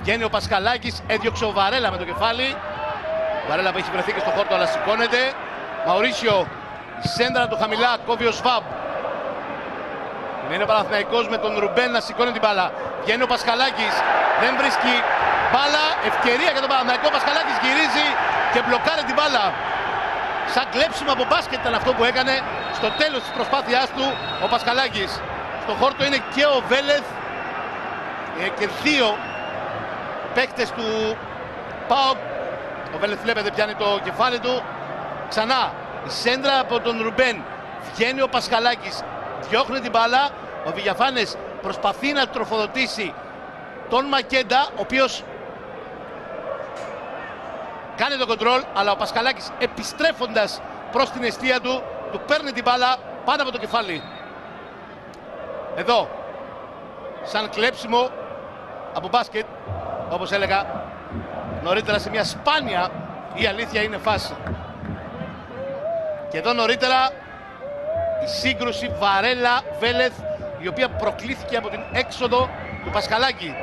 Βγαίνει ο Πασχαλάκης, έδιωξε ο Βαρέλα με το κεφάλι. Βαρέλα που έχει βρεθεί και στο χόρτο αλλά σηκώνεται. Μαουρίσιο, η σέντρα του χαμηλά, κόβει ο Σβάμπ. Είναι ο Παναθηναϊκός με τον Ρουμπέν να σηκώνει την μπάλα. Βγαίνει ο Πασχαλάκης, δεν βρίσκει μπάλα, ευκαιρία για τον Παναθηναϊκό. Ο Πασχαλάκης γυρίζει και μπλοκάρει την μπάλα. Σαν κλέψιμο από μπάσκετ ήταν αυτό που έκανε στο τέλος της προσπάθειάς του ο Πασχαλάκης. Στο χόρτο είναι και ο Βέλεθ και δύο παίκτες του ΠΑΟΚ. Ο Βέλεθ βλέπετε πιάνει το κεφάλι του. Ξανά η σέντρα από τον Ρουμπέν. Βγαίνει ο Πασχαλάκης, διώχνει την μπάλα. Ο Βηγιαφάνες προσπαθεί να τροφοδοτήσει τον Μακέντα, ο οποίος κάνει το κοντρόλ, αλλά ο Πασχαλάκης επιστρέφοντας προς την εστία του, του παίρνει την μπάλα πάνω από το κεφάλι. Εδώ, σαν κλέψιμο από μπάσκετ, όπως έλεγα νωρίτερα, σε μια σπάνια, η αλήθεια είναι, φάση. Και εδώ νωρίτερα η σύγκρουση Βαρέλα-Βέλεθ, η οποία προκλήθηκε από την έξοδο του Πασχαλάκη.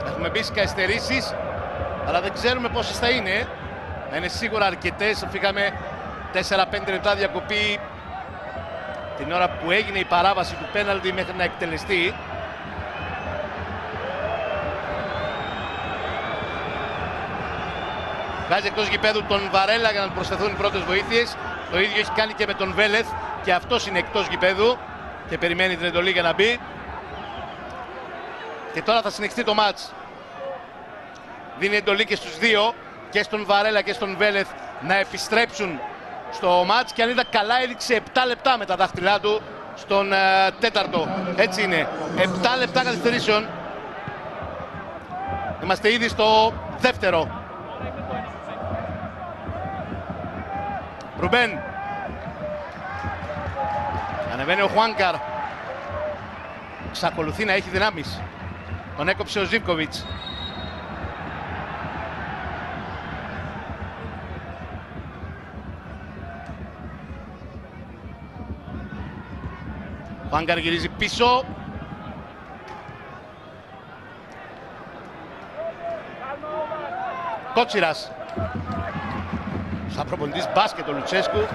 Έχουμε μπει στις καθυστερήσεις, αλλά δεν ξέρουμε πόσες θα είναι. Θα είναι σίγουρα αρκετές. Φύγαμε 4-5 λεπτά διακοπή την ώρα που έγινε η παράβαση του πέναλτι μέχρι να εκτελεστεί. Βγάζει εκτός γηπέδου τον Βαρέλα για να του προσθεθούν οι πρώτες βοήθειες. Το ίδιο έχει κάνει και με τον Βέλεθ και αυτός είναι εκτός γηπέδου και περιμένει την εντολή για να μπει. Και τώρα θα συνεχιστεί το μάτς. Δίνει εντολή και στους δύο, και στον Βαρέλα και στον Βέλεθ, να επιστρέψουν στο μάτς, και αν είδα καλά έδειξε 7 λεπτά με τα δάχτυλά του στον τέταρτο. Έτσι είναι, 7 λεπτά καθυστερήσεων. Είμαστε ήδη στο δεύτερο. Ρουμπέν. Ανεβαίνει ο Χουάνκαρ. Ξακολουθεί να έχει δυνάμεις. Τον έκοψε ο Ζίβκοβιτς. Χουάνκαρ γυρίζει πίσω. Κότσιρας. Σαν προπονητής μπάσκετ ο Λουτσέσκου.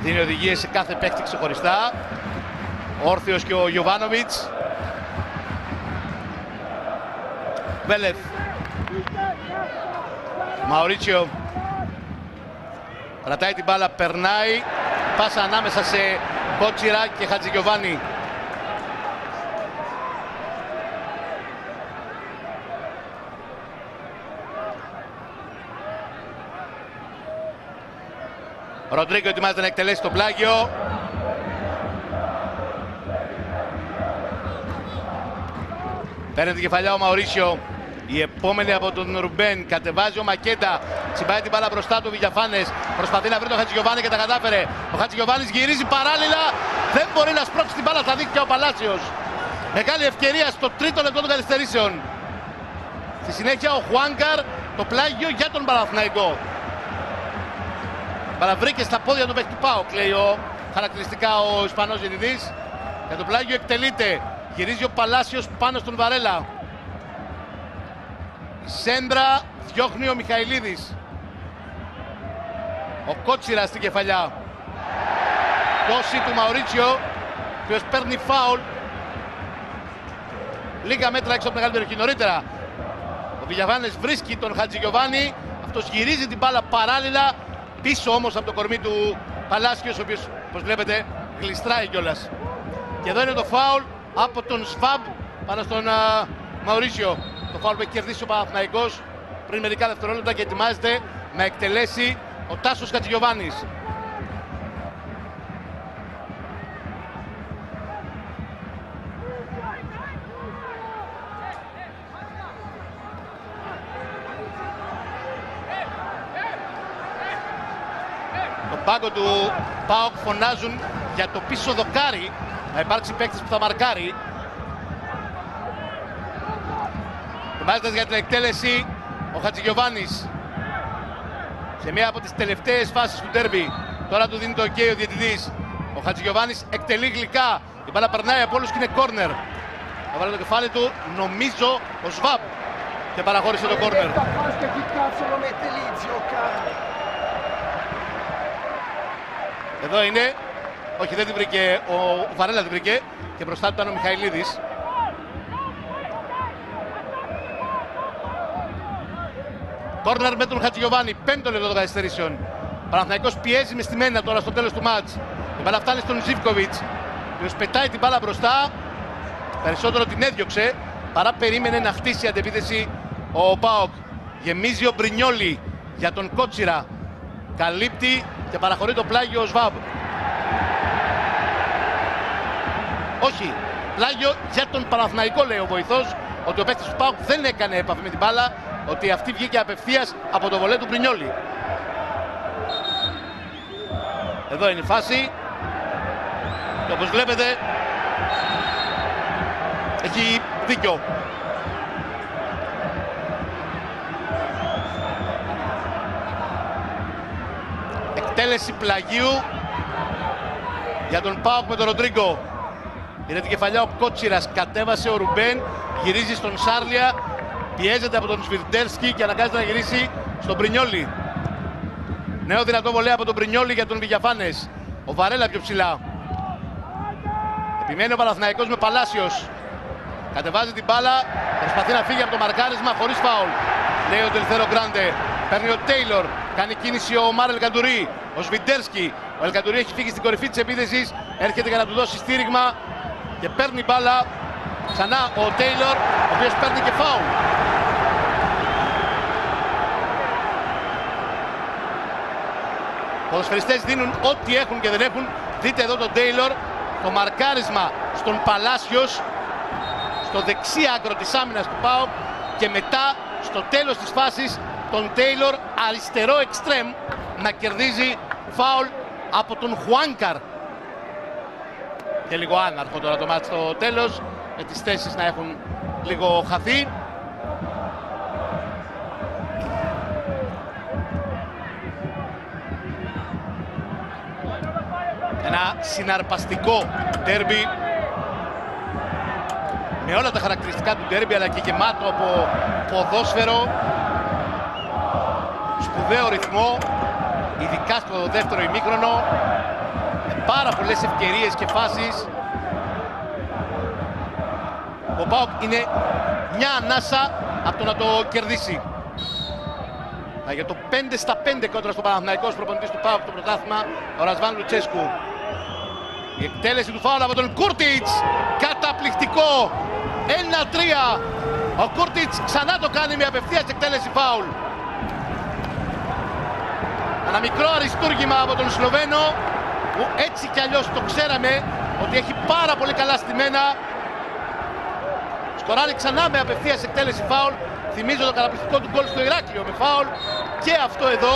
Δίνει οδηγίες σε κάθε παίκτη ξεχωριστά. Όρθιος και ο Γιοβάνοβιτς. Βέλεθ. Μαουρίτσιο. Κρατάει την μπάλα, περνάει. Πάσα ανάμεσα σε Κότσιρα και Χατζηγιοβάνι. Ροντρίγκο ετοιμάζεται να εκτελέσει το πλάγιο. Παίρνει την κεφαλιά ο Μαουρίσιο. Η επόμενη από τον Ρουμπέν. Κατεβάζει ο Μακέντα. Τσιμπάει την μπάλα μπροστά του Βηγιαφάνες. Προσπαθεί να βρει τον Χατζηγιοβάνι και τα κατάφερε. Ο Χατζηγιοβάνης γυρίζει παράλληλα. Δεν μπορεί να σπρώξει την μπάλα στα δίκτυα ο Παλάσιος. Μεγάλη ευκαιρία στο τρίτο λεπτό των καθυστερήσεων. Στη συνέχεια ο Χουάνκαρ, το πλάγιο για τον Παναθηναϊκό. Παραβρήκε στα πόδια του παίκτη ΠΑΟΚ, λέει χαρακτηριστικά ο Ισπανός διαιτητής. Για το πλάγιο εκτελείται. Γυρίζει ο Παλάσιος πάνω στον Βαρέλα. Η σέντρα διώχνει ο Μιχαηλίδης. Ο Κότσιρας στην κεφαλιά. Δόση του Μαουρίτσιο, ο οποίος παίρνει φάουλ λίγα μέτρα έξω από την μεγάλη περιοχή. Νωρίτερα ο Βηγιαφάνες βρίσκει τον Χατζηγιοβάνι. Αυτός γυρίζει την μπάλα παράλληλα. Πίσω όμως από το κορμί του Παλάσιος, ο οποίος, όπως βλέπετε, γλιστράει κιόλας. Και εδώ είναι το φάουλ από τον Σβάμπ πάνω στον Μαουρίσιο. Το φάουλ που έχει κερδίσει ο Παναθηναϊκός πριν μερικά δευτερόλεπτα και ετοιμάζεται να εκτελέσει ο Τάσος Χατζηγιοβάνης. Τον πάγκο του ΠΑΟΚ φωνάζουν για το πίσω δοκάρι, να υπάρξει παίκτης που θα μαρκάρει. Ετοιμάζεται για την εκτέλεση ο Χατζηγιοβάνης σε μία από τις τελευταίες φάσεις του ντέρμπι. Τώρα του δίνει το OK ο διαιτητής. Ο Χατζηγιοβάνης εκτελεί γλυκά. Η μπάλα περνάει από όλους και είναι κόρνερ. Θα βάλει το κεφάλι του, νομίζω, ο Σβάμπ, και παραχώρησε το κόρνερ. Εδώ είναι. Όχι, δεν την βρήκε. Ο Βαρέλα την βρήκε και μπροστά του ήταν ο Μιχαηλίδης. Κόρνερ με τον Χατζηγιοβάνι, 5 λεπτό των καθυστερήσεων. Παναθηναϊκός πιέζει με στημένα τώρα στο τέλος του μάτς. Η μπάλα φτάνει στον Ζίβκοβιτς, ο οποίος πετάει την μπάλα μπροστά. Περισσότερο την έδιωξε παρά περίμενε να χτίσει αντεπίθεση ο ΠΑΟΚ. Γεμίζει ο Μπρινιόλι για τον Κότσιρα. Καλύπτει και παραχωρεί το πλάγιο ο Σβάμπ. Όχι, πλάγιο για τον Παναθηναϊκό, λέει ο βοηθός, ότι ο παίκτης του ΠΑΟΚ δεν έκανε επαφή με την μπάλα, ότι αυτή βγήκε απευθείας από το βολέ του Μπρινιόλι. Εδώ είναι η φάση και όπως βλέπετε έχει δίκιο. Εκτέλεση πλαγίου για τον ΠΑΟΚ με τον Ροντρίγκο. Είναι την κεφαλιά ο Κότσιρας, κατέβασε ο Ρουμπέν, γυρίζει στον Σάρλια, πιέζεται από τον Σβιρντέρσκι και αναγκάζεται να γυρίσει στον Μπρινιόλι. Νέο δυνατό βολέ από τον Μπρινιόλι για τον Βηγιαφάνες. Ο Βαρέλα πιο ψηλά. Επιμένει ο Παναθηναϊκός με Παλάσιος. Κατεβάζει την μπάλα, προσπαθεί να φύγει από το μαρκάρισμα χωρίς φάουλ. Λέει ο Τελθέρο Γκράντε. Παίρνει ο Τέιλορ, κάνει κίνηση ο Μάρ Ελκαντουρί. Ο Σβιντέρσκι. Ο Ελκαντουρί έχει φύγει στην κορυφή της επίθεσης. Έρχεται για να του δώσει στήριγμα και παίρνει μπάλα Ξανά ο Τέιλορ, ο οποίος παίρνει και φάουλ. Ποδοσφαιριστές δίνουν ό,τι έχουν και δεν έχουν. Δείτε εδώ τον Τέιλορ, το μαρκάρισμα στον Παλάσιος, στο δεξί άκρο της άμυνας του ΠΑΟΚ, και μετά στο τέλος της φάσης τον Τέιλορ αριστερό εξτρέμ να κερδίζει φάουλ από τον Χουάνκαρ. Και λίγο άναρχο τώρα το μάτς στο τέλος, με τις θέσεις να έχουν λίγο χαθεί. Ένα συναρπαστικό ντέρμπι με όλα τα χαρακτηριστικά του ντέρμπι, αλλά και γεμάτο από ποδόσφαιρο, σπουδαίο ρυθμό, ειδικά στο δεύτερο ημίχρονο, με πάρα πολλές ευκαιρίες και φάσεις. Ο ΠΑΟΚ είναι μια ανάσα από το να το κερδίσει. Για το 5-5 κόντρα στο Παναθηναϊκός, προπονητής του ΠΑΟΚ το πρωτάθλημα, ο Ρασβάν Λουτσέσκου. Η εκτέλεση του φάουλ από τον Κούρτιτς, καταπληκτικό, 1-3. Ο Κούρτιτς ξανά το κάνει με απευθείας εκτέλεση φάουλ. Ένα μικρό αριστούργημα από τον Σλοβαίνο, που έτσι κι αλλιώς το ξέραμε ότι έχει πάρα πολύ καλά στημένα. Σκοράρει ξανά με απευθείας εκτέλεση φάουλ. Θυμίζω το καταπληκτικό του γκολ στο Ηράκλειο με φάουλ, και αυτό εδώ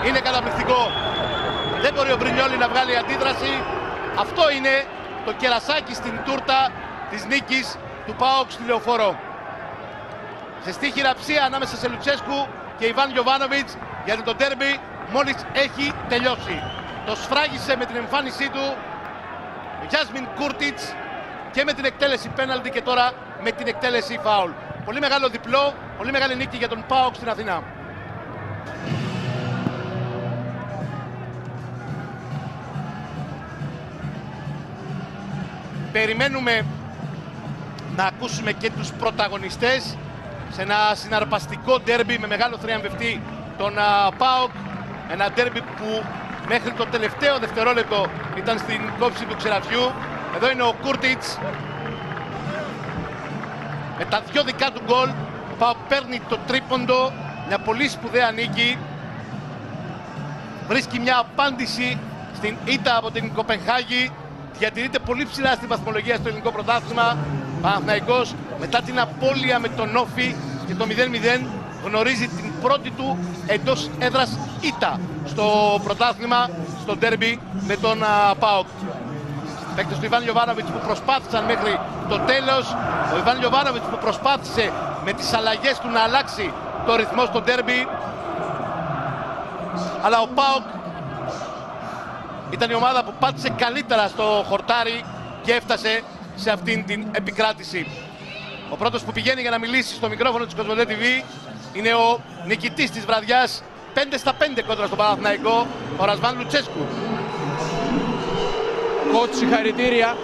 είναι καταπληκτικό. Δεν μπορεί ο Μπρινιόλι να βγάλει αντίδραση. Αυτό είναι το κερασάκι στην τούρτα της νίκης του ΠΑΟΚ στη Λεωφόρο. Ζεστή χειραψία ανάμεσα σε Λουτσέσκου και Ιβάν Γιοβάνοβιτς, γιατί το ντέρμπι μόλις έχει τελειώσει. Το σφράγισε με την εμφάνισή του ο Γιάσμιν Κούρτιτς και με την εκτέλεση πέναλτι, και τώρα με την εκτέλεση φάουλ. Πολύ μεγάλο διπλό, πολύ μεγάλη νίκη για τον ΠΑΟΚ στην Αθήνα. Περιμένουμε να ακούσουμε και τους πρωταγωνιστές σε ένα συναρπαστικό ντέρμπι με μεγάλο θριαμβευτή τον ΠΑΟΚ. Ένα ντέρμπι που μέχρι το τελευταίο δευτερόλεπτο ήταν στην κόψη του ξεραφιού. Εδώ είναι ο Κούρτιτς με τα δυο δικά του γκολ. Ο ΠΑΟΚ παίρνει το τρίποντο, μια πολύ σπουδαία νίκη. Βρίσκει μια απάντηση στην ήττα από την Κοπενχάγη. Διατηρείται πολύ ψηλά στην βαθμολογία στο ελληνικό πρωτάθλημα. Παναθηναϊκός, μετά την απώλεια με τον Όφη και το 0-0, γνωρίζει την πρώτη του εντός έδρας ήττα στο πρωτάθλημα, στο ντέρμπι με τον ΠΑΟΚ. Παίκτες του Ιβάν Γιοβάνοβιτς που προσπάθησαν μέχρι το τέλος. Ο Ιβάν Γιοβάνοβιτς που προσπάθησε με τις αλλαγές του να αλλάξει το ρυθμό στο ντέρμπι. Αλλά ο ΠΑΟΚ ήταν η ομάδα που πάτησε καλύτερα στο χορτάρι και έφτασε σε αυτήν την επικράτηση. Ο πρώτος που πηγαίνει για να μιλήσει στο μικρόφωνο της Κοσμοτέ TV είναι ο νικητής της βραδιάς, 5-5 κόντρα στον Παναθηναϊκό, ο Ρασβάν Λουτσέσκου. Κότ, συγχαρητήρια.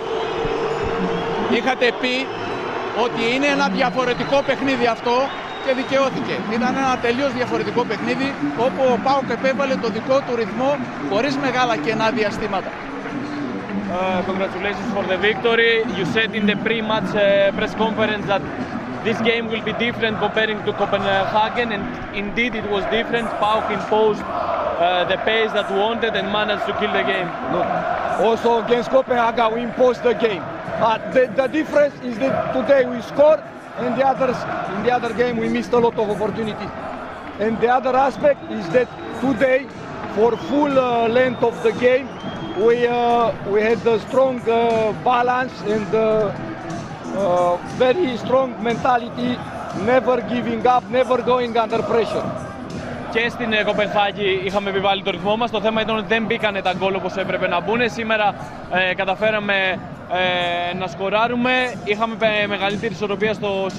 Είχατε πει ότι είναι ένα διαφορετικό παιχνίδι αυτό και δικαιώθηκε. Ήταν ένα τελείως διαφορετικό παιχνίδι, όπου ο ΠΑΟΚ επέβαλε το δικό του ρυθμό χωρίς μεγάλα κενά διαστήματα. Congratulations for the victory. You said in the pre-match press conference that this game will be different comparing to Copenhagen, and indeed it was different. PAOK imposed the pace that we wanted and managed to kill the game. Look, also against Copenhagen we imposed the game. But the difference is that today we scored, and in the other game we missed a lot of opportunities. And the other aspect is that today, for full length of the game, we had a strong balance and very strong mentality, never giving up, never going under pressure. Και στην Κοπενχάγη είχαμε επιβάλει το ρυθμό μας. Το θέμα ήταν ότι δεν μπήκανε τα γκολ όπως έπρεπε να μπουν. Σήμερα καταφέραμε να σκοράρουμε. Είχαμε μεγαλύτερη ισορροπία στο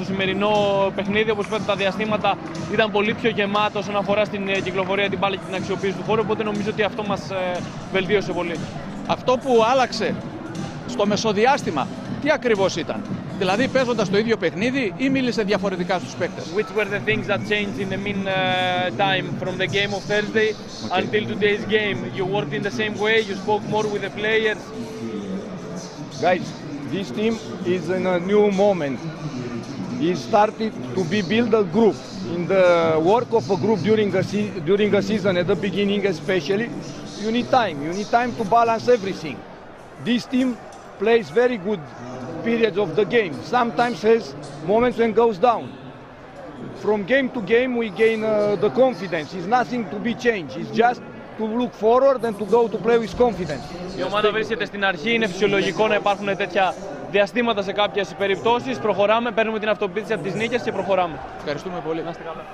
σημερινό παιχνίδι. Όπως είπατε, τα διαστήματα ήταν πολύ πιο γεμάτα όσον αφορά στην κυκλοφορία, την μπάλα και την αξιοποίηση του χώρου. Οπότε νομίζω ότι αυτό μας βελτίωσε πολύ. Αυτό που άλλαξε στο μεσοδιάστημα, τι ακριβώς ήταν? Δηλαδή παίζοντας το ίδιο παιχνίδι ή μίλησε διαφορετικά στους παίκτες? Which were the things that changed in the meantime from the game of Thursday until today's game? You worked in the same way, you spoke more with the players? Guys, this team is in a new moment. He started to be build a group. In the work of a group during a season, at the beginning especially, you need time. You need time to balance everything. This team plays very good periods of the game. Sometimes has moments when goes down. From game to game we gain the confidence. It's nothing to be changed. It's just to look forward and to go to play with confidence. Η ομάδα βρίσκεται στην αρχή, είναι φυσιολογικό να υπάρχουν τέτοια διαστήματα σε κάποιες περιπτώσεις. Προχωράμε, παίρνουμε την αυτοποίθηση από τις νίκες και προχωράμε. Ευχαριστούμε πολύ. Να είστε καλά.